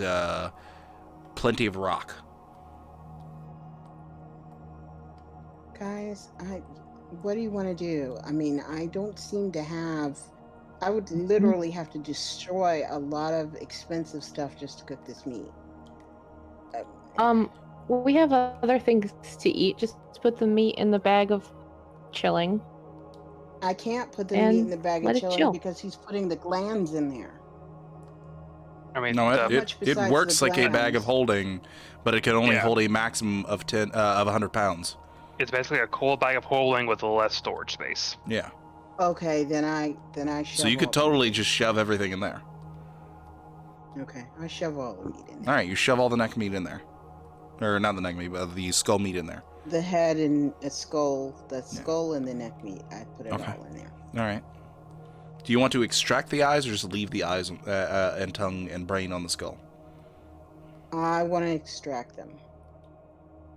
Speaker 1: plenty of rock.
Speaker 4: Guys, what do you want to do? I mean, I don't seem to have. I would literally have to destroy a lot of expensive stuff just to cook this meat.
Speaker 2: We have other things to eat. Just put the meat in the bag of chilling.
Speaker 4: I can't put the
Speaker 2: And
Speaker 4: meat in the bag
Speaker 2: let
Speaker 4: of
Speaker 2: it
Speaker 4: chilling
Speaker 2: chill.
Speaker 4: because he's putting the glands in there.
Speaker 3: I mean,
Speaker 1: No,
Speaker 3: the-
Speaker 4: much
Speaker 1: it
Speaker 4: besides
Speaker 1: works
Speaker 4: the
Speaker 1: like a bag of
Speaker 4: glands.
Speaker 1: holding, but it can only
Speaker 3: Yeah.
Speaker 1: hold a maximum of 100 pounds.
Speaker 3: it's basically a cold bag of holding with less storage space.
Speaker 1: Yeah.
Speaker 4: Okay, then I shove.
Speaker 1: So you could
Speaker 4: all the
Speaker 1: totally
Speaker 4: meat.
Speaker 1: just shove everything in there.
Speaker 4: Okay, I shove all the meat in
Speaker 1: All
Speaker 4: there.
Speaker 1: right, you shove all the neck meat in there, or not the neck meat, but the skull meat in there.
Speaker 4: The head and a skull, the skull and the neck meat. I put it
Speaker 1: Okay.
Speaker 4: all in there.
Speaker 1: All right. Do you want to extract the eyes or just leave the eyes and tongue and brain on the skull?
Speaker 4: I want to extract them.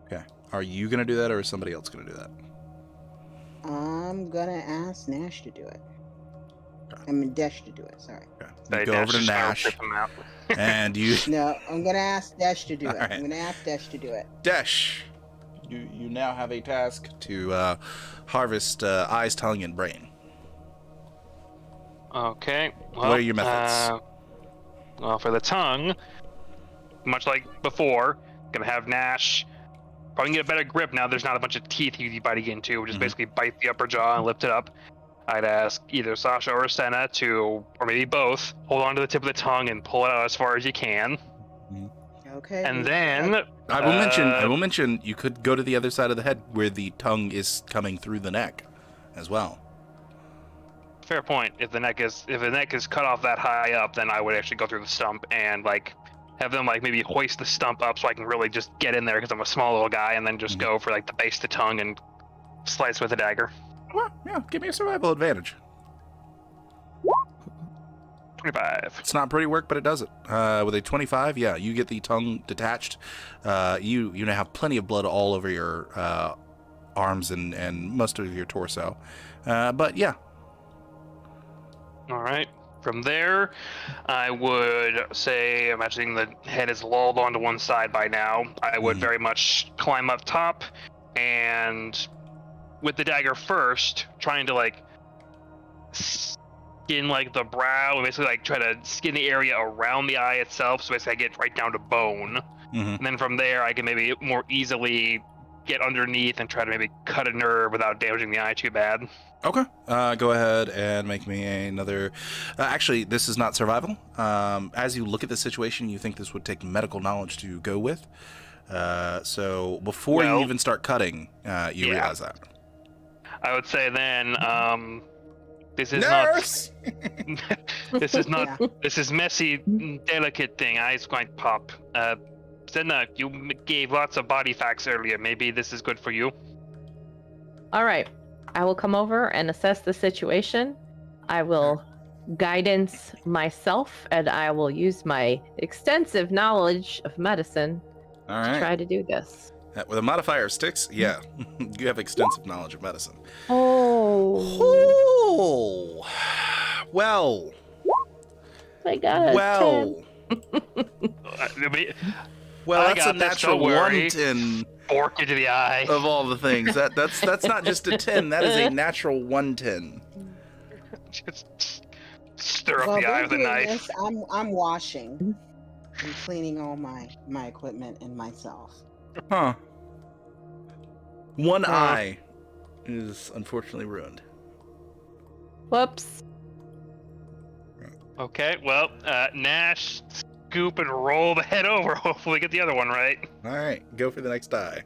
Speaker 1: Okay. Are you gonna do that, or is somebody else gonna do that?
Speaker 4: I'm gonna ask Nash to do it.
Speaker 1: Okay.
Speaker 4: I mean, Desh to do it. Sorry.
Speaker 1: Okay.
Speaker 3: They
Speaker 1: You go over to
Speaker 3: just kinda
Speaker 1: Nash,
Speaker 3: rip them out.
Speaker 1: and you,
Speaker 4: No, I'm gonna ask Desh to do it.
Speaker 1: Alright.
Speaker 4: I'm gonna ask Desh to do it.
Speaker 1: Dash. You now have a task to harvest eyes, tongue, and brain.
Speaker 3: Okay. Well,
Speaker 1: What are your methods?
Speaker 3: Well, for the tongue, much like before, gonna have Nash probably get a better grip now. There's not a bunch of teeth he'd be biting into. Just
Speaker 1: Mhm.
Speaker 3: basically bite the upper jaw and lift it up. I'd ask either Sasha or Senna to, or maybe both, hold on to the tip of the tongue and pull it out as far as you can.
Speaker 4: Okay.
Speaker 3: And then
Speaker 1: I will mention you could go to the other side of the head where the tongue is coming through the neck, as well.
Speaker 3: fair point. If the neck is cut off that high up, then I would actually go through the stump and like have them like maybe hoist the stump up so I can really just get in there because I'm a small little guy, and then just
Speaker 1: Mhm.
Speaker 3: go for like the base of the tongue and slice with a dagger.
Speaker 1: Well, yeah, give me a survival advantage.
Speaker 3: 25.
Speaker 1: It's not pretty work, but it does it. With a 25, yeah, you get the tongue detached. You now have plenty of blood all over your arms and most of your torso. But yeah,
Speaker 3: All right. From there, I would say, imagining the head is lulled onto one side by now, I would
Speaker 1: Mhm.
Speaker 3: very much climb up top and with the dagger first, trying to like skin like the brow and basically like try to skin the area around the eye itself. So basically I get right down to bone.
Speaker 1: Mhm.
Speaker 3: And then from there, I can maybe more easily get underneath and try to maybe cut a nerve without damaging the eye too bad.
Speaker 1: Okay. Go ahead and make me another. Actually, this is not survival. As you look at the situation, you think this would take medical knowledge to go with. So before you
Speaker 3: Well,
Speaker 1: even start cutting, you
Speaker 3: yeah.
Speaker 1: realize that.
Speaker 3: I would say then, this is
Speaker 1: Nurse!
Speaker 3: not. This is not.
Speaker 4: Yeah.
Speaker 3: This is messy, delicate thing. Eyes quite pop. Senna, you gave lots of body facts earlier. Maybe this is good for you.
Speaker 2: All right. I will come over and assess the situation. I will guidance myself, and I will use my extensive knowledge of medicine
Speaker 1: All
Speaker 2: to
Speaker 1: right.
Speaker 2: try to do this.
Speaker 1: With a modifier of sticks, yeah, you have extensive knowledge of medicine.
Speaker 2: Oh,
Speaker 1: Oh, well,
Speaker 2: I got a 10.
Speaker 1: well, well.
Speaker 3: I
Speaker 1: That's a
Speaker 3: got this,
Speaker 1: natural
Speaker 3: don't worry.
Speaker 1: 110
Speaker 3: Fork into the eye.
Speaker 1: of all the things. That's not just a 10. That is a natural 110.
Speaker 3: Just stir up
Speaker 4: While
Speaker 3: the eye
Speaker 4: they're
Speaker 3: with a
Speaker 4: doing
Speaker 3: knife.
Speaker 4: this, I'm washing and cleaning all my equipment and myself.
Speaker 1: Huh. One eye is unfortunately ruined.
Speaker 2: Whoops.
Speaker 3: Okay, well, Nash, scoop and roll the head over. Hopefully get the other one right.
Speaker 1: All right, go for the next eye.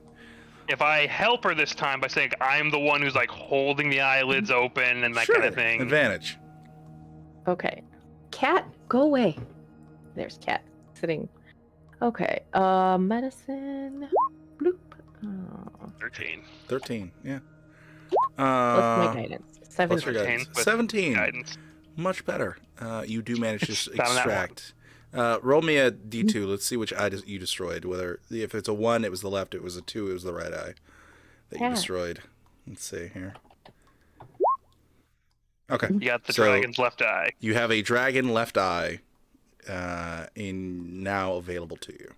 Speaker 3: If I help her this time by saying I'm the one who's like holding the eyelids open and that
Speaker 1: Sure.
Speaker 3: kind of thing.
Speaker 1: Advantage.
Speaker 2: Okay. Cat, go away. There's Cat sitting. Okay. Medicine. Bloop. Oh.
Speaker 3: 13.
Speaker 1: 13. Yeah.
Speaker 2: What's my guidance?
Speaker 1: Plus your
Speaker 3: 17
Speaker 1: guidance.
Speaker 3: with
Speaker 1: 17.
Speaker 3: Guidance.
Speaker 1: Much better. You do manage to
Speaker 3: Found that one.
Speaker 1: extract. Roll me a d2. Let's see which eye you destroyed. Whether if it's a 1, it was the left. If it was a 2, it was the right eye that you
Speaker 2: Yeah.
Speaker 1: destroyed. Let's see here. Okay.
Speaker 3: You got the
Speaker 1: So-
Speaker 3: dragon's left eye.
Speaker 1: You have a dragon left eye now available to you.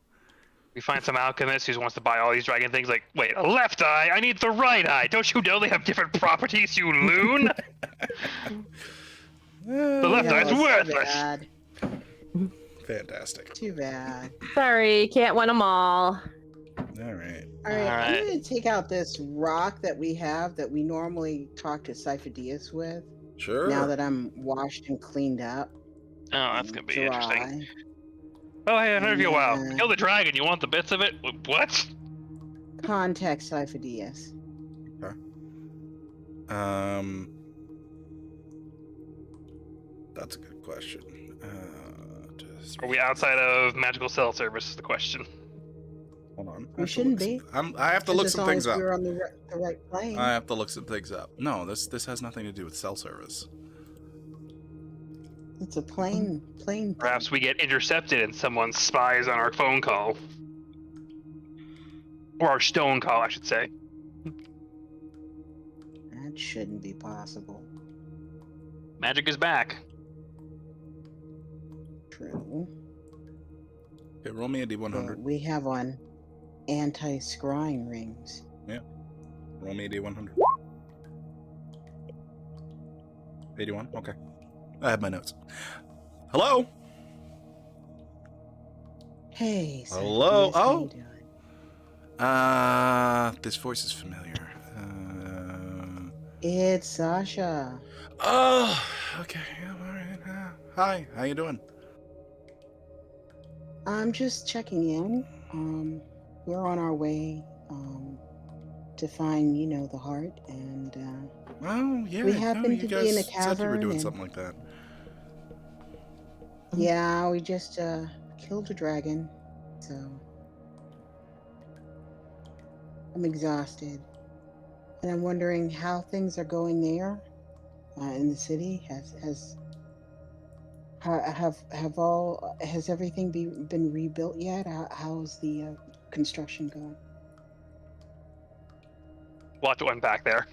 Speaker 3: We find some alchemist who wants to buy all these dragon things. Like, wait, a left eye? I need the right eye. Don't you know they have different properties, you loon? The left
Speaker 4: Yeah,
Speaker 3: eye's
Speaker 4: it's
Speaker 3: worthless.
Speaker 4: Bad.
Speaker 1: Fantastic.
Speaker 4: Too bad.
Speaker 2: Sorry, can't win them all.
Speaker 1: All right.
Speaker 4: All right,
Speaker 3: Alright.
Speaker 4: I'm gonna take out this rock that we have that we normally talk to Cypher with.
Speaker 1: Sure.
Speaker 4: Now that I'm washed and cleaned up.
Speaker 3: Oh, that's gonna be interesting.
Speaker 4: dry.
Speaker 3: Oh, hey, I heard of you a while.
Speaker 4: Yeah.
Speaker 3: Kill the dragon. You want the bits of it? What?
Speaker 4: Contact Cypher.
Speaker 1: That's a good question.
Speaker 3: Are we outside of magical cell service? Is the question.
Speaker 1: Hold on.
Speaker 4: We shouldn't be.
Speaker 1: I have to look some things up.
Speaker 4: We're on the right plane.
Speaker 1: I have to look some things up. No, this has nothing to do with cell service.
Speaker 4: It's a plane.
Speaker 3: Perhaps we get intercepted and someone spies on our phone call. Or our stone call, I should say.
Speaker 4: That shouldn't be possible.
Speaker 3: Magic is back.
Speaker 4: True.
Speaker 1: Okay, roll me a d100.
Speaker 4: We have on anti-scrying rings.
Speaker 1: Roll me a d100. 81? Okay. I have my notes. Hello?
Speaker 4: Hey. Cypher
Speaker 1: Hello?
Speaker 4: How
Speaker 1: Oh.
Speaker 4: you doing?
Speaker 1: This voice is familiar.
Speaker 4: It's Sasha.
Speaker 1: Oh, okay. Yeah, all right. Hi, how you doing?
Speaker 4: I'm just checking in. We're on our way to find, the heart, and
Speaker 1: Oh, yeah.
Speaker 4: We
Speaker 1: no,
Speaker 4: happen
Speaker 1: you
Speaker 4: to be
Speaker 1: guys
Speaker 4: in a
Speaker 1: said you were
Speaker 4: cavern
Speaker 1: doing
Speaker 4: and-
Speaker 1: something like that.
Speaker 4: yeah, we just killed a dragon, so I'm exhausted, and I'm wondering how things are going there in the city. Has everything been rebuilt yet? How's the construction going?
Speaker 3: We'll have to unpack there.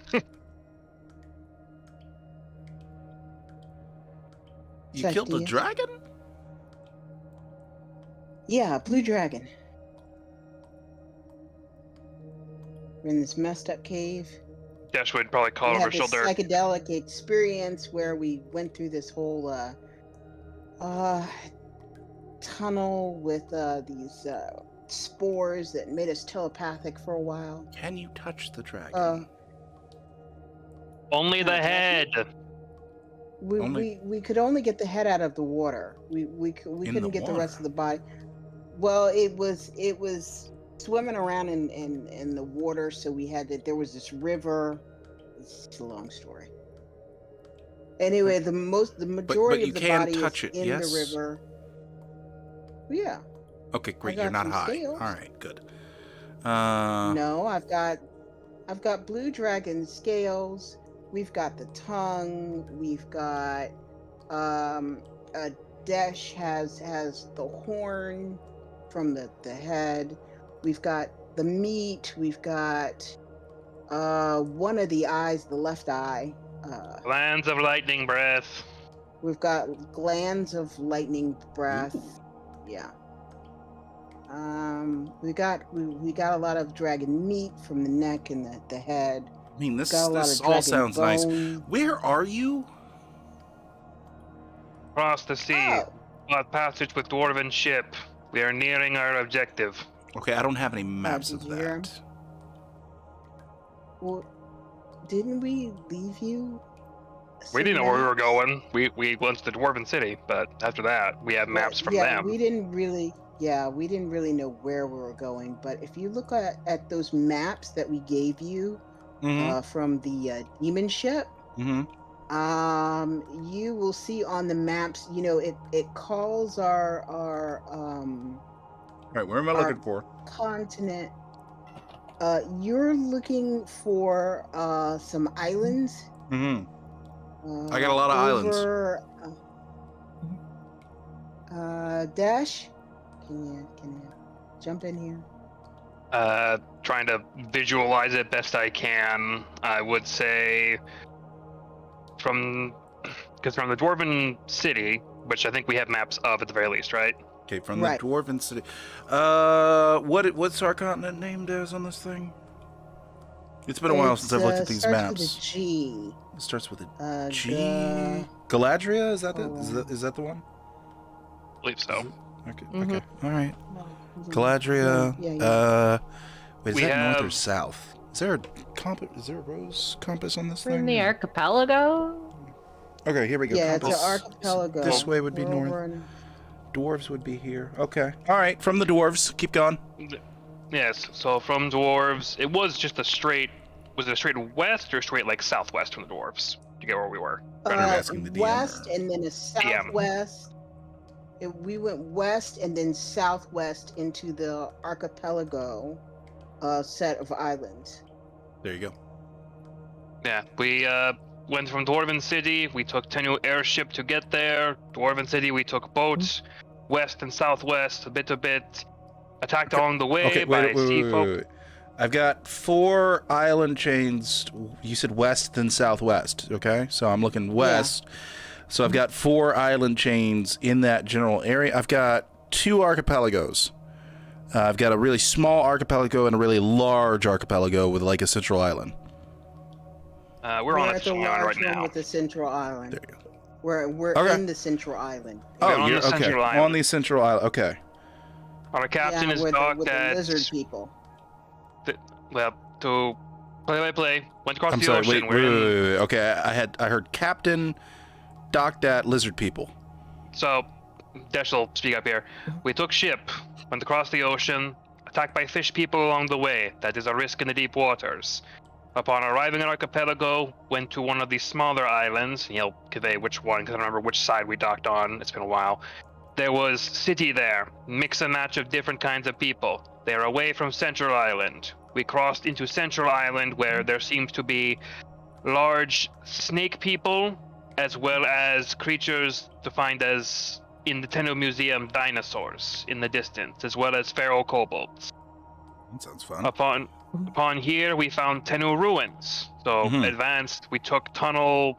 Speaker 1: You
Speaker 4: Seth,
Speaker 1: killed
Speaker 4: do
Speaker 1: a
Speaker 4: you?
Speaker 1: dragon?
Speaker 4: Yeah, blue dragon. We're in this messed up cave.
Speaker 3: Dash would probably call
Speaker 4: We
Speaker 3: over
Speaker 4: had this
Speaker 3: shoulder.
Speaker 4: psychedelic experience where we went through this whole tunnel with these spores that made us telepathic for a while.
Speaker 1: Can you touch the dragon?
Speaker 3: Only the
Speaker 4: Can I touch
Speaker 3: head.
Speaker 4: We could only get the head out of the water. We couldn't
Speaker 1: the
Speaker 4: get the rest
Speaker 1: water?
Speaker 4: of the body. Well, it was swimming around in the water, so there was this river. It's a long story. Anyway, the majority
Speaker 1: you
Speaker 4: of the
Speaker 1: can
Speaker 4: body
Speaker 1: touch
Speaker 4: is
Speaker 1: it,
Speaker 4: in
Speaker 1: yes?
Speaker 4: the river. Yeah.
Speaker 1: Okay, great.
Speaker 4: got
Speaker 1: You're not
Speaker 4: some
Speaker 1: high.
Speaker 4: scales.
Speaker 1: All right, good.
Speaker 4: No, I've got blue dragon scales. We've got the tongue. We've got Desh has the horn from the head. We've got the meat. We've got one of the eyes, the left eye.
Speaker 3: Glands of lightning breath.
Speaker 4: We've got glands of lightning breath. Yeah. We got a lot of dragon meat from the neck and the head.
Speaker 1: I mean, this
Speaker 4: Got a lot of
Speaker 1: all
Speaker 4: dragon
Speaker 1: sounds nice.
Speaker 4: bone.
Speaker 1: Where are you?
Speaker 3: Across the sea.
Speaker 4: Oh,
Speaker 3: Blood passage with dwarven ship. We are nearing our objective.
Speaker 1: Okay, I don't have any maps
Speaker 4: did
Speaker 1: of
Speaker 4: you hear him?
Speaker 1: that.
Speaker 4: Well, didn't we leave you?
Speaker 3: We didn't
Speaker 4: some
Speaker 3: know where we were
Speaker 4: maps?
Speaker 3: going. We went to the Dwarven City, but after that, we have
Speaker 4: Well,
Speaker 3: maps from
Speaker 4: yeah,
Speaker 3: them.
Speaker 4: we didn't really. Yeah, we didn't really know where we were going. But if you look at those maps that we gave you
Speaker 1: Mm-hmm.
Speaker 4: from the demon ship,
Speaker 1: Mm-hmm.
Speaker 4: you will see on the maps. You know, it calls
Speaker 1: All right, where am I
Speaker 4: our
Speaker 1: looking for?
Speaker 4: continent. You're looking for some islands.
Speaker 1: Mm-hmm. I got a lot of islands.
Speaker 4: over, Dash, can you jump in here?
Speaker 3: Trying to visualize it best I can. I would say because from the Dwarven City, which I think we have maps of at the very least, right?
Speaker 1: Okay, from
Speaker 4: Right.
Speaker 1: the Dwarven City. What's our continent named as on this thing? It's been a while since I've looked at these
Speaker 4: Starts
Speaker 1: maps.
Speaker 4: with a G.
Speaker 1: It starts with a G.
Speaker 4: Ga-
Speaker 1: Galadria? Is that it?
Speaker 4: hold on.
Speaker 1: Is that the one?
Speaker 3: I believe so.
Speaker 1: Okay.
Speaker 2: Mhm.
Speaker 1: Okay. All right.
Speaker 4: Mm-hmm.
Speaker 1: Galadria.
Speaker 4: Yeah.
Speaker 1: Wait, is
Speaker 3: We
Speaker 1: that north or
Speaker 3: have-
Speaker 1: south? Is there a compass? Is there a rose compass on this
Speaker 2: We're
Speaker 1: thing?
Speaker 2: in the archipelago.
Speaker 1: Okay, here we go.
Speaker 4: Yeah, it's an
Speaker 1: Compass.
Speaker 4: archipelago.
Speaker 1: This way would be
Speaker 4: We're
Speaker 1: north.
Speaker 4: over in-
Speaker 1: Dwarves would be here. Okay. All right. From the dwarves. Keep going.
Speaker 3: Yes. So from dwarves, it was just a straight. Was it a straight west or straight like southwest from the dwarves to get where we were?
Speaker 1: You're asking the DM
Speaker 4: west
Speaker 1: or-
Speaker 4: and then a
Speaker 3: DM.
Speaker 4: southwest. We went west and then southwest into the archipelago set of islands.
Speaker 1: There you go.
Speaker 3: Yeah, we went from Dwarven City. We took Tennu airship to get there. Dwarven City, we took boats west and southwest, a bit. Attacked along the way
Speaker 1: Okay.
Speaker 3: by
Speaker 1: Wait, wait,
Speaker 3: sea
Speaker 1: wait,
Speaker 3: folk.
Speaker 1: wait, wait. I've got 4 island chains. You said west then southwest. Okay. So I'm looking west. So I've got 4 island chains in that general area. I've got 2 archipelagos. I've got a really small archipelago and a really large archipelago with like a central island.
Speaker 3: We're on a
Speaker 4: at the
Speaker 3: central island
Speaker 4: large
Speaker 3: right
Speaker 4: one
Speaker 3: now.
Speaker 4: with the central island.
Speaker 1: There you go.
Speaker 4: We're
Speaker 1: Okay.
Speaker 4: in the central island.
Speaker 3: We're on
Speaker 1: you're
Speaker 3: the
Speaker 1: okay.
Speaker 3: central
Speaker 1: On
Speaker 3: island.
Speaker 1: the central island. Okay.
Speaker 3: Our captain is
Speaker 4: with
Speaker 3: docked
Speaker 4: with the
Speaker 3: at
Speaker 4: lizard people.
Speaker 3: well to play. Went across
Speaker 1: I'm
Speaker 3: the
Speaker 1: sorry.
Speaker 3: ocean.
Speaker 1: Wait,
Speaker 3: We're in.
Speaker 1: wait. Okay. I heard captain docked at lizard people.
Speaker 3: So, Desh will speak up here. We took ship, went across the ocean, attacked by fish people along the way. That is a risk in the deep waters. Upon arriving at Archipelago, went to one of these smaller islands. He'll convey which one, because I don't remember which side we docked on. It's been a while. There was city there, mix and match of different kinds of people. They're away from Central Island. We crossed into Central Island, where there seems to be large snake people, as well as creatures defined as, in the Tenno Museum, dinosaurs in the distance, as well as feral kobolds.
Speaker 1: That sounds fun.
Speaker 3: Upon here, we found Tenno ruins. So
Speaker 1: Mhm.
Speaker 3: advanced, we took tunnel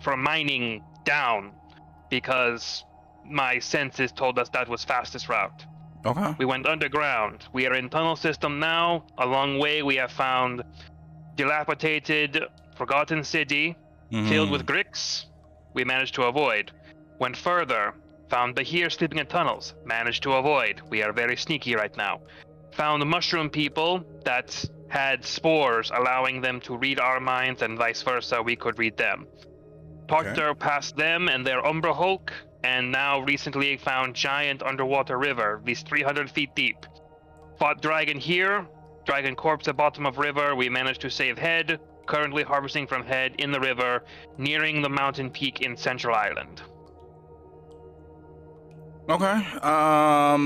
Speaker 3: from mining down, because my senses told us that was fastest route.
Speaker 1: Okay.
Speaker 3: We went underground. We are in tunnel system now. Along way, we have found dilapidated, forgotten city filled with Grix. We managed to avoid. Went further. Found Bahir sleeping in tunnels. Managed to avoid. We are very sneaky right now. Found mushroom people that had spores, allowing them to read our minds, and vice versa. We could read them. Talked past them and their Umbra Hulk, and now recently found giant underwater river, at least 300 feet deep. Fought dragon here, dragon corpse at bottom of river. We managed to save head, currently harvesting from head in the river, nearing the mountain peak in Central Island.
Speaker 1: Okay. All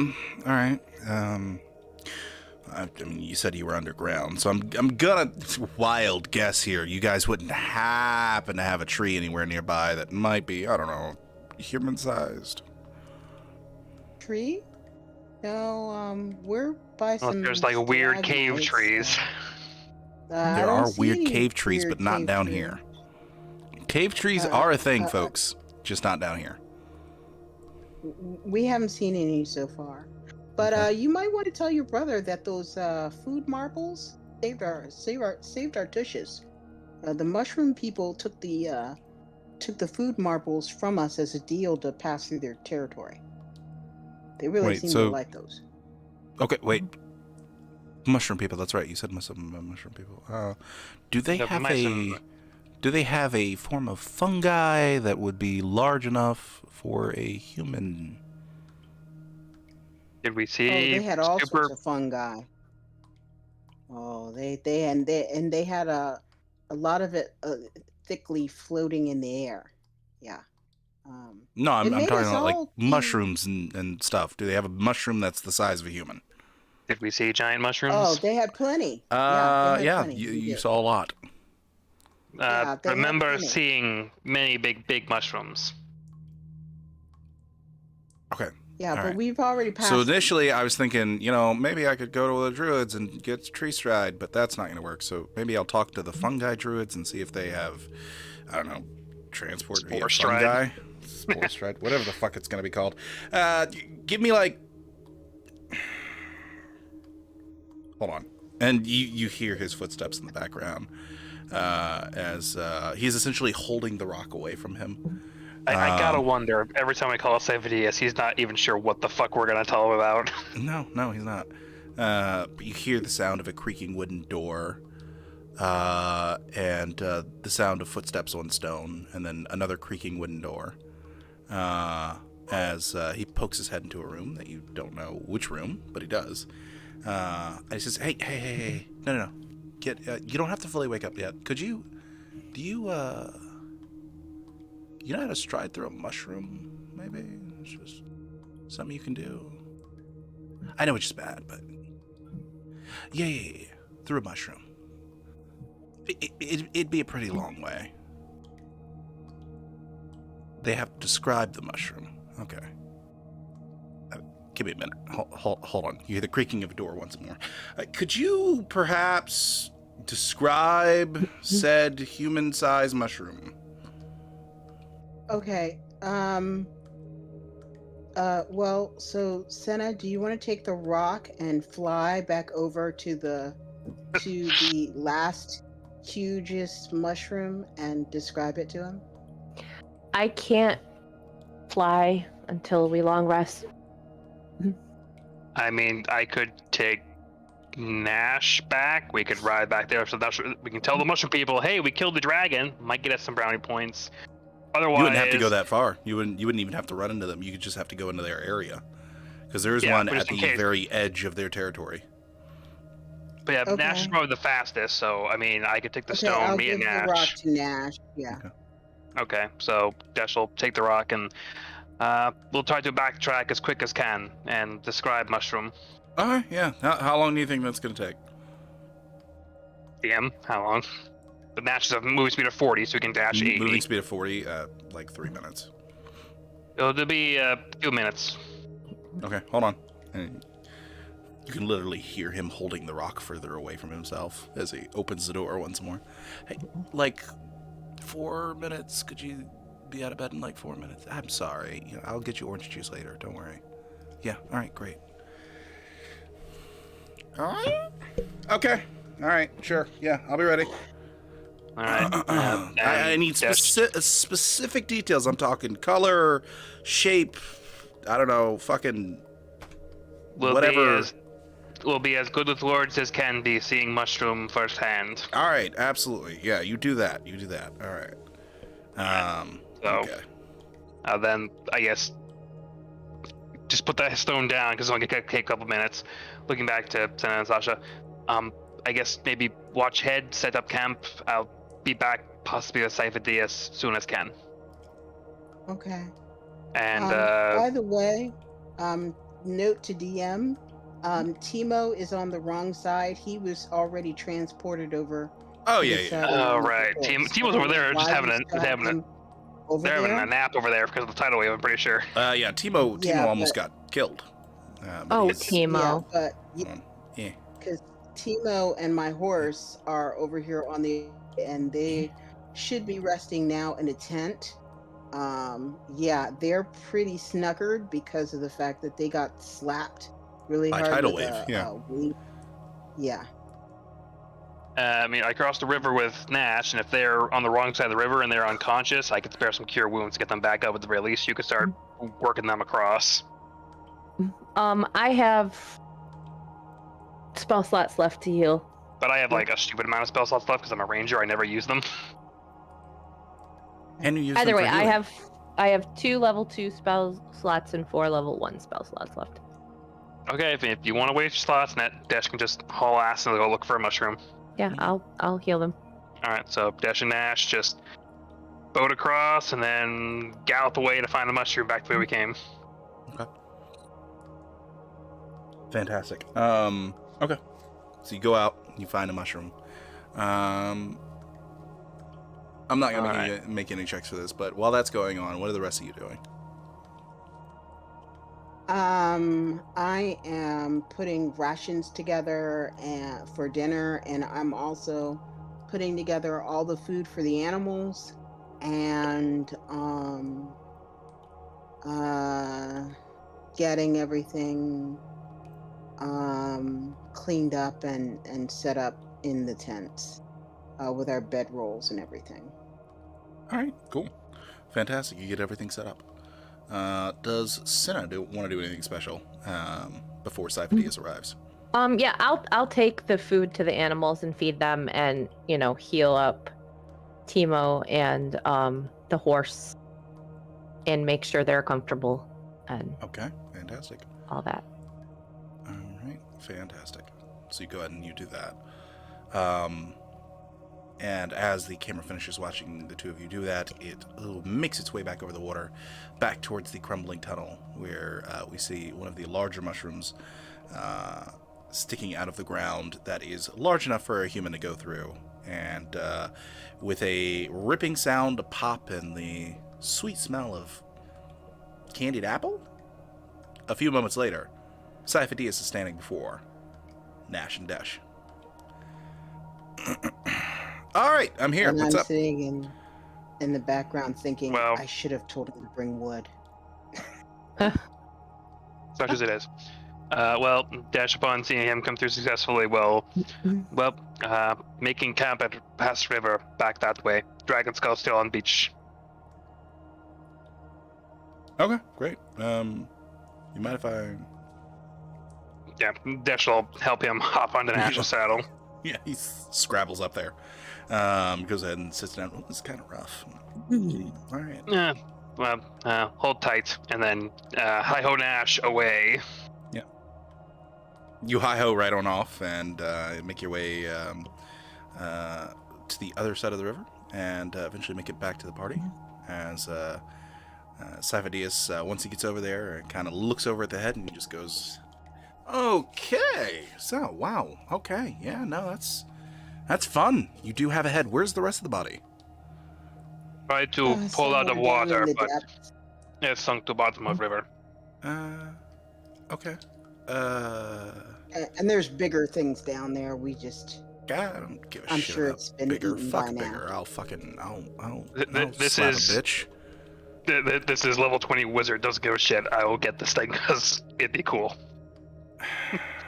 Speaker 1: right. I mean, you said you were underground, so I'm gonna wild guess here. You guys wouldn't happen to have a tree anywhere nearby that might be, I don't know, human-sized.
Speaker 4: Tree? No, we're by
Speaker 3: Well,
Speaker 4: some.
Speaker 3: there's like weird cave
Speaker 4: stalagmites.
Speaker 3: trees.
Speaker 4: I
Speaker 1: There
Speaker 4: don't
Speaker 1: are
Speaker 4: see
Speaker 1: weird
Speaker 4: any
Speaker 1: cave trees,
Speaker 4: weird
Speaker 1: but not
Speaker 4: cave
Speaker 1: down
Speaker 4: trees.
Speaker 1: here. Cave trees are a thing, folks. Just not down here.
Speaker 4: We haven't seen any so far. But
Speaker 1: Okay.
Speaker 4: you might want to tell your brother that those food marbles saved our tushes. The mushroom people took the food marbles from us as a deal to pass through their territory. They really
Speaker 1: Wait,
Speaker 4: seem
Speaker 1: so-
Speaker 4: to like those.
Speaker 1: Okay, wait. mushroom people. That's right. You said mushroom people. Do they
Speaker 3: The
Speaker 1: have
Speaker 3: mice
Speaker 1: a?
Speaker 3: and-
Speaker 1: Do they have a form of fungi that would be large enough for a human?
Speaker 3: Did we
Speaker 4: Oh,
Speaker 3: see
Speaker 4: they had all
Speaker 3: super?
Speaker 4: sorts of fungi. Oh, they had a lot of it thickly floating in the air. Yeah.
Speaker 1: No,
Speaker 4: It
Speaker 1: I'm
Speaker 4: made
Speaker 1: talking
Speaker 4: us
Speaker 1: about like
Speaker 4: all
Speaker 1: mushrooms and stuff. Do they have a mushroom that's the size of a human?
Speaker 3: Did we see giant mushrooms?
Speaker 4: Oh, they had plenty. Yeah, they had
Speaker 1: Yeah.
Speaker 4: plenty. We
Speaker 1: You
Speaker 4: did.
Speaker 1: saw a lot.
Speaker 4: yeah, they had
Speaker 3: remember
Speaker 4: plenty.
Speaker 3: seeing many big mushrooms.
Speaker 1: Okay.
Speaker 4: Yeah,
Speaker 1: All
Speaker 4: but
Speaker 1: right.
Speaker 4: we've already passed.
Speaker 1: So
Speaker 4: them.
Speaker 1: initially, I was thinking, maybe I could go to the druids and get tree stride, but that's not going to work. So maybe I'll talk to the fungi druids and see if they have, I don't know, transport via
Speaker 3: Spore stride.
Speaker 1: fungi, spore stride, whatever the fuck it's going to be called. Give me like, hold on, and you hear his footsteps in the background as he's essentially holding the rock away from him.
Speaker 3: I gotta wonder, every time we call Symphodius, he's not even sure what the fuck we're gonna tell him about.
Speaker 1: No, he's not. But you hear the sound of a creaking wooden door, and the sound of footsteps on stone, and then another creaking wooden door. As he pokes his head into a room that you don't know which room, but he does. And he says, "Hey, no, get. You don't have to fully wake up yet. Do you know how to stride through a mushroom? Maybe it's just something you can do. I know it's just bad, but yeah, through a mushroom. It'd be a pretty long way. They have described the mushroom. Okay. Give me a minute. Hold on. You hear the creaking of a door once more. Could you perhaps describe said human-sized mushroom?
Speaker 4: Okay. Well, so Senna, do you want to take the rock and fly back over to the last hugest mushroom and describe it to him?
Speaker 2: I can't fly until we long rest.
Speaker 3: I mean, I could take Nash back. We could ride back there, so we can tell the mushroom people, "Hey, we killed the dragon." Might get us some brownie points. Otherwise,
Speaker 1: You wouldn't have to go that far. You wouldn't even have to run into them. You could just have to go into their area, because there is one
Speaker 3: but
Speaker 1: at
Speaker 3: just in
Speaker 1: the
Speaker 3: case.
Speaker 1: very edge of their territory.
Speaker 3: But yeah, Nash is
Speaker 4: Okay.
Speaker 3: probably the fastest. So I mean, I could take the
Speaker 4: Okay,
Speaker 3: stone.
Speaker 4: I'll
Speaker 3: Me
Speaker 4: give
Speaker 3: and
Speaker 4: the
Speaker 3: Nash.
Speaker 4: rock to Nash. Yeah.
Speaker 3: Okay, so Dash will take the rock and we'll try to backtrack as quick as can and describe mushroom.
Speaker 1: All right, yeah. How long do you think that's going to take?
Speaker 3: DM, how long? The Nash is a moving speed of 40, so we can dash 80.
Speaker 1: Moving speed of 40, like 3 minutes.
Speaker 3: It'll be 2 minutes.
Speaker 1: Okay, hold on. And you can literally hear him holding the rock further away from himself as he opens the door once more. Hey, like 4 minutes? Could you be out of bed in like 4 minutes? I'm sorry. I'll get you orange juice later. Don't worry. Yeah. All right. Great. All right. Okay. All right. Sure. Yeah. I'll be ready.
Speaker 3: All right.
Speaker 1: I need specific details. I'm talking color, shape. I don't know. Fucking whatever.
Speaker 3: We'll be as good with words as can be, seeing mushroom firsthand.
Speaker 1: All right. Absolutely. Yeah. You do that. All right.
Speaker 3: So,
Speaker 1: Okay.
Speaker 3: then I guess just put that stone down because it's only gonna take a couple minutes. Looking back to Senna and Sasha, I guess maybe watch head, set up camp. I'll be back possibly with Symphony as soon as can.
Speaker 4: Okay.
Speaker 3: And
Speaker 4: By the way, note to DM, Timo is on the wrong side. He was already transported over.
Speaker 1: Oh
Speaker 4: to
Speaker 1: yeah.
Speaker 4: the
Speaker 1: Yeah.
Speaker 4: side
Speaker 3: Oh,
Speaker 4: of the
Speaker 3: right.
Speaker 4: force.
Speaker 3: Timo's over there just
Speaker 4: Why
Speaker 3: having
Speaker 4: you
Speaker 3: a-
Speaker 4: still
Speaker 3: just
Speaker 4: have
Speaker 3: having a-
Speaker 4: him over
Speaker 3: they're having
Speaker 4: there?
Speaker 3: a nap over there because of the tidal wave, I'm pretty sure.
Speaker 1: Yeah. Timo
Speaker 4: Yeah,
Speaker 1: almost
Speaker 4: but-
Speaker 1: got killed. But
Speaker 2: Oh,
Speaker 1: he's-
Speaker 2: Timo.
Speaker 4: Yeah, but
Speaker 1: Yeah.
Speaker 4: because Timo and my horse are over here on the, and they should be resting now in a tent. Yeah, they're pretty snuggered because of the fact that they got slapped really
Speaker 1: By
Speaker 4: hard
Speaker 1: tidal
Speaker 4: with
Speaker 1: wave,
Speaker 4: a
Speaker 1: yeah.
Speaker 4: wave. Yeah.
Speaker 3: I mean, I crossed the river with Nash, and if they're on the wrong side of the river and they're unconscious, I could spare some cure wounds to get them back up at the very least. You could start working them across.
Speaker 2: I have spell slots left to heal.
Speaker 3: But I have like a stupid amount of spell slots left because I'm a ranger. I never use them.
Speaker 1: And you use
Speaker 2: Either
Speaker 1: them
Speaker 2: way,
Speaker 1: for
Speaker 2: I
Speaker 1: healing.
Speaker 2: have 2 level 2 spell slots and 4 level 1 spell slots left.
Speaker 3: Okay, if you want to waste slots, Dash can just haul ass and go look for a mushroom.
Speaker 2: Yeah, I'll heal them.
Speaker 3: All right, so Dash and Nash just boat across and then gallop away to find a mushroom back to where we came.
Speaker 1: Fantastic. Okay. So you go out, you find a mushroom. I'm not gonna make any checks for this, but while that's going on, what are the rest of you doing?
Speaker 4: I am putting rations together for dinner, and I'm also putting together all the food for the animals, and getting everything cleaned up and set up in the tents with our bedrolls and everything.
Speaker 1: All right, cool. Fantastic. You get everything set up. Does Cinna want to do anything special before Sifo-Dyas arrives?
Speaker 2: Yeah, I'll take the food to the animals and feed them, and heal up Timo and the horse, and make sure they're comfortable and
Speaker 1: Okay, fantastic.
Speaker 2: all that.
Speaker 1: All right, fantastic. So you go ahead and you do that. And as the camera finishes watching the two of you do that, it makes its way back over the water, back towards the crumbling tunnel, where we see one of the larger mushrooms sticking out of the ground that is large enough for a human to go through. And with a ripping sound, a pop, and the sweet smell of candied apple, a few moments later, Sifo-Dyas is standing before Nash and Desh. All right, I'm here.
Speaker 4: And
Speaker 1: What's
Speaker 4: I'm
Speaker 1: up?
Speaker 4: sitting in the background thinking,
Speaker 3: Well-
Speaker 4: I should have told him to bring wood.
Speaker 3: Such as it is. Well, Dash, upon seeing him come through successfully, making camp at Pass River back that way. Dragon Skull still on beach.
Speaker 1: Okay, great. You mind if I...
Speaker 3: Yeah, Dash will help him hop onto Nash's saddle.
Speaker 1: Yeah, he scrabbles up there. Goes ahead and sits down. Oh, this is kind of rough. All right.
Speaker 3: Yeah, hold tight, and then hi-ho Nash away.
Speaker 1: You hi-ho right on off and make your way to the other side of the river and eventually make it back to the party. As Sifo-Dyas, once he gets over there, kind of looks over at the head and he just goes, okay, so, wow, okay, yeah, no, that's fun. You do have a head. Where's the rest of the body?
Speaker 3: Tried to pull out of
Speaker 4: Somewhere down
Speaker 3: water,
Speaker 4: in the
Speaker 3: but
Speaker 4: depths.
Speaker 3: it sunk to bottom of river.
Speaker 1: Okay.
Speaker 4: And there's bigger things down there. We just
Speaker 1: God, I don't give a
Speaker 4: I'm
Speaker 1: shit
Speaker 4: sure
Speaker 1: about
Speaker 4: it's been
Speaker 1: bigger.
Speaker 4: eaten
Speaker 1: Fuck
Speaker 4: by now.
Speaker 1: bigger. I'll
Speaker 3: This
Speaker 1: slap
Speaker 3: is-
Speaker 1: a bitch.
Speaker 3: This is level 20 wizard, doesn't give a shit. I will get this thing because it'd be cool.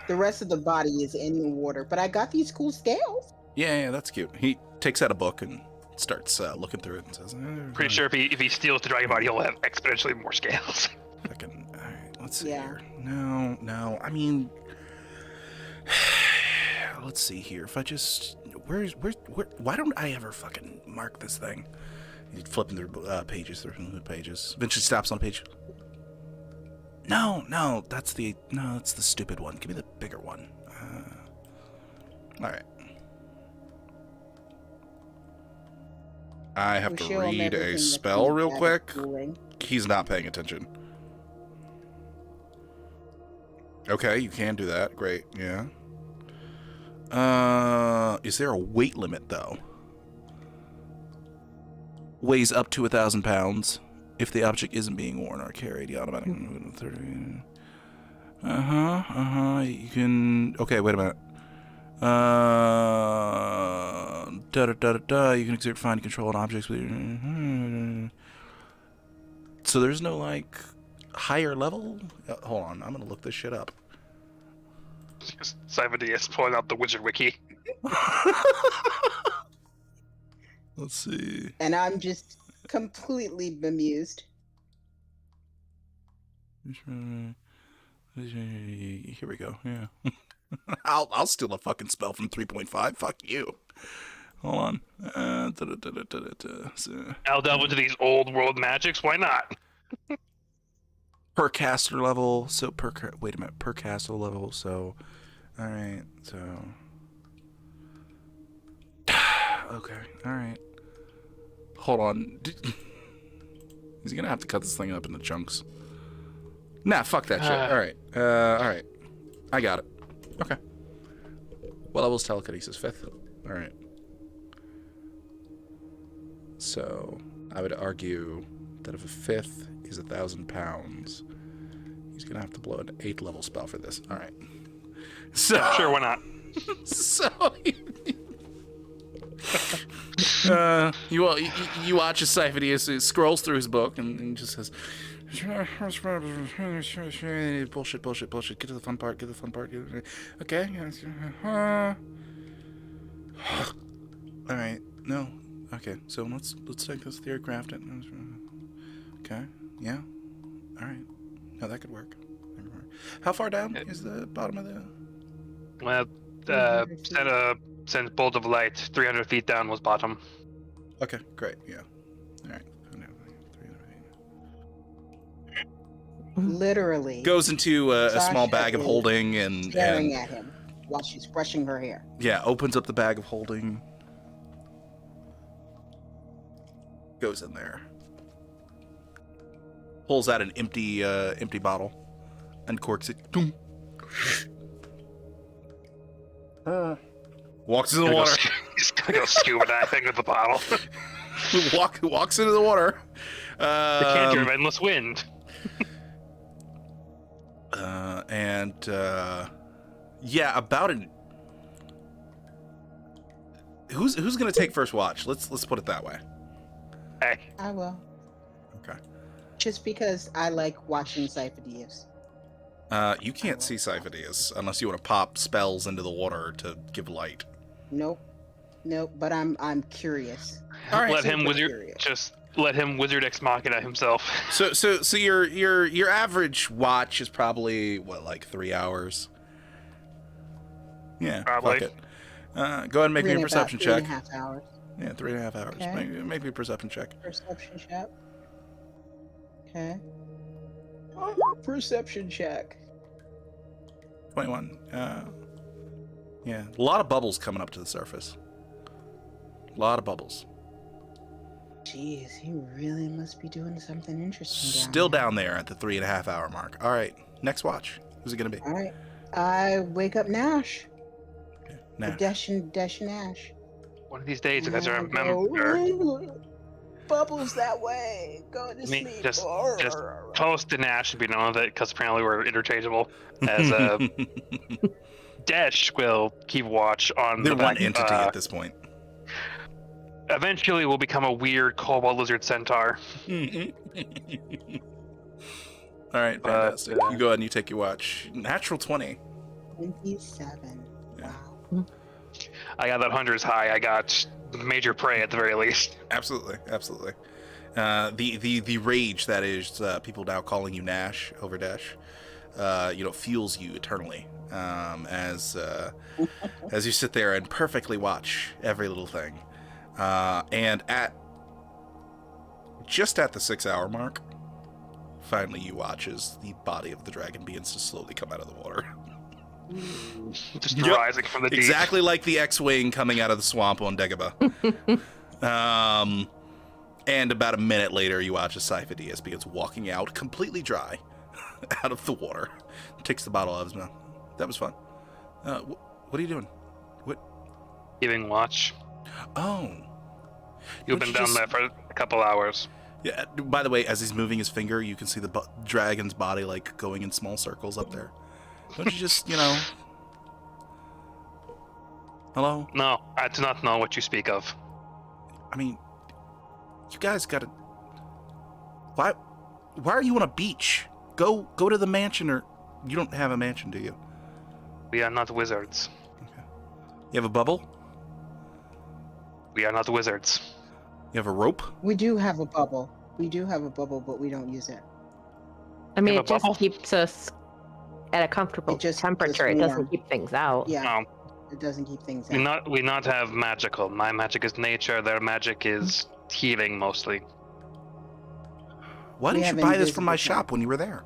Speaker 4: the rest of the body is in the water, but I got these cool scales.
Speaker 1: Yeah, that's cute. He takes out a book and starts looking through it and says,
Speaker 3: Pretty sure if he steals the dragon body, he'll have exponentially more scales.
Speaker 1: Fucking, all right, let's see
Speaker 4: Yeah.
Speaker 1: here. No. I mean, let's see here. If I just, where? Why don't I ever fucking mark this thing? He's flipping through pages. Eventually stops on a page. No, that's the stupid one. Give me the bigger one. All right. I have
Speaker 4: We
Speaker 1: to
Speaker 4: show 'em
Speaker 1: read
Speaker 4: everything
Speaker 1: a
Speaker 4: that's
Speaker 1: spell
Speaker 4: in
Speaker 1: real
Speaker 4: that
Speaker 1: quick.
Speaker 4: schooling.
Speaker 1: He's not paying attention. Okay, you can do that. Great, yeah. Is there a weight limit, though? Weighs up to 1,000 pounds. If the object isn't being worn or carried, the automatic... You can... Okay, wait a minute. You can exert fine control on objects with your... So there's no, like, higher level? Hold on, I'm gonna look this shit up.
Speaker 3: Sifo-Dyas pulling out the wizard wiki.
Speaker 1: Let's see.
Speaker 4: And I'm just completely bemused.
Speaker 1: Here we go, yeah. I'll steal a fucking spell from 3.5. Fuck you. Hold on.
Speaker 3: I'll delve into these old world magics. Why not?
Speaker 1: Per caster level. So wait a minute. Per caster level. So, all right. So, okay. All right. Hold on. He's gonna have to cut this thing up into chunks. Nah, fuck that shit. All right. All right. I got it. Okay. Well, levels telekinesis 5th. All right. So I would argue that if a 5th is 1,000 pounds, he's gonna have to blow an 8th level spell for this. All right. So
Speaker 3: Sure, why not?
Speaker 1: So you watch as Siphidius scrolls through his book and just says, bullshit. Get to the fun part. Okay. All right. No. Okay. So let's take this theory, craft it. Okay. Yeah. All right. No, that could work. How far down is the bottom of the?
Speaker 3: Well, send bolt of light 300 feet down was bottom.
Speaker 1: Okay. Great. Yeah. All right.
Speaker 4: Literally
Speaker 1: Goes into a small
Speaker 4: Sasha
Speaker 1: bag of
Speaker 4: is
Speaker 1: holding and
Speaker 4: staring at him while she's brushing her hair.
Speaker 1: yeah, opens up the bag of holding. Goes in there. Pulls out an empty bottle and corks it. Doom. Walks in the water.
Speaker 3: He's gonna go scuba diving with the bottle.
Speaker 1: Walks into the water.
Speaker 3: The canter of endless wind.
Speaker 1: Yeah, about an. Who's gonna take first watch? Let's put it that way.
Speaker 3: Hey,
Speaker 4: I will.
Speaker 1: Okay.
Speaker 4: Just because I like watching Siphidius.
Speaker 1: You can't see Siphidius unless you want to pop spells into the water to give light.
Speaker 4: Nope, but I'm curious.
Speaker 1: All right.
Speaker 3: let him
Speaker 4: super
Speaker 3: wizard.
Speaker 4: curious.
Speaker 3: Just let him wizard ex machina himself.
Speaker 1: So your average watch is probably what, like 3 hours? Yeah,
Speaker 3: Probably.
Speaker 1: fuck it. Go ahead and make me a perception check.
Speaker 4: 3.5 hours.
Speaker 1: Yeah, 3.5 hours.
Speaker 4: Okay.
Speaker 1: Make me a perception check.
Speaker 4: Perception check. Okay. Perception check.
Speaker 1: 21. Yeah, a lot of bubbles coming up to the surface. A lot of bubbles.
Speaker 4: Jeez, he really must be doing something interesting.
Speaker 1: Still down there at the 3.5 hour mark. All right, next watch. Who's it gonna be?
Speaker 4: All right. I wake up Nash.
Speaker 1: Nah.
Speaker 4: Dash and Nash.
Speaker 3: One of these days, you guys
Speaker 4: And
Speaker 3: are
Speaker 4: I
Speaker 3: remember.
Speaker 4: go, bubbles that way. Go to
Speaker 3: Me,
Speaker 4: sleep.
Speaker 3: just close to Nash should be known of it because apparently we're interchangeable. As Desh will keep watch on
Speaker 1: They're
Speaker 3: the
Speaker 1: one
Speaker 3: back,
Speaker 1: entity at this point.
Speaker 3: Eventually, will become a weird cobalt lizard centaur.
Speaker 1: All right, fantastic. You go ahead and you take your watch. Natural 20.
Speaker 4: 27.
Speaker 1: Yeah.
Speaker 4: Wow.
Speaker 3: I got that hunter's high. I got major prey at the very least.
Speaker 1: Absolutely. The rage that is people now calling you Nash over Dash, fuels you eternally as you sit there and perfectly watch every little thing. And just at the 6 hour mark, finally you watch as the body of the dragon begins to slowly come out of the water.
Speaker 3: Just
Speaker 1: Yep.
Speaker 3: rising from the deep.
Speaker 1: Exactly like the X-Wing coming out of the swamp on Dagobah. And about a minute later, you watch as Siphidius begins walking out, completely dry, out of the water. Takes the bottle out of his mouth. That was fun. What are you doing? What?
Speaker 3: Giving watch.
Speaker 1: Oh.
Speaker 3: You've
Speaker 1: Don't
Speaker 3: been
Speaker 1: you
Speaker 3: down
Speaker 1: just-
Speaker 3: there for a couple hours.
Speaker 1: Yeah. By the way, as he's moving his finger, you can see the dragon's body like going in small circles up there. Don't you just, Hello?
Speaker 3: No, I do not know what you speak of.
Speaker 1: I mean, you guys gotta. Why are you on a beach? Go to the mansion, or you don't have a mansion, do you?
Speaker 3: We are not wizards.
Speaker 1: Okay. You have a bubble?
Speaker 3: We are not wizards.
Speaker 1: You have a rope?
Speaker 4: We do have a bubble. But we don't use it.
Speaker 2: I mean,
Speaker 3: You
Speaker 2: it
Speaker 3: have a
Speaker 2: just
Speaker 3: bubble?
Speaker 2: keeps us at a comfortable
Speaker 4: just
Speaker 2: temperature. It
Speaker 4: warm.
Speaker 2: doesn't keep things out.
Speaker 4: Yeah,
Speaker 3: No,
Speaker 4: it doesn't keep things
Speaker 3: we
Speaker 4: out.
Speaker 3: not have magical. My magic is nature. Their magic is healing mostly.
Speaker 1: Why
Speaker 4: We
Speaker 1: didn't
Speaker 4: have
Speaker 1: you buy this from my
Speaker 4: invisible
Speaker 1: shop when you were there?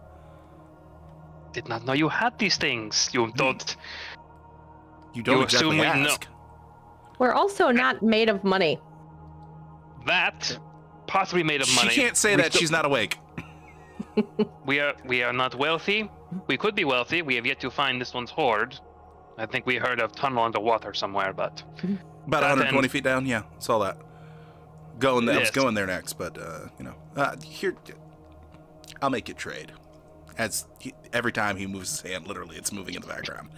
Speaker 3: Did not know you had these things. You don't.
Speaker 1: You don't
Speaker 3: You
Speaker 1: exactly
Speaker 3: assume we know.
Speaker 1: ask.
Speaker 2: We're also not made of money.
Speaker 3: That possibly made of
Speaker 1: She
Speaker 3: money.
Speaker 1: can't say
Speaker 3: We
Speaker 1: that.
Speaker 3: still-
Speaker 1: She's not awake.
Speaker 3: We are not wealthy. We could be wealthy. We have yet to find this one's hoard. I think we heard of tunnel underwater somewhere, but
Speaker 1: About
Speaker 3: That
Speaker 1: 120
Speaker 3: ends-
Speaker 1: feet down. Yeah, saw that. Going there. I was
Speaker 3: Yes.
Speaker 1: going there next, but here, I'll make it trade. Every time he moves his hand, literally, it's moving in the background.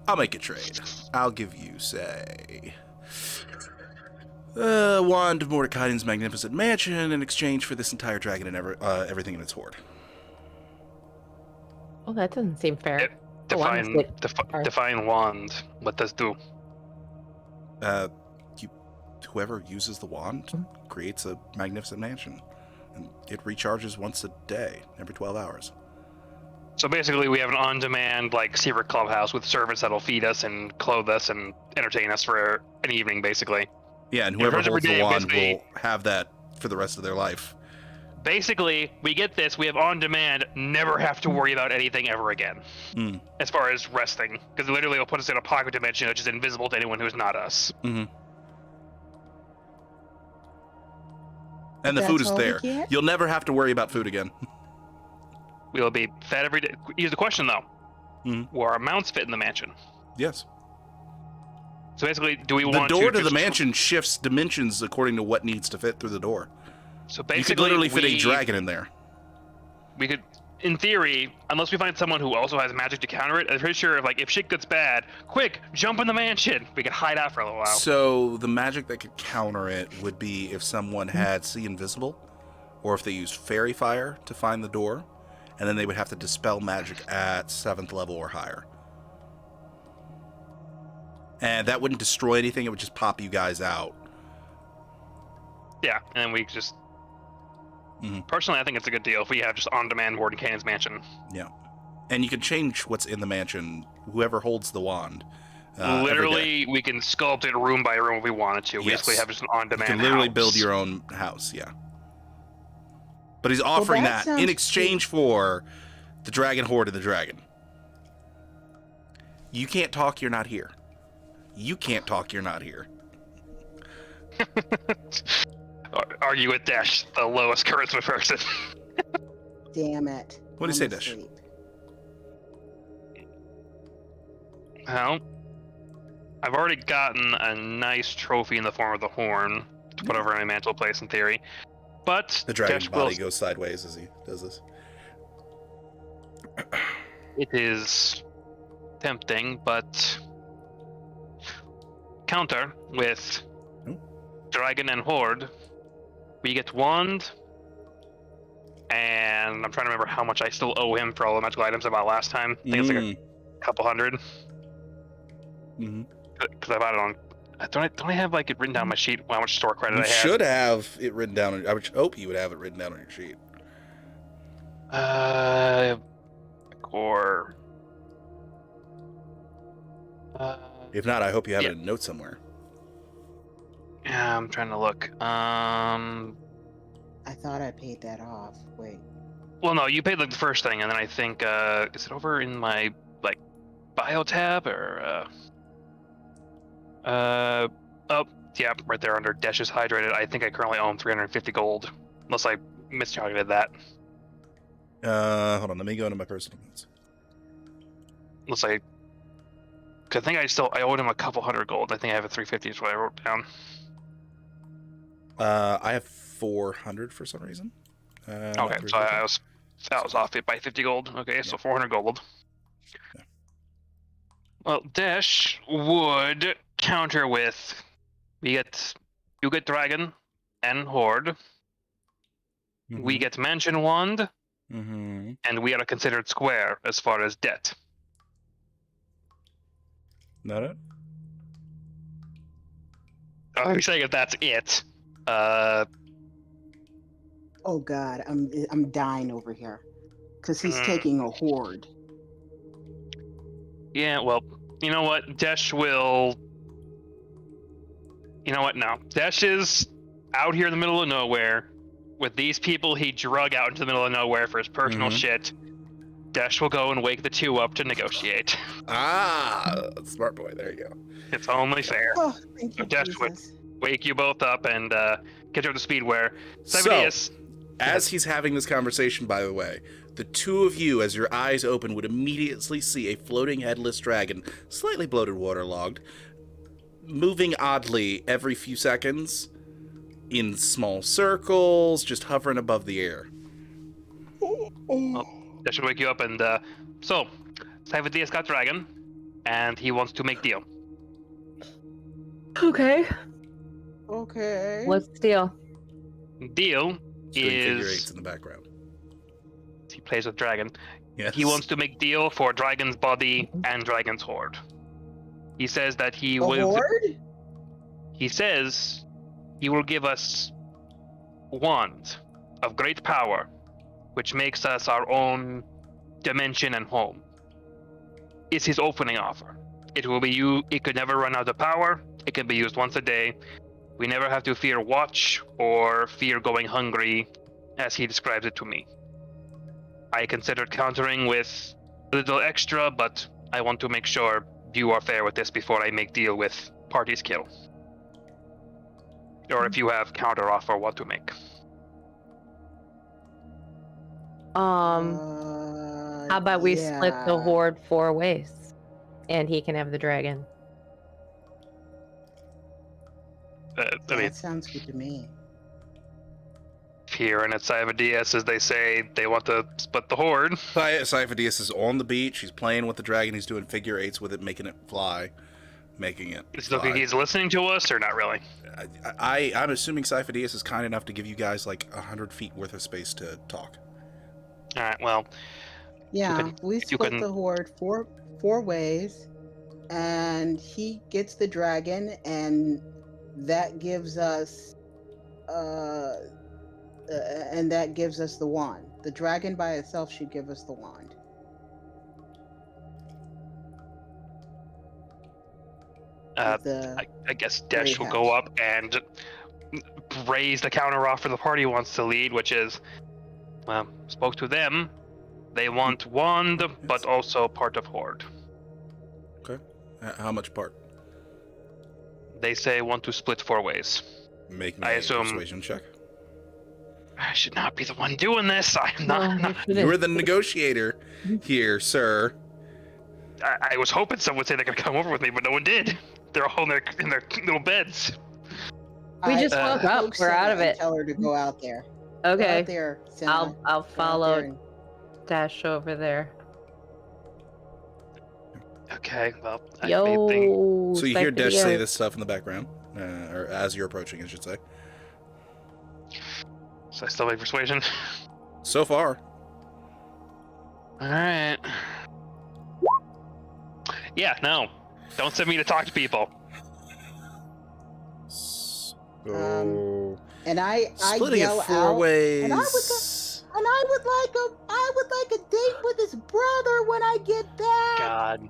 Speaker 1: I'll make it trade. I'll give you, say, wand of Mordecai's magnificent mansion in exchange for this entire dragon and everything in its hoard.
Speaker 2: Oh, that doesn't seem fair.
Speaker 3: Yep.
Speaker 2: Oh, honestly, sorry.
Speaker 3: define wand. What does do?
Speaker 1: Whoever uses the wand creates a magnificent mansion, and it recharges once a day, every 12 hours.
Speaker 3: So basically, we have an on-demand like secret clubhouse with servants that'll feed us and clothe us and entertain us for an evening, basically.
Speaker 1: Yeah, and
Speaker 3: Yeah,
Speaker 1: whoever
Speaker 3: every
Speaker 1: holds the
Speaker 3: day,
Speaker 1: wand
Speaker 3: basically-
Speaker 1: will have that for the rest of their life.
Speaker 3: Basically, we get this. We have on-demand. Never have to worry about anything ever again,
Speaker 1: Mm.
Speaker 3: as far as resting, because literally it'll put us in a pocket dimension which is invisible to anyone who's not us.
Speaker 1: Mm-hmm. And the
Speaker 4: That's
Speaker 1: food is
Speaker 4: all we
Speaker 1: there.
Speaker 4: get?
Speaker 1: You'll never have to worry about food again.
Speaker 3: We will be fed every day. Here's the question, though:
Speaker 1: Mhm.
Speaker 3: Will our mounts fit in the mansion?
Speaker 1: Yes.
Speaker 3: So basically, do we
Speaker 1: The
Speaker 3: want
Speaker 1: door to the
Speaker 3: just-
Speaker 1: mansion shifts dimensions according to what needs to fit through the door.
Speaker 3: So
Speaker 1: You
Speaker 3: basically,
Speaker 1: could literally fit a
Speaker 3: we-
Speaker 1: dragon in there.
Speaker 3: We could, in theory, unless we find someone who also has magic to counter it. I'm pretty sure if shit gets bad, quick, jump in the mansion. We could hide out for a little while.
Speaker 1: So the magic that could counter it would be if someone had See Invisible, or if they used Fairy Fire to find the door, and then they would have to dispel magic at 7th level or higher. And that wouldn't destroy anything, it would just pop you guys out.
Speaker 3: Yeah, and then we just.
Speaker 1: Mhm.
Speaker 3: Personally, I think it's a good deal if we have just on-demand Warden Cannon's mansion.
Speaker 1: Yeah. And you can change what's in the mansion, whoever holds the wand. every day.
Speaker 3: Literally, we can sculpt it room by room if we wanted to.
Speaker 1: Yes.
Speaker 3: Basically, have just an
Speaker 1: You
Speaker 3: on-demand.
Speaker 1: can literally
Speaker 3: house.
Speaker 1: build your own house, yeah. But he's offering
Speaker 4: that
Speaker 1: that in
Speaker 4: sounds
Speaker 1: exchange for the dragon horde of the dragon. You can't talk, you're not here. You can't talk, you're not here.
Speaker 3: Argue with Dash, the lowest charisma person.
Speaker 4: Damn it.
Speaker 1: What do you say,
Speaker 4: I'm
Speaker 1: Dash?
Speaker 4: asleep.
Speaker 3: Well, I've already gotten a nice trophy in the form of the horn to put over my mantle place in theory. But
Speaker 1: The dragon's
Speaker 3: Dash will-
Speaker 1: body goes sideways as he does this.
Speaker 3: It is tempting, but counter with
Speaker 1: Hmm.
Speaker 3: Dragon and Horde. We get wand, and I'm trying to remember how much I still owe him for all the magical items I bought last time. I think it's like a couple hundred.
Speaker 1: Mm-hmm.
Speaker 3: Because I bought it on. Don't I have like it written down on my sheet how much store credit
Speaker 1: You
Speaker 3: I had?
Speaker 1: should have it written down. I would hope you would have it written down on your sheet.
Speaker 3: Or.
Speaker 1: If not, I hope you have
Speaker 3: Yeah.
Speaker 1: it in a note somewhere.
Speaker 3: Yeah, I'm trying to look.
Speaker 4: I thought I paid that off. Wait.
Speaker 3: Well, no, you paid like the first thing, and then I think is it over in my like bio tab or oh yeah, right there under Dash's hydrated. I think I currently own 350 gold, unless I miscalculated that.
Speaker 1: Hold on, let me go into my personal notes.
Speaker 3: Unless I, 'cause I think I owed him a couple hundred gold. I think I have a 350 is what I wrote down.
Speaker 1: I have 400 for some reason.
Speaker 3: Okay,
Speaker 1: not
Speaker 3: so I
Speaker 1: 350.
Speaker 3: was off it by 50 gold. Okay, so
Speaker 1: Yeah.
Speaker 3: 400 gold.
Speaker 1: Yeah.
Speaker 3: Well, Dash would counter with you get Dragon and Horde. We get Mansion Wand,
Speaker 1: Mm-hmm.
Speaker 3: and we are a considered square as far as debt.
Speaker 1: Not it?
Speaker 3: I'm saying if that's it.
Speaker 4: Oh God, I'm dying over here, because he's
Speaker 3: Mm.
Speaker 4: taking a horde.
Speaker 3: Yeah, well, you know what? Desh will. You know what? No. Desh is out here in the middle of nowhere with these people he drug out into the middle of nowhere for his personal
Speaker 1: Mhm.
Speaker 3: shit. Desh will go and wake the two up to negotiate.
Speaker 1: Ah, smart boy. There you go.
Speaker 3: It's only fair.
Speaker 4: Oh, thank you,
Speaker 3: Dash would-
Speaker 4: Jesus.
Speaker 3: Wake you both up and get you up to speed where
Speaker 1: So,
Speaker 3: Cyberdius.
Speaker 1: as he's having this conversation, by the way, the two of you, as your eyes open, would immediately see a floating headless dragon, slightly bloated, waterlogged, moving oddly every few seconds in small circles, just hovering above the air.
Speaker 3: That should wake you up and so Cyberdius got dragon and he wants to make deal.
Speaker 2: Okay.
Speaker 4: Okay.
Speaker 2: What's the deal?
Speaker 3: Deal
Speaker 1: Showing figure
Speaker 3: is
Speaker 1: eights in the background.
Speaker 3: he plays with dragon.
Speaker 1: Yes.
Speaker 3: He wants to make deal for dragon's body and dragon's horde. He says that he
Speaker 4: The
Speaker 3: will.
Speaker 4: horde?
Speaker 3: He says he will give us wand of great power, which makes us our own dimension and home. It's his opening offer. It will be you. It could never run out of power. It can be used once a day. We never have to fear watch or fear going hungry, as he describes it to me. I considered countering with a little extra, but I want to make sure you are fair with this before I make deal with parties kill. Or if you have counter offer what to make.
Speaker 2: How about we split the
Speaker 4: yeah.
Speaker 2: horde 4 ways, and he can have the dragon.
Speaker 3: I mean,
Speaker 4: That sounds good to me.
Speaker 3: here and at Cyberdius, as they say, they want to split the horde.
Speaker 1: Cyphodius is on the beach. He's playing with the dragon. He's doing figure eights with it, making it fly. Making it
Speaker 3: Does it look
Speaker 1: fly.
Speaker 3: like he's listening to us, or not really?
Speaker 1: I'm assuming Cyphodius is kind enough to give you guys like 100 feet worth of space to talk.
Speaker 3: All right, well,
Speaker 4: Yeah,
Speaker 3: can-
Speaker 4: we
Speaker 3: you
Speaker 4: split
Speaker 3: can-
Speaker 4: the horde four ways, and he gets the dragon, and that gives us, and that gives us the wand. The dragon by itself should give us the wand. With the
Speaker 3: I guess Desh will go up and raise the counter offer the party wants to lead, which is, well, spoke to them. They want wand, but also part of horde.
Speaker 1: Okay. How much part?
Speaker 3: They say want to split 4 ways.
Speaker 1: Make me
Speaker 3: I
Speaker 1: a
Speaker 3: assume-
Speaker 1: persuasion check.
Speaker 3: I should not be the one doing this. I'm
Speaker 2: No,
Speaker 3: not.
Speaker 2: you shouldn't.
Speaker 1: You're the negotiator here, sir.
Speaker 3: I was hoping someone would say they could come over with me, but no one did. They're all in their little beds.
Speaker 2: We
Speaker 4: I
Speaker 2: just woke up.
Speaker 4: coax
Speaker 2: We're out
Speaker 4: Senna
Speaker 2: of
Speaker 4: and
Speaker 2: it.
Speaker 4: Tell her to go out there. Go
Speaker 2: Okay.
Speaker 4: out there, Senna.
Speaker 2: I'll
Speaker 4: Go out there
Speaker 2: follow
Speaker 4: and-
Speaker 2: Dash over there.
Speaker 3: Okay, well, I may think
Speaker 2: Yo.
Speaker 1: So you hear Desh say
Speaker 2: Cyphodius.
Speaker 1: this stuff in the background, or as you're approaching, I should say.
Speaker 3: so. I still make persuasion.
Speaker 1: So far,
Speaker 3: All right. Yeah, no. Don't send me to talk to people.
Speaker 1: so
Speaker 4: And I
Speaker 1: splitting
Speaker 4: yell
Speaker 1: it 4
Speaker 4: out,
Speaker 1: ways.
Speaker 4: and I would like a date with his brother when I get back.
Speaker 3: God.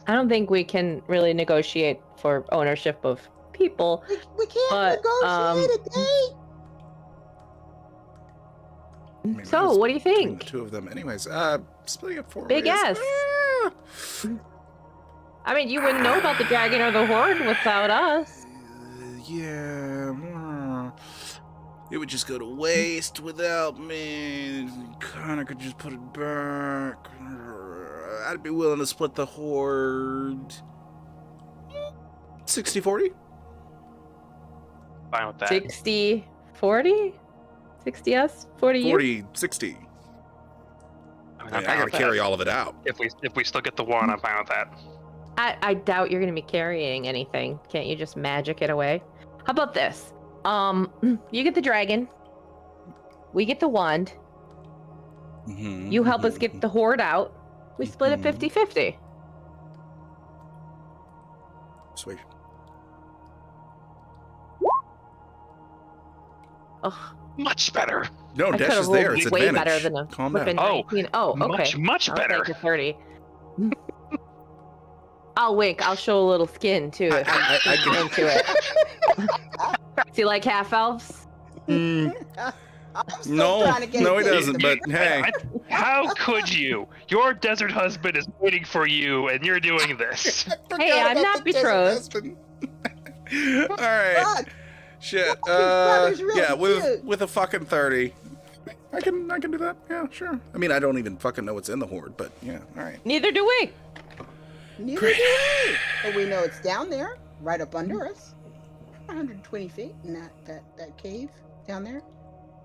Speaker 2: I don't think we can really negotiate for ownership of people.
Speaker 4: We can't
Speaker 2: But,
Speaker 4: negotiate a date.
Speaker 1: mean,
Speaker 2: So,
Speaker 1: it's
Speaker 2: what do you
Speaker 1: between
Speaker 2: think?
Speaker 1: The two of them, anyways. Splitting it 4
Speaker 2: Big
Speaker 1: ways.
Speaker 2: ass.
Speaker 1: Ah!
Speaker 2: I mean, you wouldn't know about the dragon or the horde without us.
Speaker 1: Yeah. It would just go to waste without me. Connor could just put it back. I'd be willing to split the horde. 60-40?
Speaker 3: Fine with that.
Speaker 2: 60, 40? 60 us, 40 you?
Speaker 1: 40-60.
Speaker 3: I mean,
Speaker 1: I
Speaker 3: I'm
Speaker 1: gotta
Speaker 3: fine with that.
Speaker 1: carry all of it out.
Speaker 3: If we still get the one, I'm fine with that.
Speaker 2: I doubt you're going to be carrying anything. Can't you just magic it away? How about this? You get the dragon. We get the wand.
Speaker 1: Mhm,
Speaker 2: You help us
Speaker 1: mhm,
Speaker 2: get the horde out. We split it
Speaker 1: Mhm.
Speaker 2: 50-50.
Speaker 1: Persuasion.
Speaker 2: Ugh.
Speaker 3: Much better.
Speaker 1: No,
Speaker 2: I
Speaker 1: dash
Speaker 2: could've
Speaker 1: is there.
Speaker 2: rolled
Speaker 1: It's
Speaker 2: way
Speaker 1: advantage.
Speaker 2: better than a
Speaker 1: Calm
Speaker 2: flippin'
Speaker 1: down.
Speaker 3: Oh,
Speaker 2: 19. Oh, okay.
Speaker 3: Much
Speaker 2: I'll
Speaker 3: better.
Speaker 2: take a 30. I'll wink. I'll show a little skin too if
Speaker 1: I
Speaker 2: I'm
Speaker 1: can-
Speaker 2: into it. Do you like half elves?
Speaker 1: Mm,
Speaker 4: I'm still
Speaker 1: no,
Speaker 4: trying to get
Speaker 1: no,
Speaker 4: a
Speaker 1: he
Speaker 4: taste
Speaker 1: doesn't.
Speaker 4: of
Speaker 1: But
Speaker 4: it.
Speaker 1: hey,
Speaker 3: How could you? Your desert husband is waiting for you, and you're doing this.
Speaker 2: Hey, I'm not betrothed.
Speaker 1: All right.
Speaker 4: Fuck.
Speaker 1: Shit.
Speaker 4: brother's really
Speaker 1: Yeah,
Speaker 4: cute.
Speaker 1: with a fucking 30. I can do that. Yeah, sure. I mean, I don't even fucking know what's in the horde, but yeah, all right.
Speaker 2: Neither do we.
Speaker 4: Neither
Speaker 1: Great.
Speaker 4: do we. But we know it's down there, right up under us. 120 feet in that cave down there.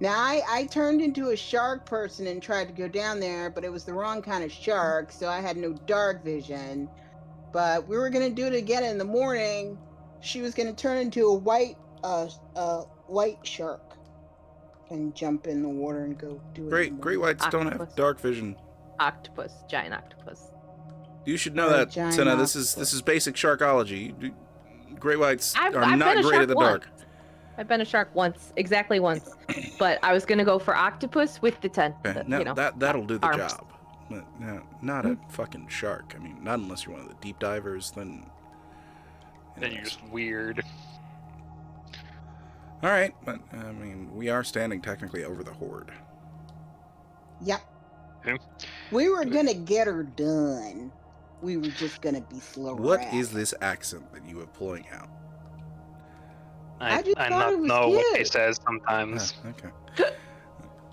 Speaker 4: Now, I turned into a shark person and tried to go down there, but it was the wrong kind of shark, so I had no dark vision. But we were going to do it again in the morning. She was going to turn into a white shark and jump in the water and go do it.
Speaker 1: Great whites don't have
Speaker 2: Octopus.
Speaker 1: dark vision.
Speaker 2: Octopus, giant octopus.
Speaker 1: You should know
Speaker 4: Or a
Speaker 1: that,
Speaker 4: giant
Speaker 1: Senna. This
Speaker 4: octopus.
Speaker 1: is basic sharkology. Great whites
Speaker 2: I've
Speaker 1: are
Speaker 2: been
Speaker 1: not
Speaker 2: a
Speaker 1: great
Speaker 2: shark
Speaker 1: at the
Speaker 2: once.
Speaker 1: dark.
Speaker 2: I've been a shark once, exactly once, but I was gonna go for octopus with the tent.
Speaker 1: Okay, now that'll do the
Speaker 2: arms.
Speaker 1: job. But no, not a fucking shark. I mean, not unless you're one of the deep divers. Then.
Speaker 3: Then you're just weird.
Speaker 1: All right, but I mean, we are standing technically over the horde.
Speaker 4: Yep.
Speaker 3: Hmm.
Speaker 4: We were going to get her done. We were just going to be slow.
Speaker 1: What is this accent that you are pulling out?
Speaker 4: I
Speaker 3: I
Speaker 4: just thought
Speaker 3: not
Speaker 4: it was
Speaker 3: know what he
Speaker 4: cute.
Speaker 3: says sometimes.
Speaker 1: Ah, okay.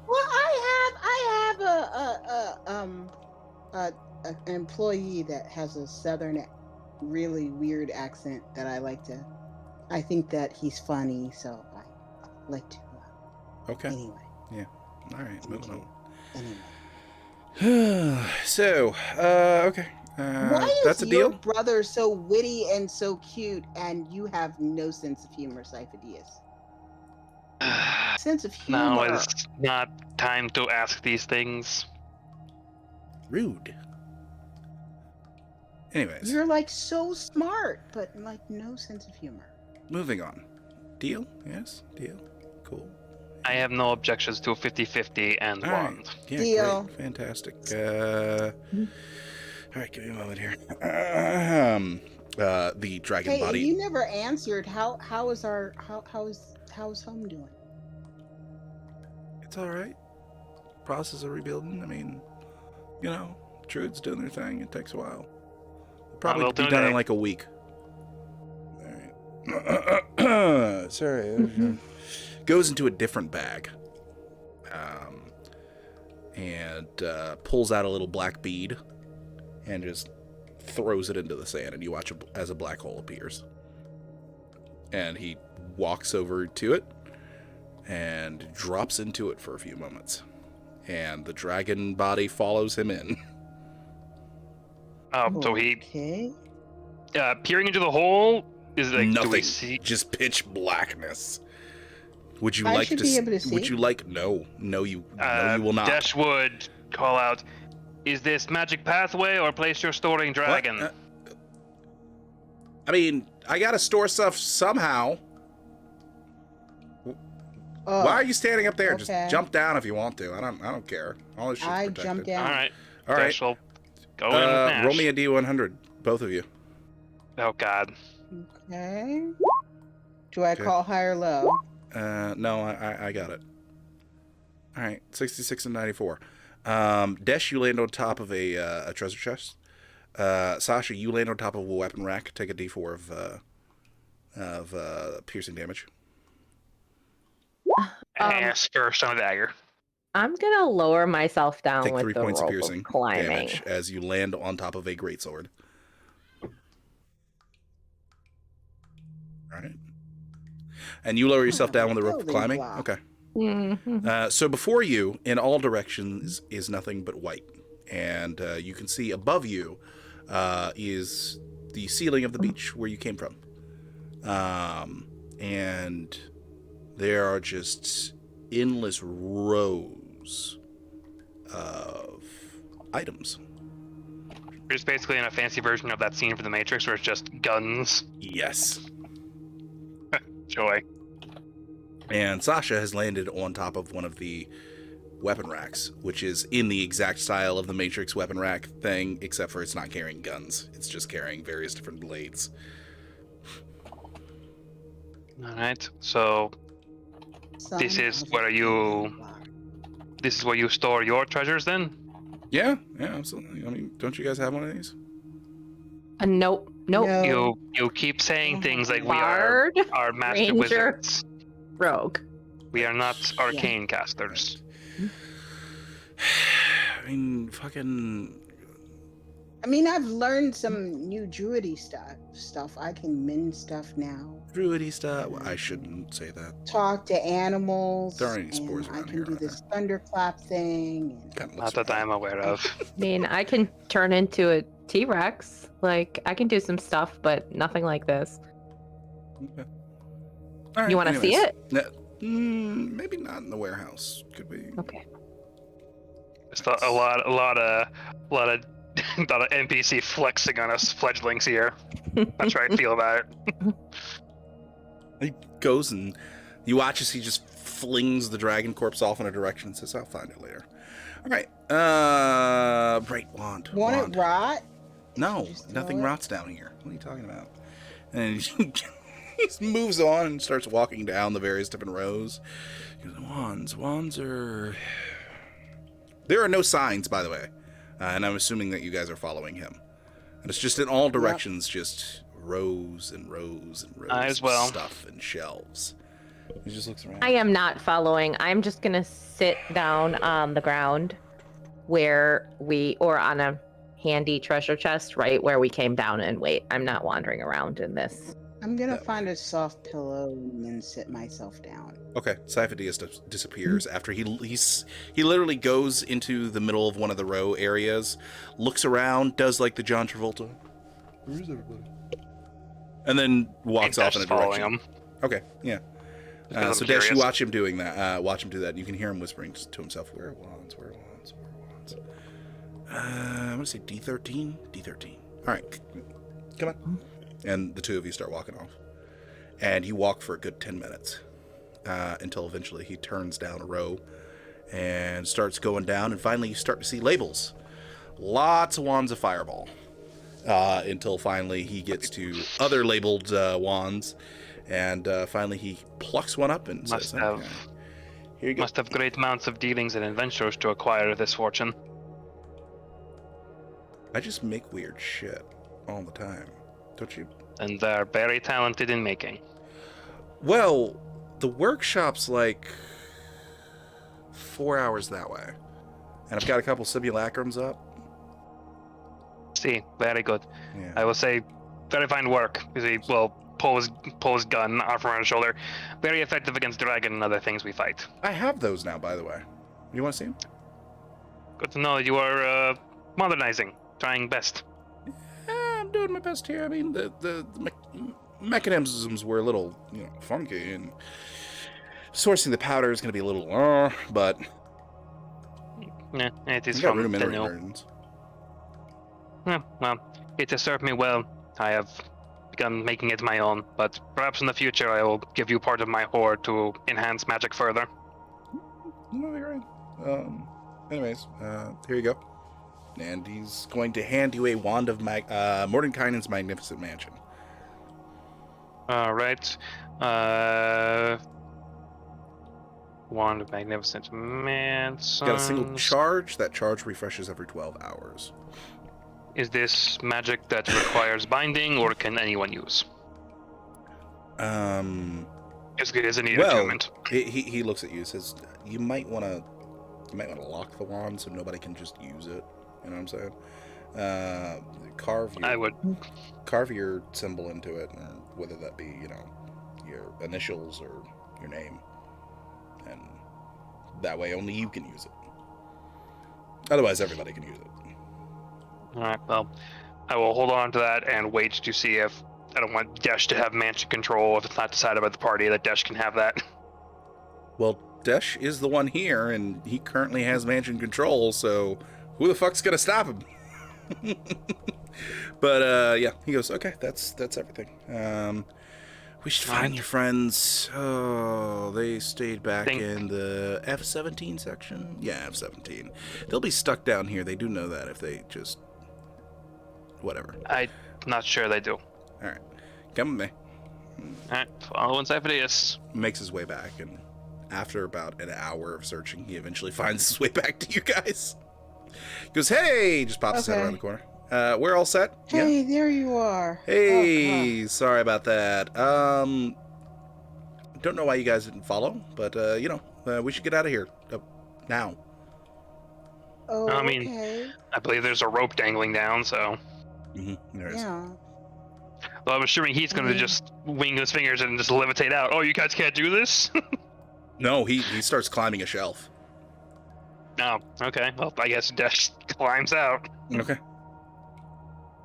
Speaker 4: Well, I have an employee that has a southern, really weird accent that I like to. I think that he's funny, so I like to.
Speaker 1: Okay.
Speaker 4: Anyway,
Speaker 1: All right. Moving on.
Speaker 4: anyway.
Speaker 1: So, okay.
Speaker 4: Why is
Speaker 1: That's a
Speaker 4: your
Speaker 1: deal.
Speaker 4: brother so witty and so cute, and you have no sense of humor, Cyphidius? Sense of humor.
Speaker 3: No, it's not time to ask these things.
Speaker 1: Rude. Anyways,
Speaker 4: You're like so smart, but like no sense of humor.
Speaker 1: moving on. Deal? Yes. Deal. Cool.
Speaker 3: I have no objections to a 50-50 and
Speaker 1: All right.
Speaker 3: wand.
Speaker 1: Yeah,
Speaker 4: Deal.
Speaker 1: great. Fantastic. All right, give me a moment here. The dragon
Speaker 4: Hey,
Speaker 1: body.
Speaker 4: you never answered. How is home doing?
Speaker 1: It's all right. Process of rebuilding. I mean, you know, Druid's doing their thing. It takes a while. Probably
Speaker 3: will
Speaker 1: be
Speaker 3: do
Speaker 1: done in
Speaker 3: that.
Speaker 1: like a week. All right. Sorry. Goes into a different bag. And pulls out a little black bead and just throws it into the sand, and you watch as a black hole appears. And he walks over to it and drops into it for a few moments. And the dragon body follows him in.
Speaker 3: So he
Speaker 4: Okay.
Speaker 3: peering into the hole is like, do we
Speaker 1: Nothing.
Speaker 3: see?
Speaker 1: Just pitch blackness. Would you
Speaker 4: I
Speaker 1: like
Speaker 4: should
Speaker 1: to?
Speaker 4: be able to
Speaker 1: Would
Speaker 4: see.
Speaker 1: you like? No, you will not.
Speaker 3: Desh would call out, "Is this magic pathway or place you're storing
Speaker 1: What?
Speaker 3: dragon?"
Speaker 1: I mean, I gotta store stuff somehow.
Speaker 4: Oh,
Speaker 1: Why are you standing up there?
Speaker 4: okay.
Speaker 1: Just jump down if you want to. I don't care. All this shit's
Speaker 4: I
Speaker 1: protected.
Speaker 4: jumped down.
Speaker 3: All right,
Speaker 1: All right.
Speaker 3: Desh will go in with Nash.
Speaker 1: Roll me a D100, both of you.
Speaker 3: Oh God.
Speaker 4: Okay. Do I
Speaker 1: Okay.
Speaker 4: call high or low?
Speaker 1: No, I got it. All right, 66 and 94. Desh, you land on top of a treasure chest. Sasha, you land on top of a weapon rack. Take a D4 of piercing damage.
Speaker 3: Ass first on a dagger.
Speaker 2: I'm gonna lower myself down
Speaker 1: Take
Speaker 2: with
Speaker 1: 3
Speaker 2: the
Speaker 1: points of
Speaker 2: rope
Speaker 1: piercing
Speaker 2: of climbing.
Speaker 1: damage as you land on top of a greatsword. All right. And you lower yourself down with a rope of
Speaker 4: building
Speaker 1: climbing?
Speaker 4: block.
Speaker 1: Okay.
Speaker 2: Mhm.
Speaker 1: So before you, in all directions, is nothing but white. And you can see above you is the ceiling of the beach where you came from. And there are just endless rows of items.
Speaker 3: It's basically in a fancy version of that scene from The Matrix where it's just guns.
Speaker 1: Yes.
Speaker 3: Joy.
Speaker 1: And Sasha has landed on top of one of the weapon racks, which is in the exact style of the Matrix weapon rack thing, except for it's not carrying guns. It's just carrying various different blades.
Speaker 3: All right. So this is where you store your treasures then?
Speaker 1: Yeah, absolutely. I mean, don't you guys have one of these?
Speaker 2: Nope.
Speaker 4: No.
Speaker 3: You keep saying things like
Speaker 2: Bard,
Speaker 3: we are master
Speaker 2: Ranger.
Speaker 3: wizards.
Speaker 2: Rogue.
Speaker 3: We are not arcane casters.
Speaker 1: I mean, fucking...
Speaker 4: I mean, I've learned some new druidy stuff. I can mend stuff now.
Speaker 1: Druidy stuff. Well, I shouldn't say that.
Speaker 4: Talk to animals.
Speaker 1: There aren't any spores
Speaker 4: and I
Speaker 1: around
Speaker 4: can
Speaker 1: here,
Speaker 4: do
Speaker 1: are
Speaker 4: this thunderclap thing. And
Speaker 1: Kinda
Speaker 3: Not
Speaker 1: looks
Speaker 3: that I'm aware of.
Speaker 2: I mean, I can turn into a T-Rex. Like, I can do some stuff, but nothing like this.
Speaker 1: Okay. All right,
Speaker 2: You want to see
Speaker 1: anyways.
Speaker 2: it?
Speaker 1: Maybe not in the warehouse. Could we?
Speaker 2: Okay.
Speaker 3: Just a lot of NPC flexing on us fledglings here. That's how I feel about it.
Speaker 1: He goes and you watch as he just flings the dragon corpse off in a direction and says, "I'll find it later." All right. Bright wand.
Speaker 4: want
Speaker 1: wand.
Speaker 4: it rot?
Speaker 1: No,
Speaker 4: Just
Speaker 1: nothing
Speaker 4: throw it?
Speaker 1: rots down here. What are you talking about? And he moves on and starts walking down the various different rows. He goes, wands are... There are no signs, by the way. And I'm assuming that you guys are following him. And it's just in all directions, just rows and rows and rows
Speaker 3: as
Speaker 1: of
Speaker 3: well.
Speaker 1: stuff and shelves. He just looks around.
Speaker 2: I am not following. I'm just gonna sit down on the ground or on a handy treasure chest, right where we came down, and wait. I'm not wandering around in this.
Speaker 4: I'm gonna
Speaker 1: Yeah.
Speaker 4: find a soft pillow and then sit myself down.
Speaker 1: Okay, Siphidius disappears after he literally goes into the middle of one of the row areas, looks around, does like the John Travolta. Where's everybody? And then walks off in a
Speaker 3: following
Speaker 1: direction.
Speaker 3: him.
Speaker 1: Okay, yeah.
Speaker 3: Because
Speaker 1: So
Speaker 3: I'm
Speaker 1: Desh, you
Speaker 3: curious.
Speaker 1: watch him doing that. Watch him do that. You can hear him whispering to himself, "Where are wands? Where are wands? Where are wands?" I'm gonna say D13. D13. All right, come on. And the two of you start walking off, and you walk for a good 10 minutes until eventually he turns down a row and starts going down, and finally you start to see labels. Lots of wands of fireball. Until finally he gets to other labeled wands, and finally he plucks one up and
Speaker 3: Must
Speaker 1: says,
Speaker 3: have-
Speaker 1: "Okay, here you go."
Speaker 3: Must have great amounts of dealings and adventures to acquire this fortune.
Speaker 1: I just make weird shit all the time, don't you?
Speaker 3: And they're very talented in making.
Speaker 1: Well, the workshop's like 4 hours that way, and I've got a couple simulacrums up.
Speaker 3: See, very good.
Speaker 1: Yeah.
Speaker 3: I will say, very fine work. He will pull his gun off around his shoulder. Very effective against dragon and other things we fight.
Speaker 1: I have those now, by the way. You want to see them?
Speaker 3: Good to know you are modernizing, trying best.
Speaker 1: I'm doing my best here. I mean, the mechanisms were a little, funky, and sourcing the powder is going to be a little, but
Speaker 3: Yeah, it is
Speaker 1: you got
Speaker 3: from the
Speaker 1: rudimentary
Speaker 3: new.
Speaker 1: versions.
Speaker 3: Yeah, well, it has served me well. I have begun making it my own, but perhaps in the future I will give you part of my hoard to enhance magic further.
Speaker 1: No, you're right. Anyways, here you go. And he's going to hand you a wand of Mordenkainen's Magnificent Mansion.
Speaker 3: All right. Wand of Magnificent Mansion.
Speaker 1: Got a single charge. That charge refreshes every 12 hours.
Speaker 3: Is this magic that requires binding, or can anyone use? As good as a needed
Speaker 1: Well,
Speaker 3: attunement.
Speaker 1: he looks at you and says, you might want to lock the wand so nobody can just use it. You know what I'm saying? Carve your symbol into it, or whether that be, your initials or your name. And that way only you can use it. Otherwise everybody can use it.
Speaker 3: All right. Well, I will hold on to that and wait to see if I don't want Desh to have mansion control. If it's not decided by the party, that Desh can have that.
Speaker 1: Well, Desh is the one here, and he currently has mansion control, so who the fuck's gonna stop him? But yeah, he goes, okay, that's everything. We should find your friends. Oh, they stayed back
Speaker 3: Think-
Speaker 1: in the F-17 section? Yeah, F-17. They'll be stuck down here. They do know that if they just... Whatever.
Speaker 3: I'm not sure they do.
Speaker 1: Alright. Come with me.
Speaker 3: Alright, following Cyphidius.
Speaker 1: Makes his way back, and after about an hour of searching, he eventually finds his way back to you guys. Goes, hey! Just pops his head
Speaker 4: Okay.
Speaker 1: around the corner. We're all set?
Speaker 4: Hey, there you are.
Speaker 1: Hey, sorry about that. Don't know why you guys didn't follow, but we should get out of here now.
Speaker 4: Oh,
Speaker 3: I mean,
Speaker 4: okay.
Speaker 3: I believe there's a rope dangling down, so.
Speaker 1: There it is.
Speaker 4: Yeah.
Speaker 3: Well, I'm assuming he's going to just wing his fingers and just levitate out. Oh, you guys can't do this?
Speaker 1: No, he starts climbing a shelf.
Speaker 3: No. Okay. Well, I guess Dash climbs out.
Speaker 1: Okay.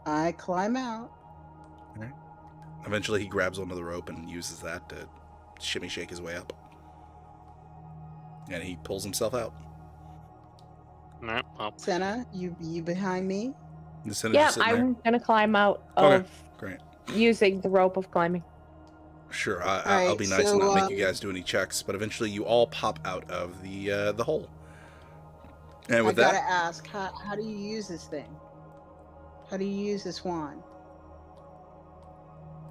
Speaker 4: I climb out.
Speaker 1: Eventually, he grabs onto the rope and uses that to shimmy shake his way up, and he pulls himself out.
Speaker 3: All right. Well,
Speaker 4: Senna, you behind me?
Speaker 1: The senator's
Speaker 2: Yeah,
Speaker 1: sitting there.
Speaker 2: I'm gonna climb out
Speaker 1: Okay.
Speaker 2: of
Speaker 1: Great.
Speaker 2: using the rope of climbing.
Speaker 1: Sure,
Speaker 4: All
Speaker 1: I'll
Speaker 4: right,
Speaker 1: be nice
Speaker 4: so,
Speaker 1: and not make you guys do any checks, but eventually you all pop out of the hole. And with
Speaker 4: I gotta
Speaker 1: that,
Speaker 4: ask, how do you use this thing? How do you use this wand?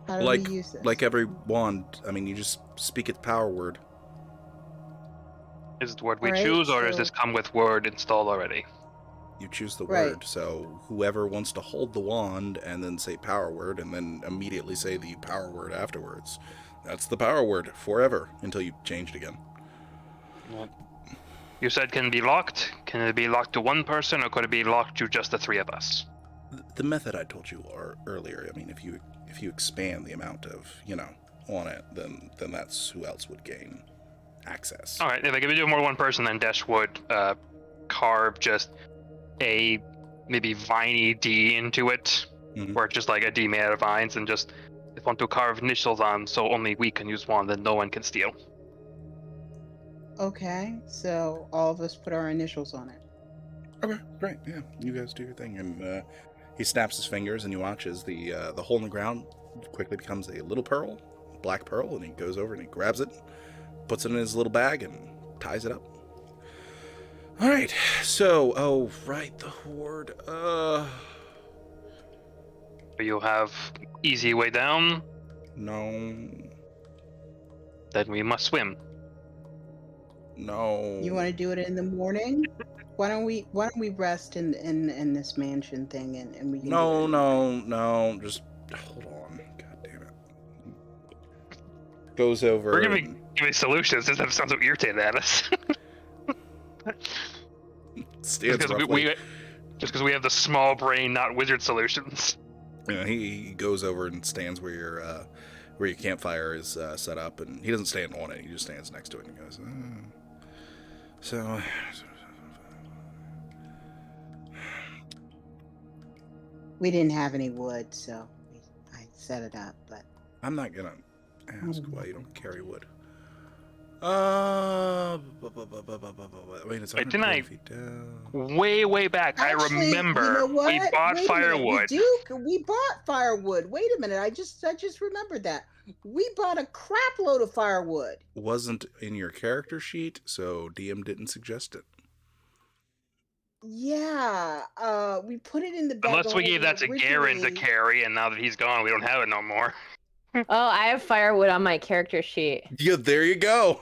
Speaker 4: How do we use this?
Speaker 1: like every wand, I mean, you just speak its power word.
Speaker 3: is it the word we
Speaker 4: Alright,
Speaker 3: choose, or does
Speaker 4: so-
Speaker 3: this come with word installed already?
Speaker 1: You choose the
Speaker 4: Right.
Speaker 1: word, so whoever wants to hold the wand and then say power word and then immediately say the power word afterwards, that's the power word forever until you change it again.
Speaker 3: You said can it be locked? Can it be locked to one person, or could it be locked to just the three of us?
Speaker 1: The method I told you earlier, I mean, if you expand the amount of, on it, then that's who else would gain access.
Speaker 3: All right. If I could do more than one person, then Dash would carve just a maybe viney D into it,
Speaker 1: Mhm.
Speaker 3: or just like a D made out of vines, and just if want to carve initials on, so only we can use one, then no one can steal.
Speaker 4: Okay, so all of us put our initials on it.
Speaker 1: Okay, great. Yeah, you guys do your thing, and he snaps his fingers, and you watch as the hole in the ground quickly becomes a little pearl, black pearl, and he goes over and he grabs it, puts it in his little bag, and ties it up. All right. So, the horde.
Speaker 3: You have easy way down,
Speaker 1: No,
Speaker 3: then we must swim.
Speaker 1: no.
Speaker 4: You want to do it in the morning? Why don't we rest in this mansion thing and we can do it?
Speaker 1: No. Just hold on. God damn it. Goes over.
Speaker 3: We're
Speaker 1: and
Speaker 3: giving solutions. This sounds so irritated at us.
Speaker 1: stands
Speaker 3: Just
Speaker 1: roughly.
Speaker 3: because we have the small brain, not wizard solutions.
Speaker 1: He goes over and stands where your campfire is set up, and he doesn't stand on it. He just stands next to it and goes, so.
Speaker 4: We didn't have any wood, so I set it up. But
Speaker 1: I'm not gonna ask why you don't carry wood. I mean, it's
Speaker 3: Wait,
Speaker 1: 120
Speaker 3: didn't I-
Speaker 1: feet down.
Speaker 3: Way back,
Speaker 4: actually,
Speaker 3: I remember
Speaker 4: you know what?
Speaker 3: we bought
Speaker 4: Wait a minute,
Speaker 3: firewood.
Speaker 4: We bought firewood. Wait a minute, I just remembered that we bought a crap load of firewood.
Speaker 1: Wasn't in your character sheet, so DM didn't suggest it.
Speaker 4: Yeah, we put it in the bag.
Speaker 3: Unless we gave that to Garen to carry, and now that he's gone, we don't have it no more.
Speaker 2: Oh, I have firewood on my character sheet.
Speaker 1: Yeah, there you go.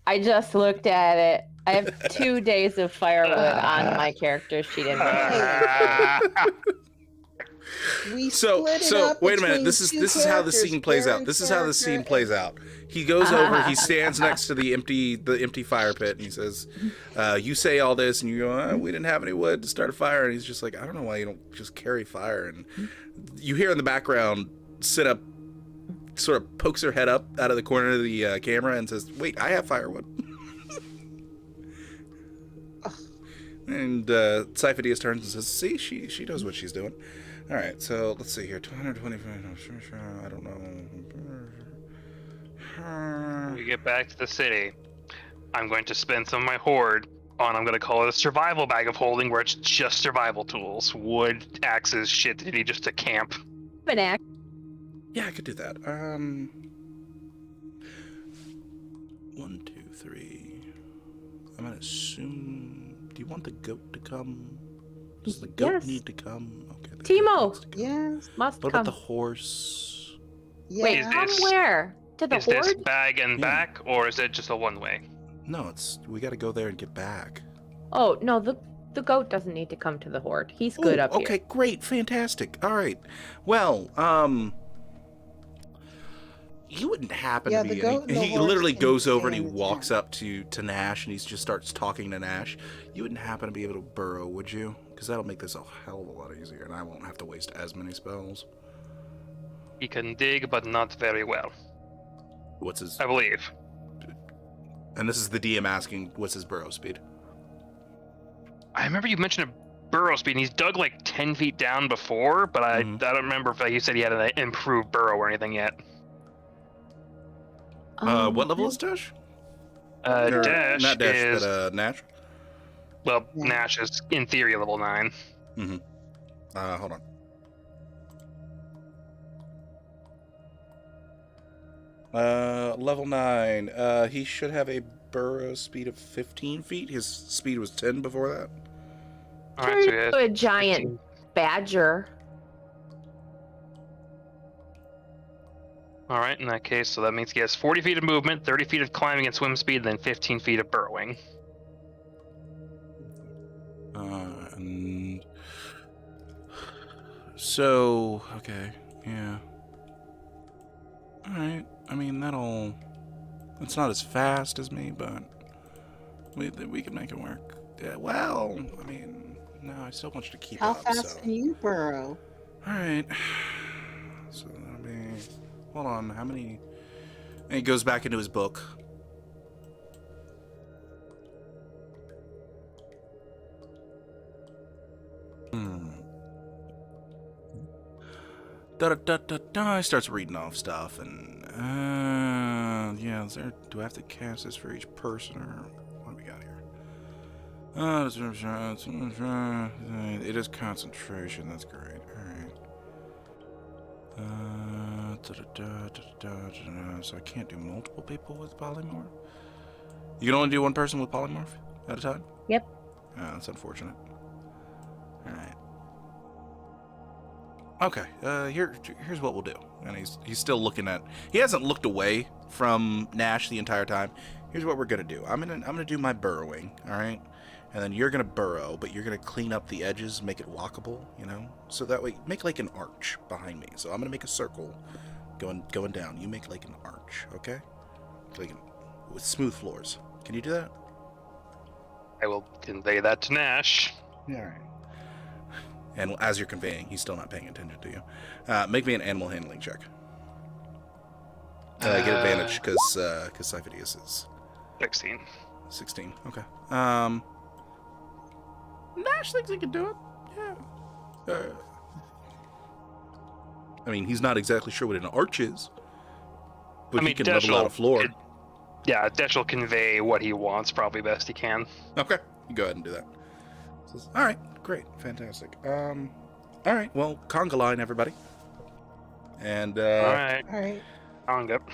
Speaker 2: I just looked at it. I have 2 days of firewood on my character sheet. In my
Speaker 4: We
Speaker 1: So
Speaker 4: split it up
Speaker 1: wait a minute.
Speaker 4: between
Speaker 1: This
Speaker 4: two
Speaker 1: is how the
Speaker 4: characters,
Speaker 1: scene plays out.
Speaker 4: Garen's
Speaker 1: This is how the scene
Speaker 4: character
Speaker 1: plays
Speaker 4: and-
Speaker 1: out. He goes over, he stands next to the empty fire pit, and he says, "You say all this, and you go, we didn't have any wood to start a fire." And he's just like, "I don't know why you don't just carry fire." And you hear in the background, sit up, sort of pokes her head up out of the corner of the camera and says, "Wait, I have firewood." And Cyphidius turns and says, "See, she knows what she's doing." All right, so let's see here. 225. No, sure. I don't know.
Speaker 3: When we get back to the city, I'm going to spend some of my hoard on, I'm going to call it a survival bag of holding, where it's just survival tools, wood, axes, shit that you need just to camp.
Speaker 2: an act.
Speaker 1: Yeah, I could do that. 1, 2, 3. I'm gonna assume. Do you want the goat to come? Does the goat
Speaker 2: Yes.
Speaker 1: need to come? Okay. The
Speaker 2: Timo!
Speaker 1: goat needs to come.
Speaker 4: Yes.
Speaker 2: Must
Speaker 1: What
Speaker 2: come.
Speaker 1: about the horse?
Speaker 2: Wait,
Speaker 4: Yeah.
Speaker 2: come
Speaker 3: this-
Speaker 2: where? To the
Speaker 3: Is this
Speaker 2: horde?
Speaker 3: bag and
Speaker 1: Yeah.
Speaker 3: back, or is it just a one-way?
Speaker 1: No, we got to go there and get back.
Speaker 2: Oh no, the goat doesn't need to come to the horde. He's good up
Speaker 1: okay,
Speaker 2: here.
Speaker 1: great, fantastic. All right. Well, you wouldn't happen
Speaker 4: Yeah,
Speaker 1: to
Speaker 4: the
Speaker 1: be.
Speaker 4: goat and the
Speaker 1: He
Speaker 4: horse
Speaker 1: literally
Speaker 4: can
Speaker 1: goes
Speaker 4: stay
Speaker 1: over and he
Speaker 4: in the
Speaker 1: walks
Speaker 4: tent.
Speaker 1: up to Nash and he just starts talking to Nash. You wouldn't happen to be able to burrow, would you? Because that'll make this a hell of a lot easier, and I won't have to waste as many spells.
Speaker 3: He can dig, but not very well,
Speaker 1: What's his?
Speaker 3: I believe.
Speaker 1: And this is the DM asking, what's his burrow speed?
Speaker 3: I remember you mentioned a burrow speed, and he's dug like 10 feet down before, but I
Speaker 1: Mhm.
Speaker 3: don't remember if you said he had an improved burrow or anything yet.
Speaker 1: What level is Dash?
Speaker 3: Dash
Speaker 1: Not Dash,
Speaker 3: is,
Speaker 1: but Nash.
Speaker 3: well,
Speaker 4: Yeah.
Speaker 3: Nash is in theory level 9.
Speaker 1: Hold on. Level 9. He should have a burrow speed of 15 feet. His speed was 10 before that.
Speaker 3: All
Speaker 2: Turn
Speaker 3: right, so he
Speaker 2: into
Speaker 3: has
Speaker 2: a giant
Speaker 3: 15.
Speaker 2: badger.
Speaker 3: All right, in that case, so that means he has 40 feet of movement, 30 feet of climbing and swim speed, then 15 feet of burrowing.
Speaker 1: And so, okay, yeah. All right. I mean, it's not as fast as me, but we can make it work. Yeah, well, I mean, no, I still want you to keep
Speaker 4: How
Speaker 1: up.
Speaker 4: fast
Speaker 1: So.
Speaker 4: can you burrow?
Speaker 1: All right. So that'll be. Hold on. How many? And he goes back into his book. He starts reading off stuff, and yeah. Do I have to cast this for each person, or what do we got here? It is concentration. That's great. All right. So I can't do multiple people with polymorph. You can only do one person with polymorph at a time.
Speaker 2: Yep.
Speaker 1: That's unfortunate. All right. Okay. Here's what we'll do. And he's still looking at. He hasn't looked away from Nash the entire time. Here's what we're gonna do. I'm gonna do my burrowing. All right. And then you're gonna burrow, but you're gonna clean up the edges, make it walkable, so that way make like an arch behind me. So I'm gonna make a circle, going down. You make like an arch, okay? With smooth floors. Can you do that?
Speaker 3: I will convey that to Nash.
Speaker 1: All right. And as you're conveying, he's still not paying attention to you. Make me an animal handling check. I get advantage because Siphidius is
Speaker 3: 16.
Speaker 1: 16. Okay. Nash thinks he can do it. Yeah. I mean, he's not exactly sure what an arch is, but he can level out a floor.
Speaker 3: Yeah, Desh will convey what he wants probably best he can.
Speaker 1: Okay, you go ahead and do that. All right, great, fantastic. All right, well, conga line, everybody. And
Speaker 3: All right,
Speaker 4: All right.
Speaker 3: on up.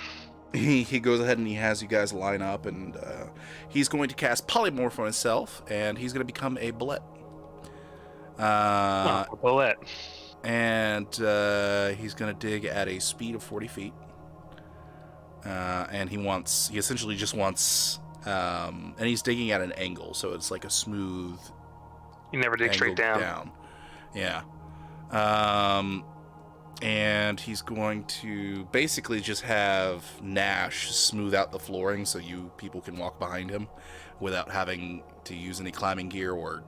Speaker 1: he goes ahead and he has you guys line up, and he's going to cast polymorph on himself, and he's going to become a bullet.
Speaker 3: Bullet.
Speaker 1: And he's going to dig at a speed of 40 feet. And he essentially just wants, and he's digging at an angle, so it's like a smooth
Speaker 3: You never dig straight
Speaker 1: angle
Speaker 3: down.
Speaker 1: Yeah. And he's going to basically just have Nash smooth out the flooring so you people can walk behind him without having to use any climbing gear or,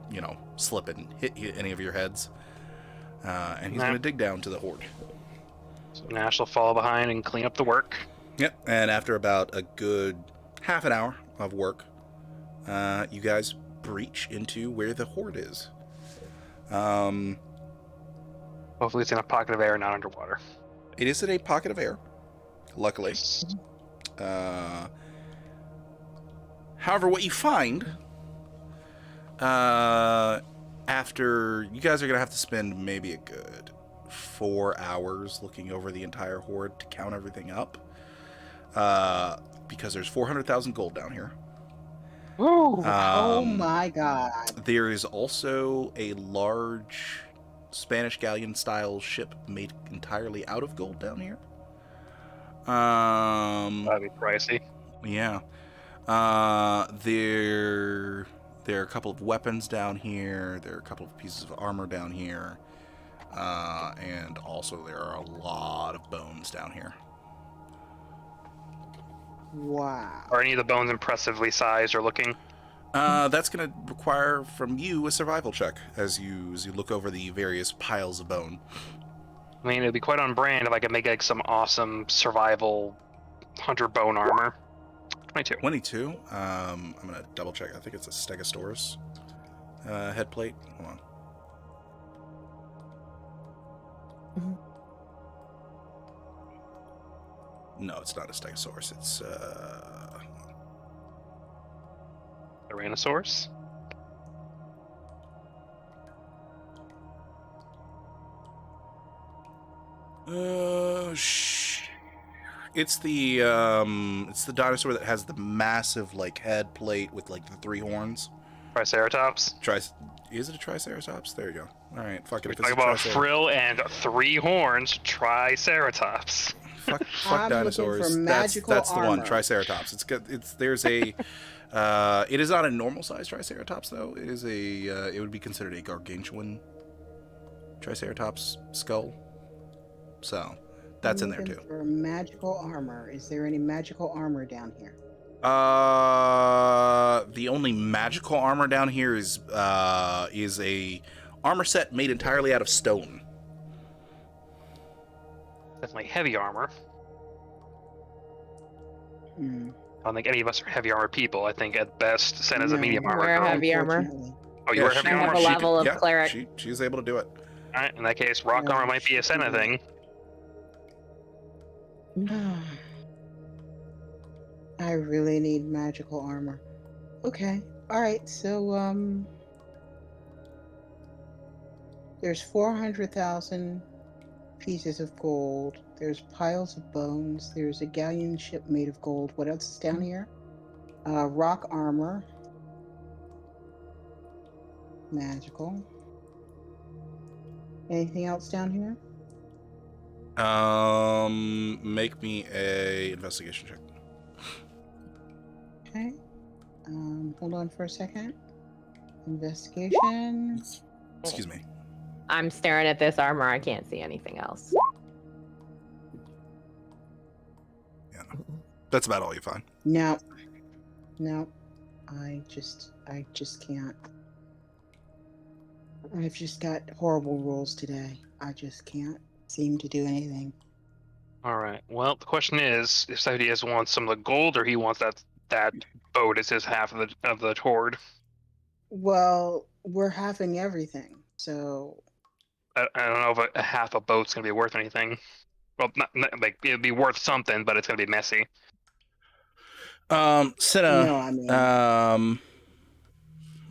Speaker 1: slip and hit any of your heads. And he's going to dig down to the horde.
Speaker 3: So Nash will fall behind and clean up the work.
Speaker 1: Yep. And after about a good half an hour of work, you guys breach into where the horde is.
Speaker 3: Hopefully it's in a pocket of air, not underwater.
Speaker 1: It is in a pocket of air, luckily. However, what you find, after you guys are going to have to spend maybe a good 4 hours looking over the entire horde to count everything up. because there's 400,000 gold down here.
Speaker 3: Ooh.
Speaker 4: Oh
Speaker 1: Um,
Speaker 4: my god.
Speaker 1: There is also a large Spanish galleon-style ship made entirely out of gold down here.
Speaker 3: That'd be pricey.
Speaker 1: Yeah. There are a couple of weapons down here. There are a couple of pieces of armor down here. And also there are a lot of bones down here.
Speaker 4: Wow.
Speaker 3: Are any of the bones impressively sized or looking?
Speaker 1: That's going to require from you a survival check as you look over the various piles of bone.
Speaker 3: I mean, it'd be quite on brand if I could make like some awesome survival hunter bone armor. 22.
Speaker 1: 22. I'm going to double check. I think it's a Stegosaurus head plate. Hold on. No, it's not a Stegosaurus. It's
Speaker 3: Tyrannosaurus.
Speaker 1: It's the dinosaur that has the massive like head plate with like the 3 horns.
Speaker 3: Triceratops.
Speaker 1: Is it a Triceratops? There you go. All right, fuck it.
Speaker 3: We're
Speaker 1: If it's
Speaker 3: talking
Speaker 1: a
Speaker 3: about
Speaker 1: Triceratops,
Speaker 3: frill and 3 horns. Triceratops.
Speaker 1: fuck
Speaker 4: I'm looking
Speaker 1: dinosaurs.
Speaker 4: for
Speaker 1: that's
Speaker 4: magical
Speaker 1: the one.
Speaker 4: armor.
Speaker 1: Triceratops. It's good. There's a. It is not a normal size Triceratops though. It is a. It would be considered a gargantuan Triceratops skull. So, that's in there too.
Speaker 4: For magical armor. Is there any magical armor down here?
Speaker 1: The only magical armor down here is a armor set made entirely out of stone.
Speaker 3: Definitely heavy armor.
Speaker 4: Hmm.
Speaker 3: I don't think any of us are heavy armor people. I think at best, Senna's a
Speaker 4: No.
Speaker 3: medium armor
Speaker 2: Wear
Speaker 3: girl.
Speaker 2: heavy armor.
Speaker 4: Unfortunately.
Speaker 3: Oh, you wear heavy
Speaker 2: I have
Speaker 3: armor?
Speaker 2: a
Speaker 1: She
Speaker 2: level of
Speaker 1: yeah,
Speaker 2: cleric.
Speaker 1: She's able to do it.
Speaker 3: Alright, in that case, rock
Speaker 4: Yeah,
Speaker 3: armor might be a
Speaker 4: she
Speaker 3: Senna
Speaker 4: can do
Speaker 3: thing.
Speaker 4: I really need magical armor. Okay. Alright, so there's 400,000 pieces of gold. There's piles of bones. There's a galleon ship made of gold. What else is down here? Rock armor. Magical. Anything else down here?
Speaker 1: Make me a investigation check.
Speaker 4: Okay. Hold on for a second. Investigation.
Speaker 1: Excuse me.
Speaker 2: I'm staring at this armor. I can't see anything else.
Speaker 1: Yeah, no. That's about all you find.
Speaker 4: No. No. I just can't. I've just got horrible rolls today. I just can't seem to do anything.
Speaker 3: Alright, well, the question is, if Cydias wants some of the gold, or he wants that boat as his half of the hoard.
Speaker 4: Well, we're having everything, so
Speaker 3: I don't know if a half a boat's gonna be worth anything. Well, not like it'd be worth something, but it's gonna be messy.
Speaker 1: Senna,
Speaker 4: no, I mean,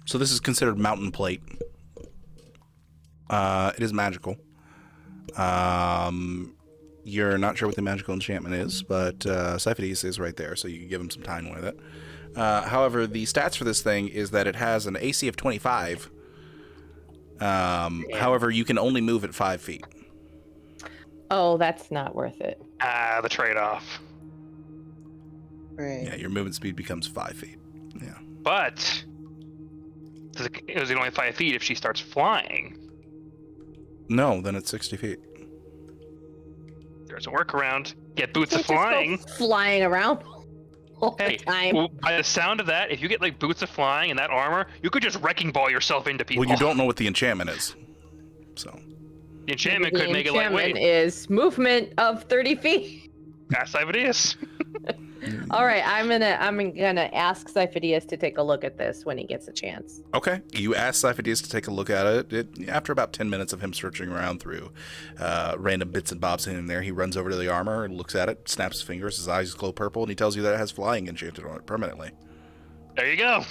Speaker 1: so this is considered mountain plate. It is magical. You're not sure what the magical enchantment is, but Cyphides is right there, so you can give him some time with it. However, the stats for this thing is that it has an AC of 25. However, you can only move at 5 feet.
Speaker 2: Oh, that's not worth it.
Speaker 3: The trade-off.
Speaker 4: right.
Speaker 1: Yeah, your movement speed becomes 5 feet. Yeah.
Speaker 3: But is it only 5 feet if she starts flying?
Speaker 1: No, then it's 60 feet.
Speaker 3: There's a workaround. Get boots of
Speaker 2: Can't just go
Speaker 3: flying.
Speaker 2: flying around all
Speaker 3: Hey,
Speaker 2: the time.
Speaker 3: well, by the sound of that, if you get like boots of flying and that armor, you could just wrecking ball yourself into people.
Speaker 1: Well, you don't know what the enchantment is. So,
Speaker 3: The enchantment
Speaker 2: The
Speaker 3: could make it
Speaker 2: enchantment
Speaker 3: lightweight.
Speaker 2: is movement of 30 feet.
Speaker 3: Ask Cyphides.
Speaker 2: All right, I'm gonna ask Cyphidius to take a look at this when he gets a chance.
Speaker 1: okay. You ask Cyphides to take a look at it. After about 10 minutes of him searching around through random bits and bobs in and there, he runs over to the armor and looks at it, snaps his fingers, his eyes glow purple, and he tells you that it has flying enchanted on it permanently.
Speaker 3: There you go.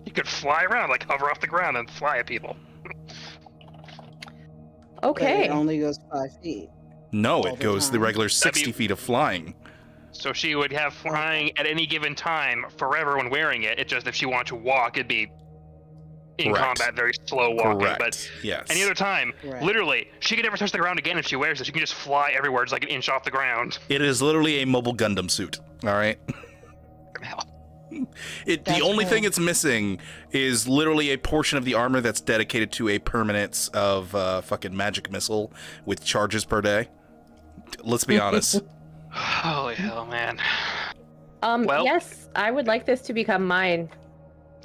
Speaker 3: You could fly around, like hover off the ground and fly at people.
Speaker 4: But
Speaker 2: Okay.
Speaker 4: it only goes 5 feet.
Speaker 1: No,
Speaker 4: All
Speaker 1: it
Speaker 4: the
Speaker 1: goes the
Speaker 4: time.
Speaker 1: regular 60 feet of flying.
Speaker 3: So she would have flying at any given time forever when wearing it. It just if she wanted to walk, it'd be in
Speaker 1: Correct.
Speaker 3: combat, very slow walking.
Speaker 1: Correct.
Speaker 3: But
Speaker 1: Yes.
Speaker 3: any other time,
Speaker 4: Right.
Speaker 3: literally, she could never touch the ground again if she wears it. She can just fly everywhere, just like an inch off the ground.
Speaker 1: It is literally a mobile Gundam suit. All right. The
Speaker 4: That's
Speaker 1: only
Speaker 4: cool.
Speaker 1: thing it's missing is literally a portion of the armor that's dedicated to a permanence of fucking magic missile with charges per day. Let's be honest.
Speaker 3: Holy hell, man! Well-
Speaker 2: Yes, I would like this to become mine.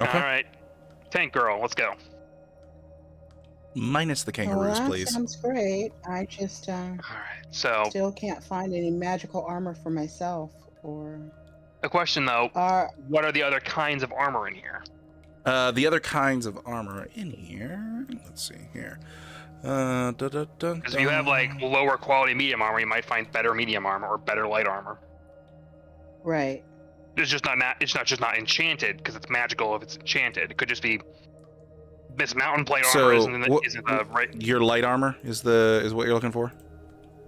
Speaker 1: Okay.
Speaker 3: All right, tank girl, let's go.
Speaker 1: Minus the
Speaker 4: Well,
Speaker 1: kangaroos,
Speaker 4: that
Speaker 1: please.
Speaker 4: sounds great. I just
Speaker 3: All right. So
Speaker 4: still can't find any magical armor for myself. Or
Speaker 3: the question though,
Speaker 4: are
Speaker 3: what are the other kinds of armor in here?
Speaker 1: The other kinds of armor in here. Let's see here.
Speaker 3: Because if you have like lower quality medium armor, you might find better medium armor or better light armor.
Speaker 4: right.
Speaker 3: It's just not it's not just not enchanted because it's magical. If it's enchanted, it could just be this mountain plate
Speaker 1: So,
Speaker 3: armor isn't
Speaker 1: what-
Speaker 3: right.
Speaker 1: your light armor is what you're looking for.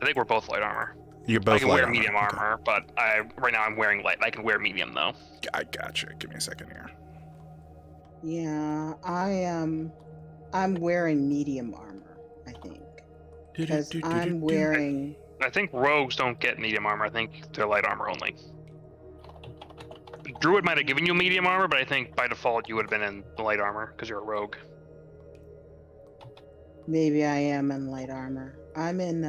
Speaker 3: I think we're both light armor.
Speaker 1: You're both
Speaker 3: I can
Speaker 1: light
Speaker 3: wear
Speaker 1: armor.
Speaker 3: medium
Speaker 1: Okay.
Speaker 3: armor, but right now I'm wearing light. I can wear medium though.
Speaker 1: I gotcha. Give me a second here.
Speaker 4: Yeah, I'm wearing medium armor, I think. Because I'm wearing
Speaker 3: I think rogues don't get medium armor. I think they're light armor only. Druid might have given you medium armor, but I think by default you would have been in the light armor because you're a rogue.
Speaker 4: maybe I am in light armor. I'm in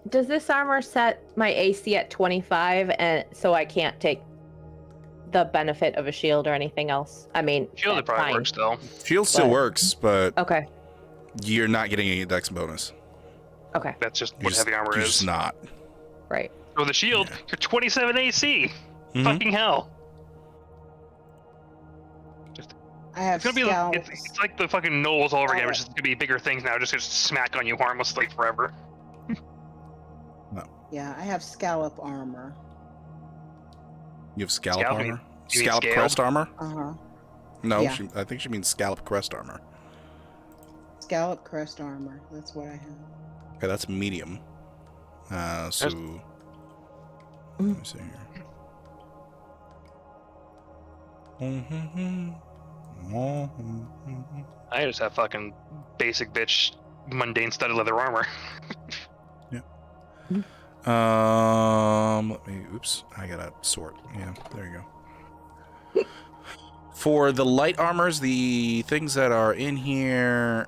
Speaker 2: Does this armor set my AC at 25, and so I can't take the benefit of a shield or anything else? I mean,
Speaker 3: Shield
Speaker 2: that's
Speaker 3: probably
Speaker 2: fine.
Speaker 3: works still.
Speaker 1: Shield still
Speaker 2: But-
Speaker 1: works, but
Speaker 2: Okay.
Speaker 1: you're not getting any dex bonus.
Speaker 2: Okay.
Speaker 3: That's just
Speaker 1: You're
Speaker 3: what
Speaker 1: just,
Speaker 3: heavy armor
Speaker 1: you're
Speaker 3: is.
Speaker 1: just not.
Speaker 2: Right.
Speaker 3: With the shield,
Speaker 1: Yeah.
Speaker 3: you're 27 AC.
Speaker 1: Mhm.
Speaker 3: Fucking hell.
Speaker 4: I have
Speaker 3: It's gonna be
Speaker 4: scalps.
Speaker 3: it's like the fucking Knolls all over again,
Speaker 4: Oh.
Speaker 3: which is gonna be bigger things now, just gonna smack on you harmlessly forever.
Speaker 4: Yeah, I have scallop armor.
Speaker 1: You have scallop
Speaker 3: Scallop,
Speaker 1: armor.
Speaker 3: you mean
Speaker 1: Scallop
Speaker 3: scaled?
Speaker 1: crest armor.
Speaker 4: Uh-huh.
Speaker 1: No,
Speaker 4: Yeah.
Speaker 1: I think she means scallop crest armor.
Speaker 4: Scallop crest armor. That's what I have.
Speaker 1: Okay, that's medium. So let me see here.
Speaker 3: I just have fucking basic bitch mundane studded leather armor.
Speaker 1: Let me. Oops, I gotta sort. Yeah, there you go. For the light armors, the things that are in here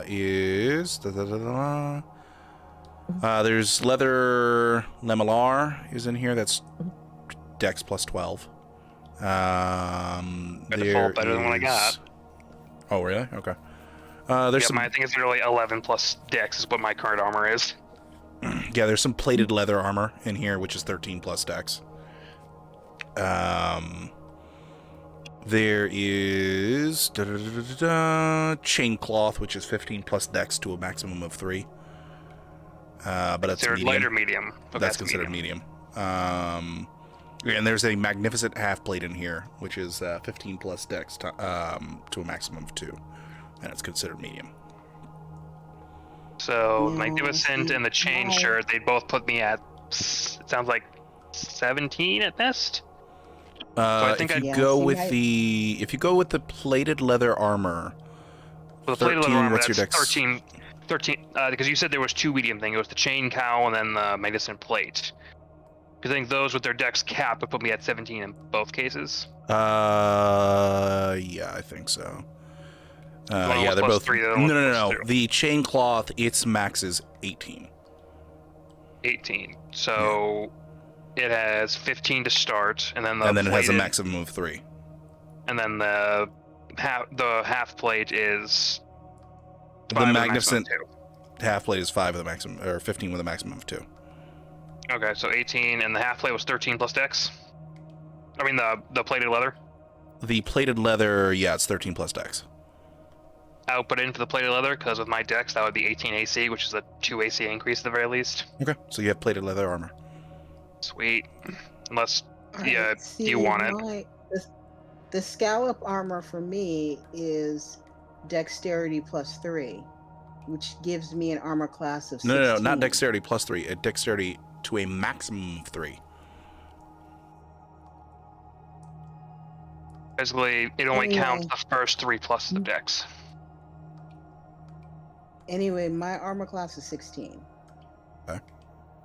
Speaker 1: is there's leather lamellar is in here. That's Dex plus 12.
Speaker 3: By default, better than what I got.
Speaker 1: Oh, really? Okay. There's
Speaker 3: Yeah,
Speaker 1: some.
Speaker 3: my thing is literally 11 plus dex is what my current armor is.
Speaker 1: Yeah, there's some plated leather armor in here, which is 13 plus dex. There is chain cloth, which is 15 plus dex to a maximum of 3. But that's
Speaker 3: Considered
Speaker 1: medium.
Speaker 3: light or medium? Okay,
Speaker 1: That's considered medium. And there's a magnificent half plate in here, which is 15 plus dex to a maximum of 2, and it's considered medium.
Speaker 3: So
Speaker 4: Yeah,
Speaker 3: magnificent
Speaker 4: see,
Speaker 3: and the chain
Speaker 4: my-
Speaker 3: shirt, they both put me at. It sounds like 17 at best. I think
Speaker 1: if
Speaker 3: I'd-
Speaker 1: you
Speaker 4: Yeah,
Speaker 1: go
Speaker 4: see,
Speaker 1: with
Speaker 4: I-
Speaker 1: if you go with the plated leather armor,
Speaker 3: Well, the plated
Speaker 1: 13,
Speaker 3: leather armor,
Speaker 1: what's your
Speaker 3: that's
Speaker 1: dex?
Speaker 3: 13, because you said there was 2 medium things. It was the chain cowl and then the magnificent plate. Because I think those with their dex cap would put me at 17 in both cases.
Speaker 1: yeah, I think so.
Speaker 3: one
Speaker 1: Yeah,
Speaker 3: was
Speaker 1: they're
Speaker 3: plus
Speaker 1: both.
Speaker 3: 3, the other
Speaker 1: No,
Speaker 3: one
Speaker 1: no,
Speaker 3: was
Speaker 1: no,
Speaker 3: plus
Speaker 1: no.
Speaker 3: 2.
Speaker 1: The chain cloth, its max is 18.
Speaker 3: 18. So it has 15 to start, and then the
Speaker 1: And then it has a
Speaker 3: plated-
Speaker 1: maximum of 3.
Speaker 3: And then the half plate is
Speaker 1: The
Speaker 3: 5 with a
Speaker 1: magnificent
Speaker 3: maximum of
Speaker 1: half plate is 5 with a maximum, or 15 with a maximum of 2.
Speaker 3: 2. Okay, so 18, and the half plate was 13 plus dex. I mean the plated leather.
Speaker 1: The plated leather, yeah, it's 13 plus dex.
Speaker 3: I would put it in for the plated leather because with my dex that would be 18 AC, which is a 2 AC increase at the very least.
Speaker 1: Okay, so you have plated leather armor.
Speaker 3: Sweet. Unless
Speaker 4: Alright,
Speaker 3: Yeah,
Speaker 4: see,
Speaker 3: you want it.
Speaker 4: the scallop armor for me is dexterity +3, which gives me an armor class of 16.
Speaker 1: No, not dexterity +3. A dexterity to a maximum of 3.
Speaker 3: Basically, it only
Speaker 4: Anyway.
Speaker 3: counts the first 3 plus of dex.
Speaker 4: Anyway, my armor class is 16.
Speaker 1: Okay.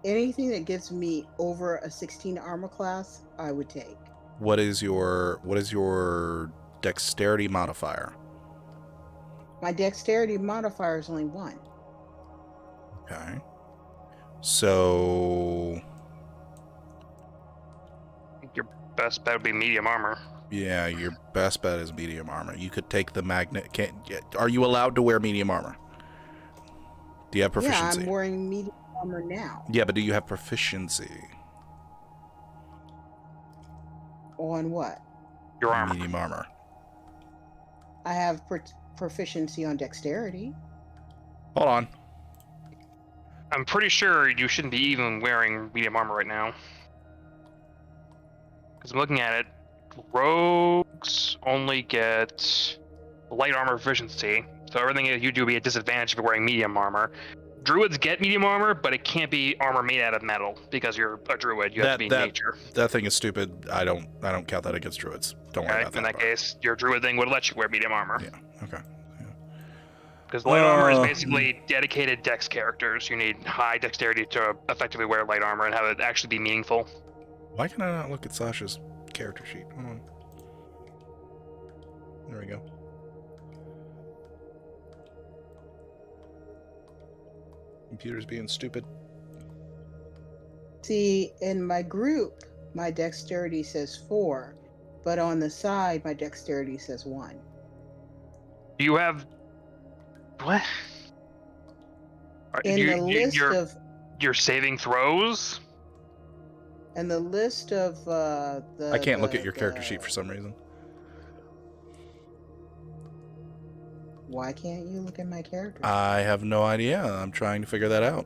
Speaker 4: Anything that gives me over a 16 armor class, I would take.
Speaker 1: What is your dexterity modifier?
Speaker 4: My dexterity modifier is only 1.
Speaker 1: Okay. So
Speaker 3: Your best bet would be medium armor.
Speaker 1: yeah, your best bet is medium armor. You could take the magnet. Are you allowed to wear medium armor? Do you have proficiency?
Speaker 4: Yeah, I'm wearing medium armor now.
Speaker 1: Yeah, but do you have proficiency?
Speaker 4: On what?
Speaker 3: Your armor.
Speaker 1: Medium armor.
Speaker 4: I have proficiency on dexterity.
Speaker 1: Hold on.
Speaker 3: I'm pretty sure you shouldn't be even wearing medium armor right now. Because I'm looking at it, rogues only get light armor proficiency, so everything that you do will be a disadvantage if you're wearing medium armor. Druids get medium armor, but it can't be armor made out of metal because you're a druid. You have to be in nature.
Speaker 1: That thing is stupid. I don't count that against druids. Don't worry
Speaker 3: Okay,
Speaker 1: about that.
Speaker 3: in that case, your druid thing would let you wear medium armor.
Speaker 1: Yeah. Okay.
Speaker 3: Because light armor is basically dedicated dex characters. You need high dexterity to effectively wear light armor and have it actually be meaningful.
Speaker 1: Why can I not look at Sasha's character sheet? Hold on. There we go. Computer's being stupid.
Speaker 4: See, in my group, my dexterity says 4, but on the side, my dexterity says 1.
Speaker 3: You have what?
Speaker 4: In the list of
Speaker 3: your saving throws.
Speaker 4: and the list of the.
Speaker 1: I can't look at your character sheet for some reason.
Speaker 4: Why can't you look at my character?
Speaker 1: I have no idea. I'm trying to figure that out.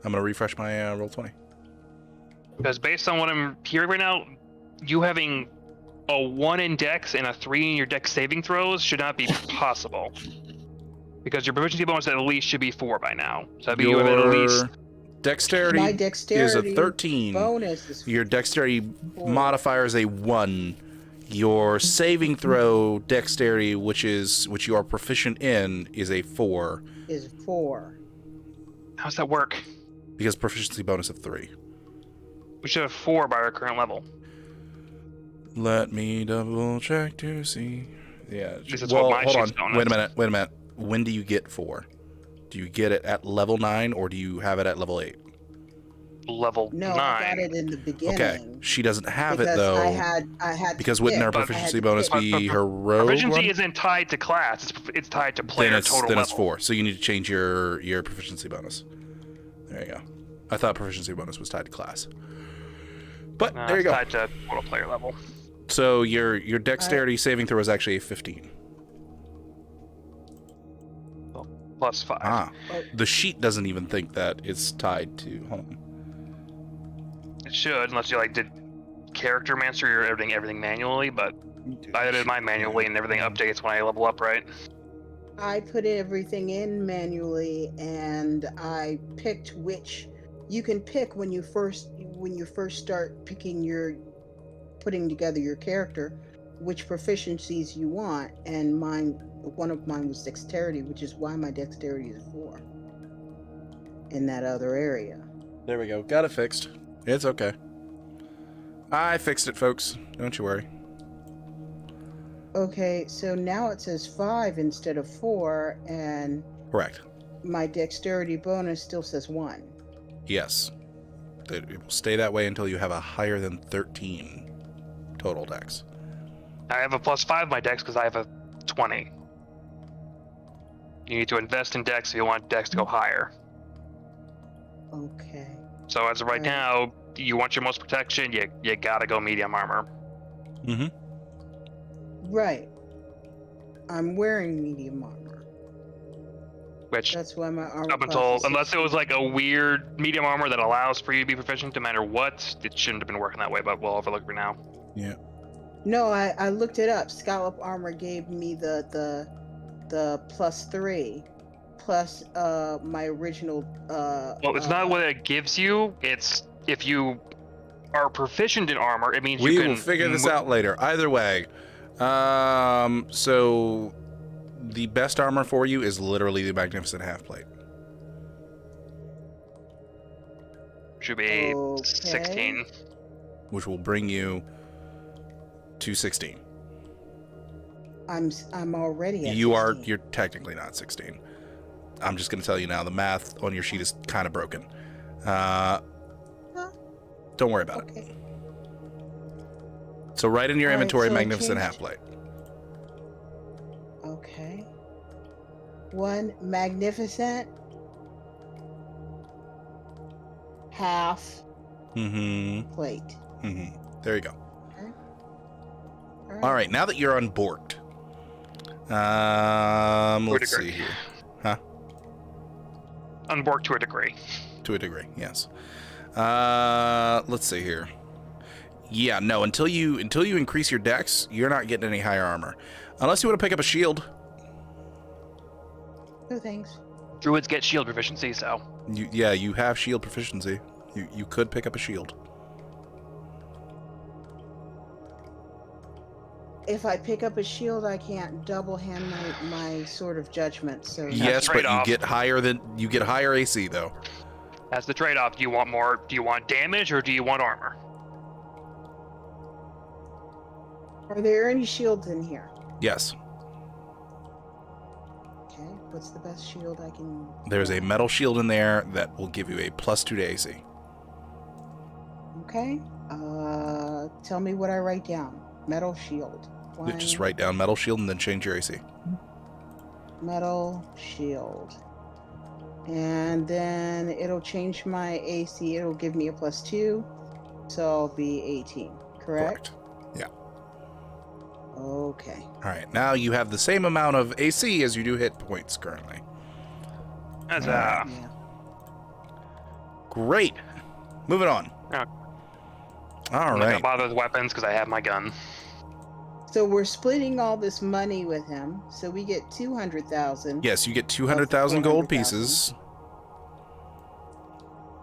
Speaker 1: I'm gonna refresh my Roll20.
Speaker 3: Because based on what I'm hearing right now, you having a 1 in dex and a 3 in your dex saving throws should not be possible. Because your proficiency bonus at least should be 4 by now. So that'd be you have at least.
Speaker 1: Dexterity
Speaker 4: My dexterity
Speaker 1: is a 13.
Speaker 4: bonus is
Speaker 1: Your dexterity
Speaker 4: 4.
Speaker 1: modifier is a 1. Your saving throw dexterity, which you are proficient in, is a 4.
Speaker 4: Is 4.
Speaker 3: How does that work?
Speaker 1: Because proficiency bonus of 3.
Speaker 3: We should have 4 by our current level.
Speaker 1: Let me double check to see. Yeah.
Speaker 3: least that's what my
Speaker 1: hold on.
Speaker 3: sheet's telling
Speaker 1: Wait a
Speaker 3: us.
Speaker 1: minute. When do you get 4? Do you get it at level 9 or do you have it at level 8?
Speaker 3: Level
Speaker 4: No,
Speaker 3: 9.
Speaker 4: I got it in the beginning.
Speaker 1: Okay. She doesn't have
Speaker 4: because
Speaker 1: it though.
Speaker 4: I had
Speaker 1: Because
Speaker 4: to
Speaker 1: wouldn't her
Speaker 4: pick.
Speaker 1: proficiency
Speaker 4: I had to
Speaker 1: bonus
Speaker 4: pick.
Speaker 1: be her rogue
Speaker 3: Proficiency
Speaker 1: one?
Speaker 3: isn't tied to class. It's tied to player
Speaker 1: Then
Speaker 3: total
Speaker 1: it's
Speaker 3: level.
Speaker 1: 4. So you need to change your proficiency bonus. There you go. I thought proficiency bonus was tied to class. But
Speaker 3: No,
Speaker 1: there you
Speaker 3: it's
Speaker 1: go.
Speaker 3: tied to total player level.
Speaker 1: So your dexterity saving throw is actually a 15.
Speaker 3: Plus 5.
Speaker 1: Ah. The sheet doesn't even think that it's tied to home.
Speaker 3: It should, unless you did character master or everything manually, but I did mine manually and everything updates when I level up, right?
Speaker 4: I put everything in manually, and I picked which you can pick when you first start putting together your character, which proficiencies you want, and one of mine was dexterity, which is why my dexterity is 4 in that other area.
Speaker 1: There we go. Got it fixed. It's okay. I fixed it, folks. Don't you worry.
Speaker 4: Okay, so now it says 5 instead of 4, and
Speaker 1: Correct.
Speaker 4: my dexterity bonus still says 1.
Speaker 1: Yes. It will stay that way until you have a higher than 13 total dex.
Speaker 3: I have a plus 5 in my dex because I have a 20. You need to invest in dex if you want dex to go higher.
Speaker 4: Okay.
Speaker 3: So as of right
Speaker 4: Right.
Speaker 3: now, you want your most protection, you gotta go medium armor.
Speaker 1: Mm-hmm.
Speaker 4: Right. I'm wearing medium armor.
Speaker 3: Which
Speaker 4: That's why my armor
Speaker 3: up
Speaker 4: class
Speaker 3: until
Speaker 4: is
Speaker 3: unless it
Speaker 4: 16.
Speaker 3: was like a weird medium armor that allows for you to be proficient no matter what, it shouldn't have been working that way, but we'll overlook it now.
Speaker 4: No, I looked it up. Scallop armor gave me the the +3 plus my original.
Speaker 3: Well, it's not what it gives you. It's if you are proficient in armor, it means
Speaker 1: We
Speaker 3: you can
Speaker 1: will figure this out later. Either way, so the best armor for you is literally the Magnificent Half Plate.
Speaker 3: Should be
Speaker 4: Okay.
Speaker 3: 16.
Speaker 1: Which will bring you to 16.
Speaker 4: I'm already at
Speaker 1: You're
Speaker 4: 16.
Speaker 1: technically not 16. I'm just going to tell you now, the math on your sheet is kind of broken. Don't worry about it.
Speaker 4: Okay.
Speaker 1: So write in your
Speaker 4: All right,
Speaker 1: inventory
Speaker 4: so
Speaker 1: Magnificent
Speaker 4: changed-
Speaker 1: Half Plate.
Speaker 4: Okay. 1 magnificent half
Speaker 1: Mm-hmm.
Speaker 4: plate.
Speaker 1: Mm-hmm. There you go.
Speaker 4: Okay.
Speaker 1: All right, now that you're unborked, let's see here.
Speaker 3: Unborked to a degree.
Speaker 1: To a degree, yes. Let's see here. Yeah, no, until you increase your dex, you're not getting any higher armor. Unless you want to pick up a shield.
Speaker 4: No thanks.
Speaker 3: Druids get shield proficiency, so
Speaker 1: You have shield proficiency. You could pick up a shield.
Speaker 4: If I pick up a shield, I can't double hand my sword of judgment. So
Speaker 1: Yes, but you
Speaker 3: trade-off.
Speaker 1: get higher AC though.
Speaker 3: that's the trade-off. Do you want more? Do you want damage or do you want armor?
Speaker 4: Are there any shields in here?
Speaker 1: Yes.
Speaker 4: Okay. What's the best shield I can?
Speaker 1: There's a metal shield in there that will give you a +2 to AC.
Speaker 4: Okay. Tell me what I write down. Metal shield.
Speaker 1: Just
Speaker 4: One
Speaker 1: write down metal shield and then change your AC.
Speaker 4: metal shield. And then it'll change my AC. It'll give me a +2. So I'll be 18. Correct?
Speaker 1: Yeah.
Speaker 4: Okay.
Speaker 1: All right. Now you have the same amount of AC as you do hit points currently.
Speaker 3: As
Speaker 4: Yeah.
Speaker 1: Great. Moving on.
Speaker 3: Yeah.
Speaker 1: All
Speaker 3: I'm not
Speaker 1: right.
Speaker 3: gonna bother with weapons because I have my gun.
Speaker 4: So we're splitting all this money with him. So we get 200,000.
Speaker 1: Yes, you get 200,000 gold
Speaker 4: 400,000.
Speaker 1: pieces.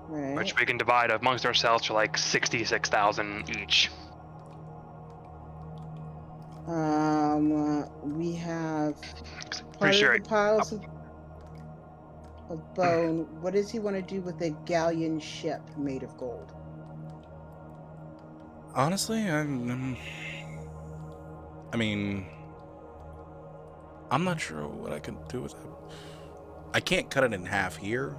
Speaker 4: Right.
Speaker 3: Which we can divide amongst ourselves for like 66,000 each.
Speaker 4: We have part
Speaker 3: Pretty sure
Speaker 4: of the piles of bone. What does he want to do with a galleon ship made of gold?
Speaker 1: Honestly, I'm not sure what I can do with it. I can't cut it in half here.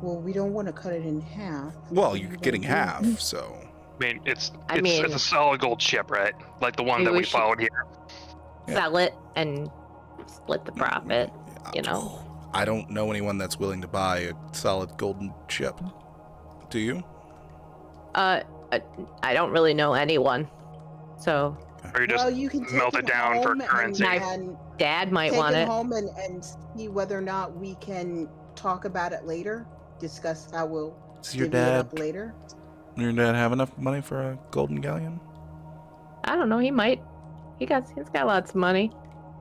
Speaker 4: Well, we don't want to cut it in half.
Speaker 1: Well,
Speaker 4: What
Speaker 1: you're
Speaker 4: do you
Speaker 1: getting
Speaker 4: wanna do?
Speaker 1: half, so
Speaker 3: I mean, it's
Speaker 2: I mean-
Speaker 3: a solid gold ship, right? Like the one
Speaker 2: Maybe
Speaker 3: that
Speaker 2: we
Speaker 3: we
Speaker 2: should-
Speaker 3: followed here.
Speaker 1: Yeah.
Speaker 2: Sell it and split the profit. You know?
Speaker 1: I don't know anyone that's willing to buy a solid golden ship. Do you?
Speaker 2: I don't really know anyone. So
Speaker 3: Or you just
Speaker 4: Well, you can take
Speaker 3: melt it down for
Speaker 4: home
Speaker 3: currency.
Speaker 4: and
Speaker 2: Dad might
Speaker 4: take
Speaker 2: want
Speaker 4: it
Speaker 2: it.
Speaker 4: home and see whether or not we can talk about it later. Discuss how we'll
Speaker 1: Does your
Speaker 4: divvy it
Speaker 1: dad
Speaker 4: up later.
Speaker 1: have enough money for a golden galleon?
Speaker 2: I don't know. He might. He's got lots of money.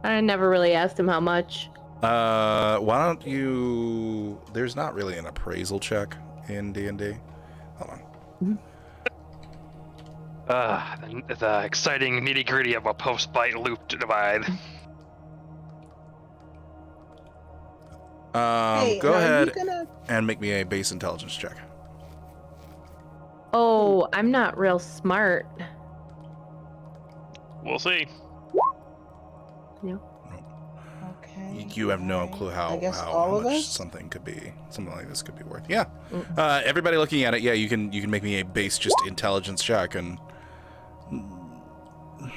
Speaker 2: I never really asked him how much.
Speaker 1: Why don't you? There's not really an appraisal check in D&D. Hold on.
Speaker 3: The exciting nitty gritty of a post-bite loop divide.
Speaker 4: Hey,
Speaker 1: Go
Speaker 4: are you
Speaker 1: ahead
Speaker 4: gonna-
Speaker 1: and make me a base intelligence check.
Speaker 2: Oh, I'm not real smart.
Speaker 3: We'll see.
Speaker 4: Okay.
Speaker 1: You have no clue
Speaker 4: I
Speaker 1: how
Speaker 4: guess all of
Speaker 1: much
Speaker 4: us?
Speaker 1: something like this could be worth. Yeah.
Speaker 2: Mm.
Speaker 1: Everybody looking at it, yeah, you can make me a base just intelligence check, and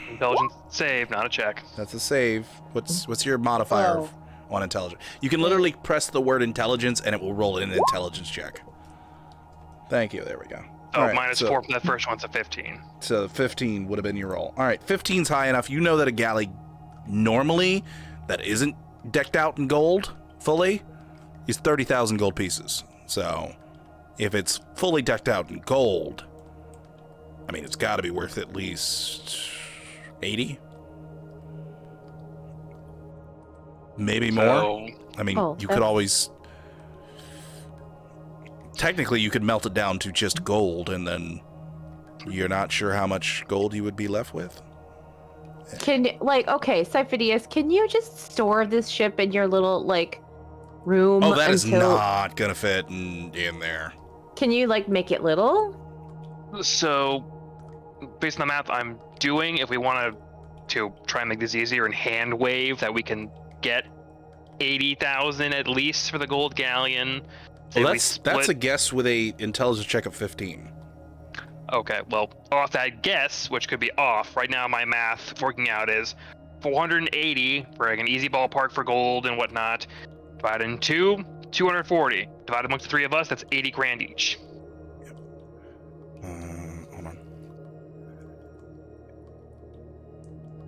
Speaker 3: Intelligence save, not a check.
Speaker 1: that's a save. What's your modifier
Speaker 4: Oh.
Speaker 1: on intelligence? You can literally press the word intelligence, and it will roll an intelligence check. Thank you. There we go.
Speaker 3: So
Speaker 1: All right,
Speaker 3: minus
Speaker 1: so-
Speaker 3: 4 from that first one's a 15.
Speaker 1: So 15 would have been your roll. All right, 15's high enough. You know that a galley normally that isn't decked out in gold fully is 30,000 gold pieces. So if it's fully decked out in gold, I mean, it's got to be worth at least 80. Maybe more.
Speaker 3: So,
Speaker 1: I mean,
Speaker 2: Oh,
Speaker 1: you could
Speaker 2: that's-
Speaker 1: always. Technically, you could melt it down to just gold, and then you're not sure how much gold you would be left with.
Speaker 2: Okay, Siphidius, can you just store this ship in your little room
Speaker 1: Oh, that is
Speaker 2: until
Speaker 1: not gonna fit in there.
Speaker 2: can you make it little?
Speaker 3: so based on the math I'm doing, if we want to try and make this easier and hand wave that we can get 80,000 at least for the gold galleon. Say
Speaker 1: Well,
Speaker 3: we
Speaker 1: that's a
Speaker 3: split-
Speaker 1: guess with a intelligence check of 15.
Speaker 3: Okay, well, off that guess, which could be off, right now my math working out is 480 for an easy ballpark for gold and whatnot. Divided in two, 240. Divided amongst the three of us, that's 80 grand each.
Speaker 1: Hold on.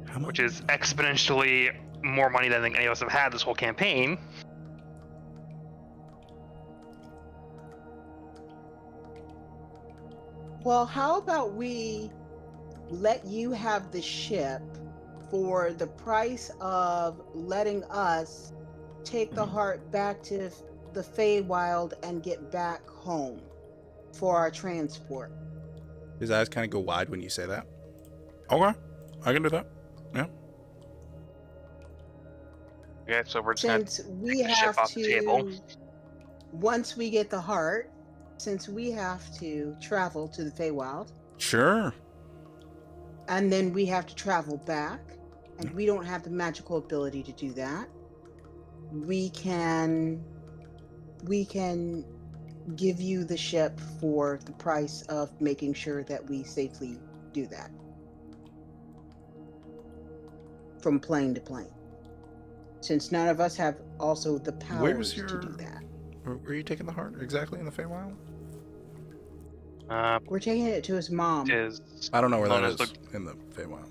Speaker 1: How much?
Speaker 3: Which is exponentially more money than I think any of us have had this whole campaign.
Speaker 4: Well, how about we let you have the ship for the price of letting us take the heart back to the Feywild and get back home for our transport?
Speaker 1: His eyes kind of go wide when you say that. Okay, I can do that.
Speaker 3: Okay, so we're just gonna
Speaker 4: Since we
Speaker 3: take the ship
Speaker 4: have
Speaker 3: off the table.
Speaker 4: to, once we get the heart, since we have to travel to the Feywild,
Speaker 1: Sure.
Speaker 4: and then we have to travel back, and we don't have the magical ability to do that, we can give you the ship for the price of making sure that we safely do that from plane to plane, since none of us have also the powers to do that.
Speaker 1: Where are you taking the heart exactly in the Feywild?
Speaker 4: We're taking it to his mom.
Speaker 3: Is
Speaker 1: I don't know where that
Speaker 3: known
Speaker 1: is
Speaker 3: as
Speaker 1: in the Feywild.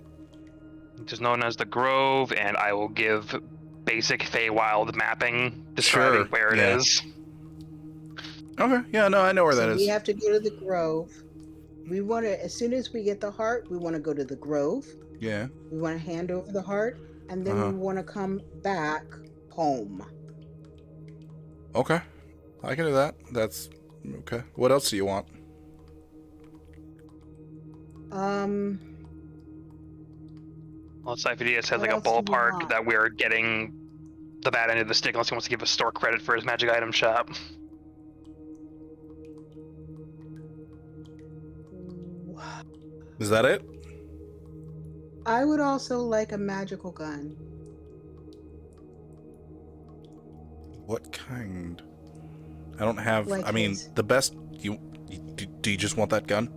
Speaker 3: just known as the Grove, and I will give basic Feywild mapping describing
Speaker 1: Sure,
Speaker 3: where it
Speaker 1: yeah.
Speaker 3: is.
Speaker 1: Okay, yeah, no, I know where
Speaker 4: So
Speaker 1: that is.
Speaker 4: we have to go to the Grove. We want to, as soon as we get the heart, we want to go to the Grove.
Speaker 1: Yeah.
Speaker 4: We want to hand over the heart, and then
Speaker 1: Uh-huh.
Speaker 4: we want to come back home.
Speaker 1: Okay, I can do that. That's okay. What else do you want?
Speaker 3: Well, Siphidius has
Speaker 4: What
Speaker 3: like a
Speaker 4: else do you
Speaker 3: ballpark
Speaker 4: want?
Speaker 3: that we're getting the bad end of the stick unless he wants to give a store credit for his magic item shop.
Speaker 1: Is that it?
Speaker 4: I would also like a magical gun.
Speaker 1: What kind? I don't have.
Speaker 4: Like
Speaker 1: I mean,
Speaker 4: his.
Speaker 1: the best. Do you just want that gun?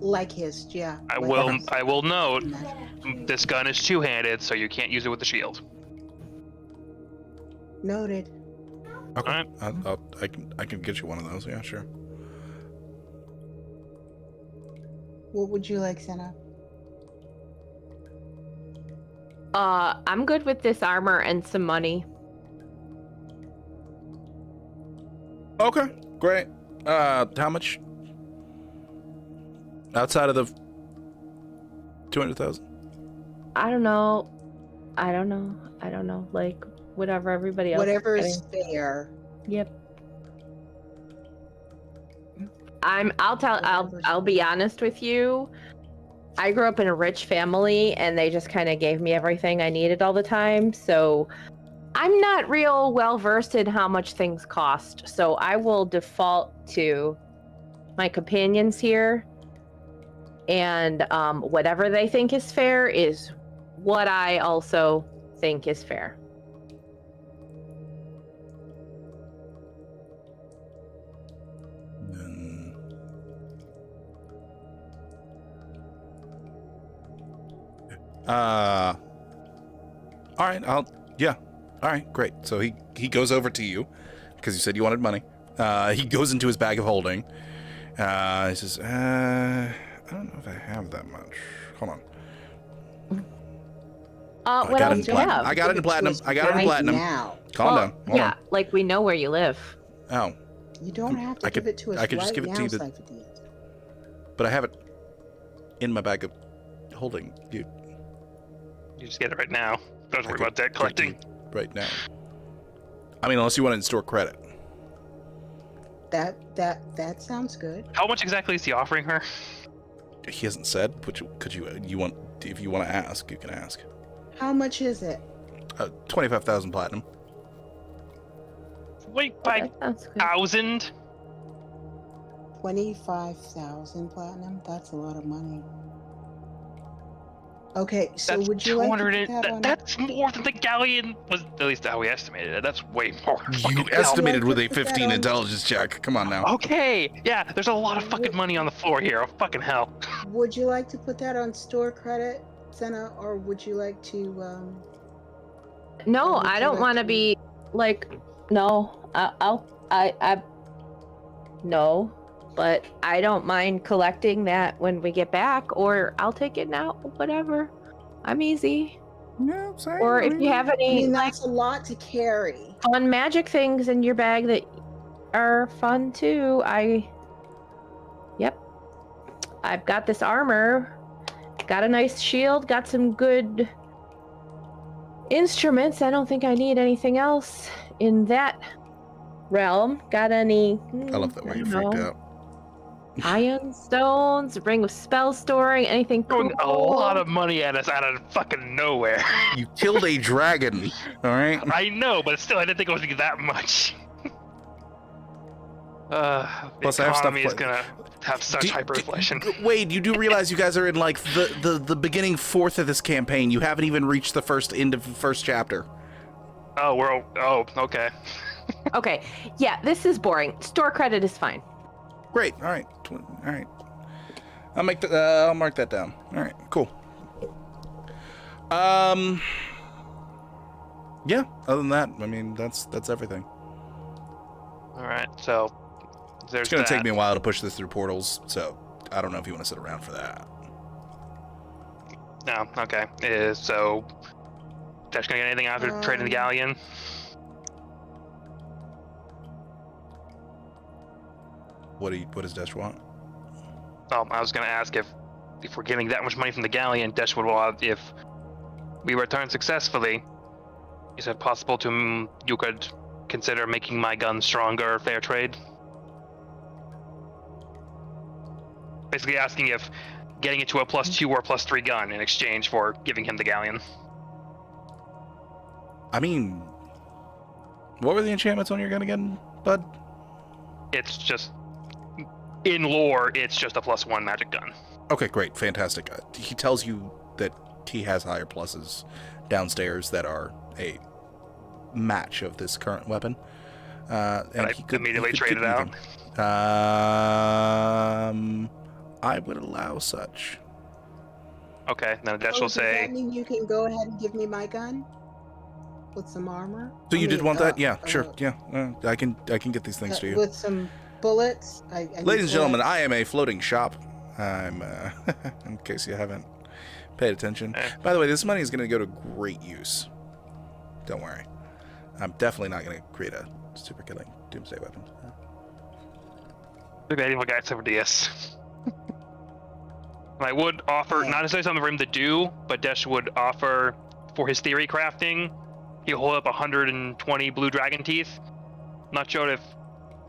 Speaker 4: Like his, yeah.
Speaker 3: I
Speaker 4: like
Speaker 3: will.
Speaker 4: his.
Speaker 3: I will note
Speaker 4: Magic.
Speaker 3: this gun is two-handed, so you can't use it with the shield.
Speaker 4: Noted.
Speaker 1: Okay.
Speaker 3: Alright.
Speaker 1: I can get you one of those. Yeah, sure.
Speaker 4: What would you like, Senna?
Speaker 2: I'm good with this armor and some money.
Speaker 1: Okay, great. How much? Outside of the 200,000.
Speaker 2: I don't know. Like whatever everybody else.
Speaker 4: Whatever
Speaker 2: is
Speaker 4: is
Speaker 2: getting.
Speaker 4: fair.
Speaker 2: Yep. I'll
Speaker 4: Whatever's
Speaker 2: be honest with you. I grew up in a rich family and they just kind of gave me everything I needed all the time. So I'm not real well versed in how much things cost. So I will default to my companions here. And whatever they think is fair is what I also think is fair.
Speaker 1: Then... All right. Yeah. All right. Great. So he goes over to you because you said you wanted money. He goes into his bag of holding. He says, "I don't know if I have that much. Hold on.
Speaker 2: What
Speaker 1: got
Speaker 2: else
Speaker 1: it
Speaker 2: do
Speaker 1: in
Speaker 2: you
Speaker 1: platinum.
Speaker 2: have?
Speaker 1: I got it in platinum. I got it in
Speaker 4: Right
Speaker 1: platinum.
Speaker 4: now.
Speaker 1: Calm
Speaker 2: Well,
Speaker 1: down. Hold
Speaker 2: yeah, like we know where you live.
Speaker 1: on. Oh,
Speaker 4: You don't have to
Speaker 1: I
Speaker 4: give
Speaker 1: could-
Speaker 4: it to us
Speaker 1: I could
Speaker 4: right
Speaker 1: just give it
Speaker 4: now,
Speaker 1: to you
Speaker 4: Siphidius.
Speaker 1: but I have it in my bag of holding.
Speaker 3: You just get it right now. Don't
Speaker 1: I
Speaker 3: worry
Speaker 1: could
Speaker 3: about debt
Speaker 1: get
Speaker 3: collecting.
Speaker 1: you right now. I mean, unless you want to in-store credit.
Speaker 4: That sounds good.
Speaker 3: How much exactly is he offering her?
Speaker 1: He hasn't said. You want? If you want to ask, you can ask.
Speaker 4: How much is it?
Speaker 1: 25,000 platinum.
Speaker 3: Wait,
Speaker 2: Okay, sounds good.
Speaker 3: 5,000?
Speaker 4: 25,000 platinum. That's a lot of money. Okay, so
Speaker 3: That's
Speaker 4: would you like to
Speaker 3: 200
Speaker 4: put that on?
Speaker 3: That's more than the galleon was, at least how we estimated it. That's way more.
Speaker 1: You
Speaker 3: Fucking hell.
Speaker 1: estimated with a
Speaker 4: Put that
Speaker 1: 15
Speaker 4: on-
Speaker 1: intelligence check. Come on now.
Speaker 3: Okay, yeah, there's a lot of fucking money on the floor here. Oh, fucking hell.
Speaker 4: Would you like to put that on store credit, Senna, or would you like to?
Speaker 2: No,
Speaker 4: Or would
Speaker 2: I
Speaker 4: you
Speaker 2: don't
Speaker 4: like
Speaker 2: want to
Speaker 4: to-
Speaker 2: be like. No, no, but I don't mind collecting that when we get back, or I'll take it now. Whatever, I'm easy.
Speaker 1: Yeah, same.
Speaker 2: Or if you have
Speaker 4: I
Speaker 2: any
Speaker 4: mean,
Speaker 2: like
Speaker 4: that's a lot to carry.
Speaker 2: fun magic things in your bag that are fun too, I've got this armor, got a nice shield, got some good instruments. I don't think I need anything else in that realm. Got any?
Speaker 1: I love that way you
Speaker 2: don't
Speaker 1: freaked
Speaker 2: know,
Speaker 1: out.
Speaker 2: Iron stones, ring of spell storing, anything
Speaker 3: Throwing a
Speaker 2: cool?
Speaker 3: lot of money at us out of fucking nowhere.
Speaker 1: You killed a dragon. All right.
Speaker 3: I know, but still, I didn't think it was gonna be that much. The
Speaker 1: Plus, I have stuff
Speaker 3: economy is
Speaker 1: like-
Speaker 3: gonna have such hyperinflation.
Speaker 1: Wade, you do realize you guys are in like the beginning fourth of this campaign. You haven't even reached the end of the first chapter.
Speaker 3: Oh, okay.
Speaker 2: Okay, yeah, this is boring. Store credit is fine.
Speaker 1: Great. All right. All right. I'll mark that down. All right. Cool. Yeah. Other than that, I mean, that's everything.
Speaker 3: All right, so there's
Speaker 1: It's gonna
Speaker 3: that.
Speaker 1: take me a while to push this through portals, so I don't know if you want to sit around for that.
Speaker 3: No, okay. So, Dash gonna get anything after trading the galleon?
Speaker 1: What does Desh want?
Speaker 3: Oh, I was gonna ask if we're getting that much money from the galleon, Desh would want if we return successfully. Is it possible you could consider making my gun stronger, fair trade? Basically asking if getting it to a +2 or +3 gun in exchange for giving him the galleon.
Speaker 1: I mean, what were the enchantments on your gun again, bud?
Speaker 3: It's just in lore, it's just a +1 magic gun.
Speaker 1: Okay, great, fantastic. He tells you that he has higher pluses downstairs that are a match of this current weapon. And
Speaker 3: I immediately trade it out?
Speaker 1: I would allow such.
Speaker 3: Okay, then Desh
Speaker 4: Oh,
Speaker 3: will
Speaker 4: does
Speaker 3: say,
Speaker 4: that mean you can go ahead and give me my gun with some armor?
Speaker 1: So
Speaker 4: I
Speaker 1: you did
Speaker 4: mean,
Speaker 1: want that? Yeah, sure. Yeah, I can get these things to you.
Speaker 4: With some bullets. I need
Speaker 1: Ladies and gentlemen,
Speaker 4: bullets.
Speaker 1: I am a floating shop. I'm, in case you haven't paid attention. By the way, this money is going to go to great use. Don't worry. I'm definitely not going to create a super killing doomsday weapon.
Speaker 3: "Look at evil guys over DS." And I would offer, not necessarily something for him to do, but Desh would offer for his theory crafting. He'll hold up 120 blue dragon teeth. Not sure if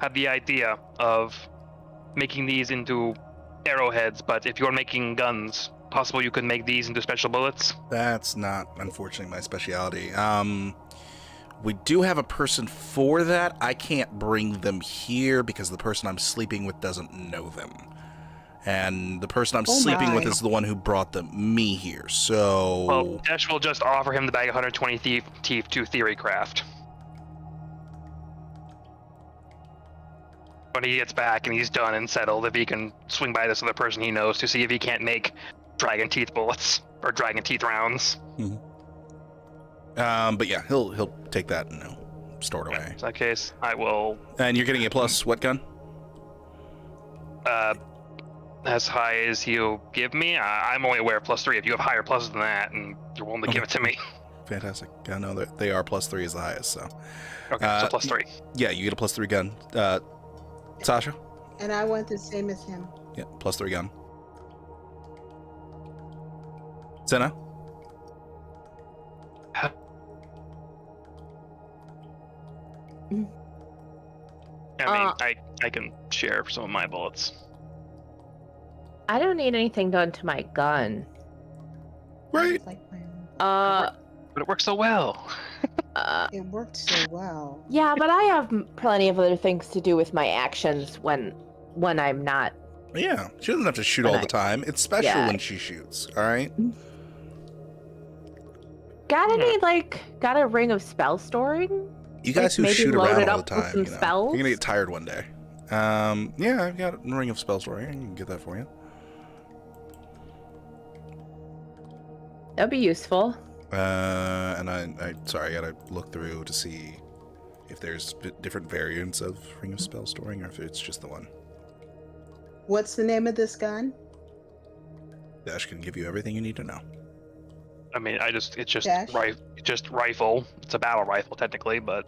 Speaker 3: had the idea of making these into arrowheads, but if you're making guns, possible you could make these into special bullets.
Speaker 1: That's not, unfortunately, my specialty. We do have a person for that. I can't bring them here because the person I'm sleeping with doesn't know them. And the person I'm
Speaker 4: Oh
Speaker 1: sleeping with
Speaker 4: my.
Speaker 1: is the one who brought me here. So
Speaker 3: Well, Desh will just offer him the bag of 120 teeth to theory craft. When he gets back and he's done and settled, if he can swing by this other person he knows to see if he can't make dragon teeth bullets or dragon teeth rounds.
Speaker 1: but yeah, he'll take that and store it away.
Speaker 3: In that case, I will
Speaker 1: And you're getting a plus what gun?
Speaker 3: as high as he'll give me. I'm only aware of +3. If you have higher pluses than that and you're willing to give it to me.
Speaker 1: Fantastic. I know that they are +3 is the highest. So
Speaker 3: Okay, so +3.
Speaker 1: yeah, you get a +3 gun. Sasha?
Speaker 4: And I want the same as him.
Speaker 1: Yeah, +3 gun. Senna?
Speaker 3: I mean, I can share some of my bullets.
Speaker 2: I don't need anything done to my gun.
Speaker 1: Right.
Speaker 4: Like my own.
Speaker 3: But it works so well.
Speaker 4: It worked so well.
Speaker 2: Yeah, but I have plenty of other things to do with my actions when I'm not.
Speaker 1: Yeah, she doesn't have to shoot
Speaker 2: When
Speaker 1: all the time. It's special
Speaker 2: Yeah.
Speaker 1: when she shoots. All right.
Speaker 2: Got a ring of spell storing?
Speaker 1: You guys who
Speaker 2: maybe
Speaker 1: shoot
Speaker 2: load
Speaker 1: around
Speaker 2: it
Speaker 1: all the
Speaker 2: up with
Speaker 1: time,
Speaker 2: some
Speaker 1: you know,
Speaker 2: spells?
Speaker 1: you're gonna get tired one day. Yeah, I've got a ring of spell story. I can get that for you.
Speaker 2: That'd be useful.
Speaker 1: And sorry, I gotta look through to see if there's different variants of ring of spell storing, or if it's just the one.
Speaker 4: What's the name of this gun?
Speaker 1: Dash can give you everything you need to know.
Speaker 3: I mean, it's just
Speaker 4: Dash?
Speaker 3: rifle. It's a battle rifle technically, but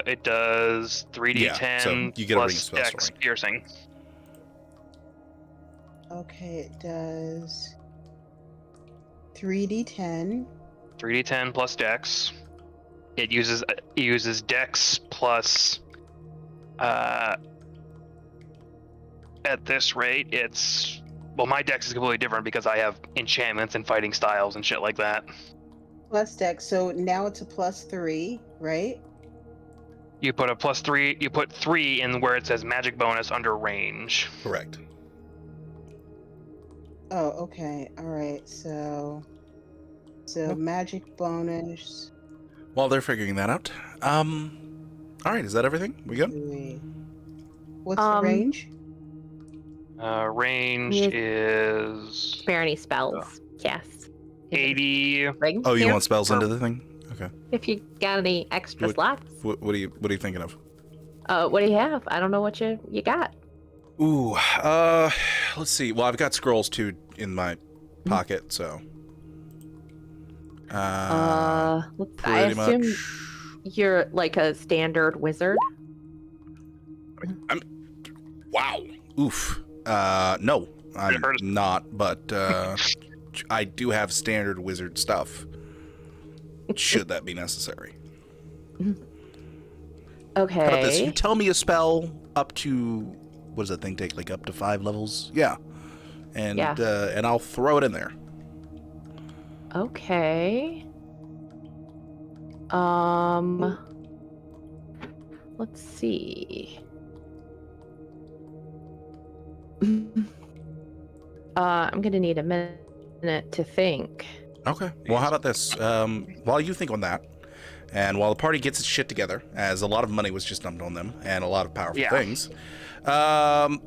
Speaker 3: it does 3d10
Speaker 1: Yeah, so you get a ring of
Speaker 3: plus
Speaker 1: spell
Speaker 3: dex
Speaker 1: storing.
Speaker 3: piercing.
Speaker 4: Okay, it does 3d10.
Speaker 3: 3d10 plus dex. It uses dex plus. At this rate, it's my dex is completely different because I have enchantments and fighting styles and shit like that.
Speaker 4: Plus dex, so now it's a +3, right?
Speaker 3: You put a +3. You put 3 in where it says magic bonus under range.
Speaker 1: Correct.
Speaker 4: Oh, okay. All right. So magic bonus.
Speaker 1: While they're figuring that out, all right, is that everything? We good?
Speaker 4: 3. What's the range?
Speaker 3: Range
Speaker 2: Yeah.
Speaker 3: is
Speaker 2: Spare any spells? Yes.
Speaker 3: 80.
Speaker 2: Ring
Speaker 1: Oh, you
Speaker 2: here?
Speaker 1: want spells into the thing? Okay.
Speaker 2: If you got any extra
Speaker 1: What-
Speaker 2: slots.
Speaker 1: What are you thinking of?
Speaker 2: What do you have? I don't know what you got.
Speaker 1: Ooh, let's see. Well, I've got scrolls too in my pocket, so.
Speaker 2: I
Speaker 1: Pretty
Speaker 2: assume
Speaker 1: much.
Speaker 2: you're like a standard wizard.
Speaker 1: Wow. Oof. No, I'm
Speaker 3: Hurt.
Speaker 1: not, but I do have standard wizard stuff. Should that be necessary?
Speaker 2: Okay.
Speaker 1: How about this? You tell me a spell up to, what does that thing take? Like up to 5 levels? Yeah. And
Speaker 2: Yeah.
Speaker 1: And I'll throw it in there.
Speaker 2: Okay. Let's see. I'm gonna need a minute to think.
Speaker 1: Okay. Well, how about this? While you think on that, and while the party gets its shit together, as a lot of money was just dumped on them, and a lot of powerful
Speaker 3: Yeah.
Speaker 1: things,
Speaker 3: Fucking hell.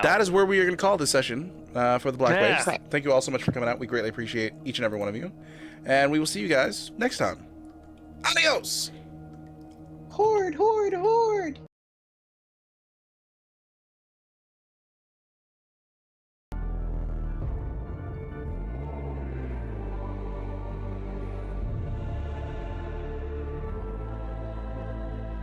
Speaker 1: that is where we are going to call this session for the Black
Speaker 3: Yeah.
Speaker 1: Waves. Thank you all so much for coming out. We greatly appreciate each and every one of you. And we will see you guys next time. Adios!
Speaker 4: Horde, horde, horde!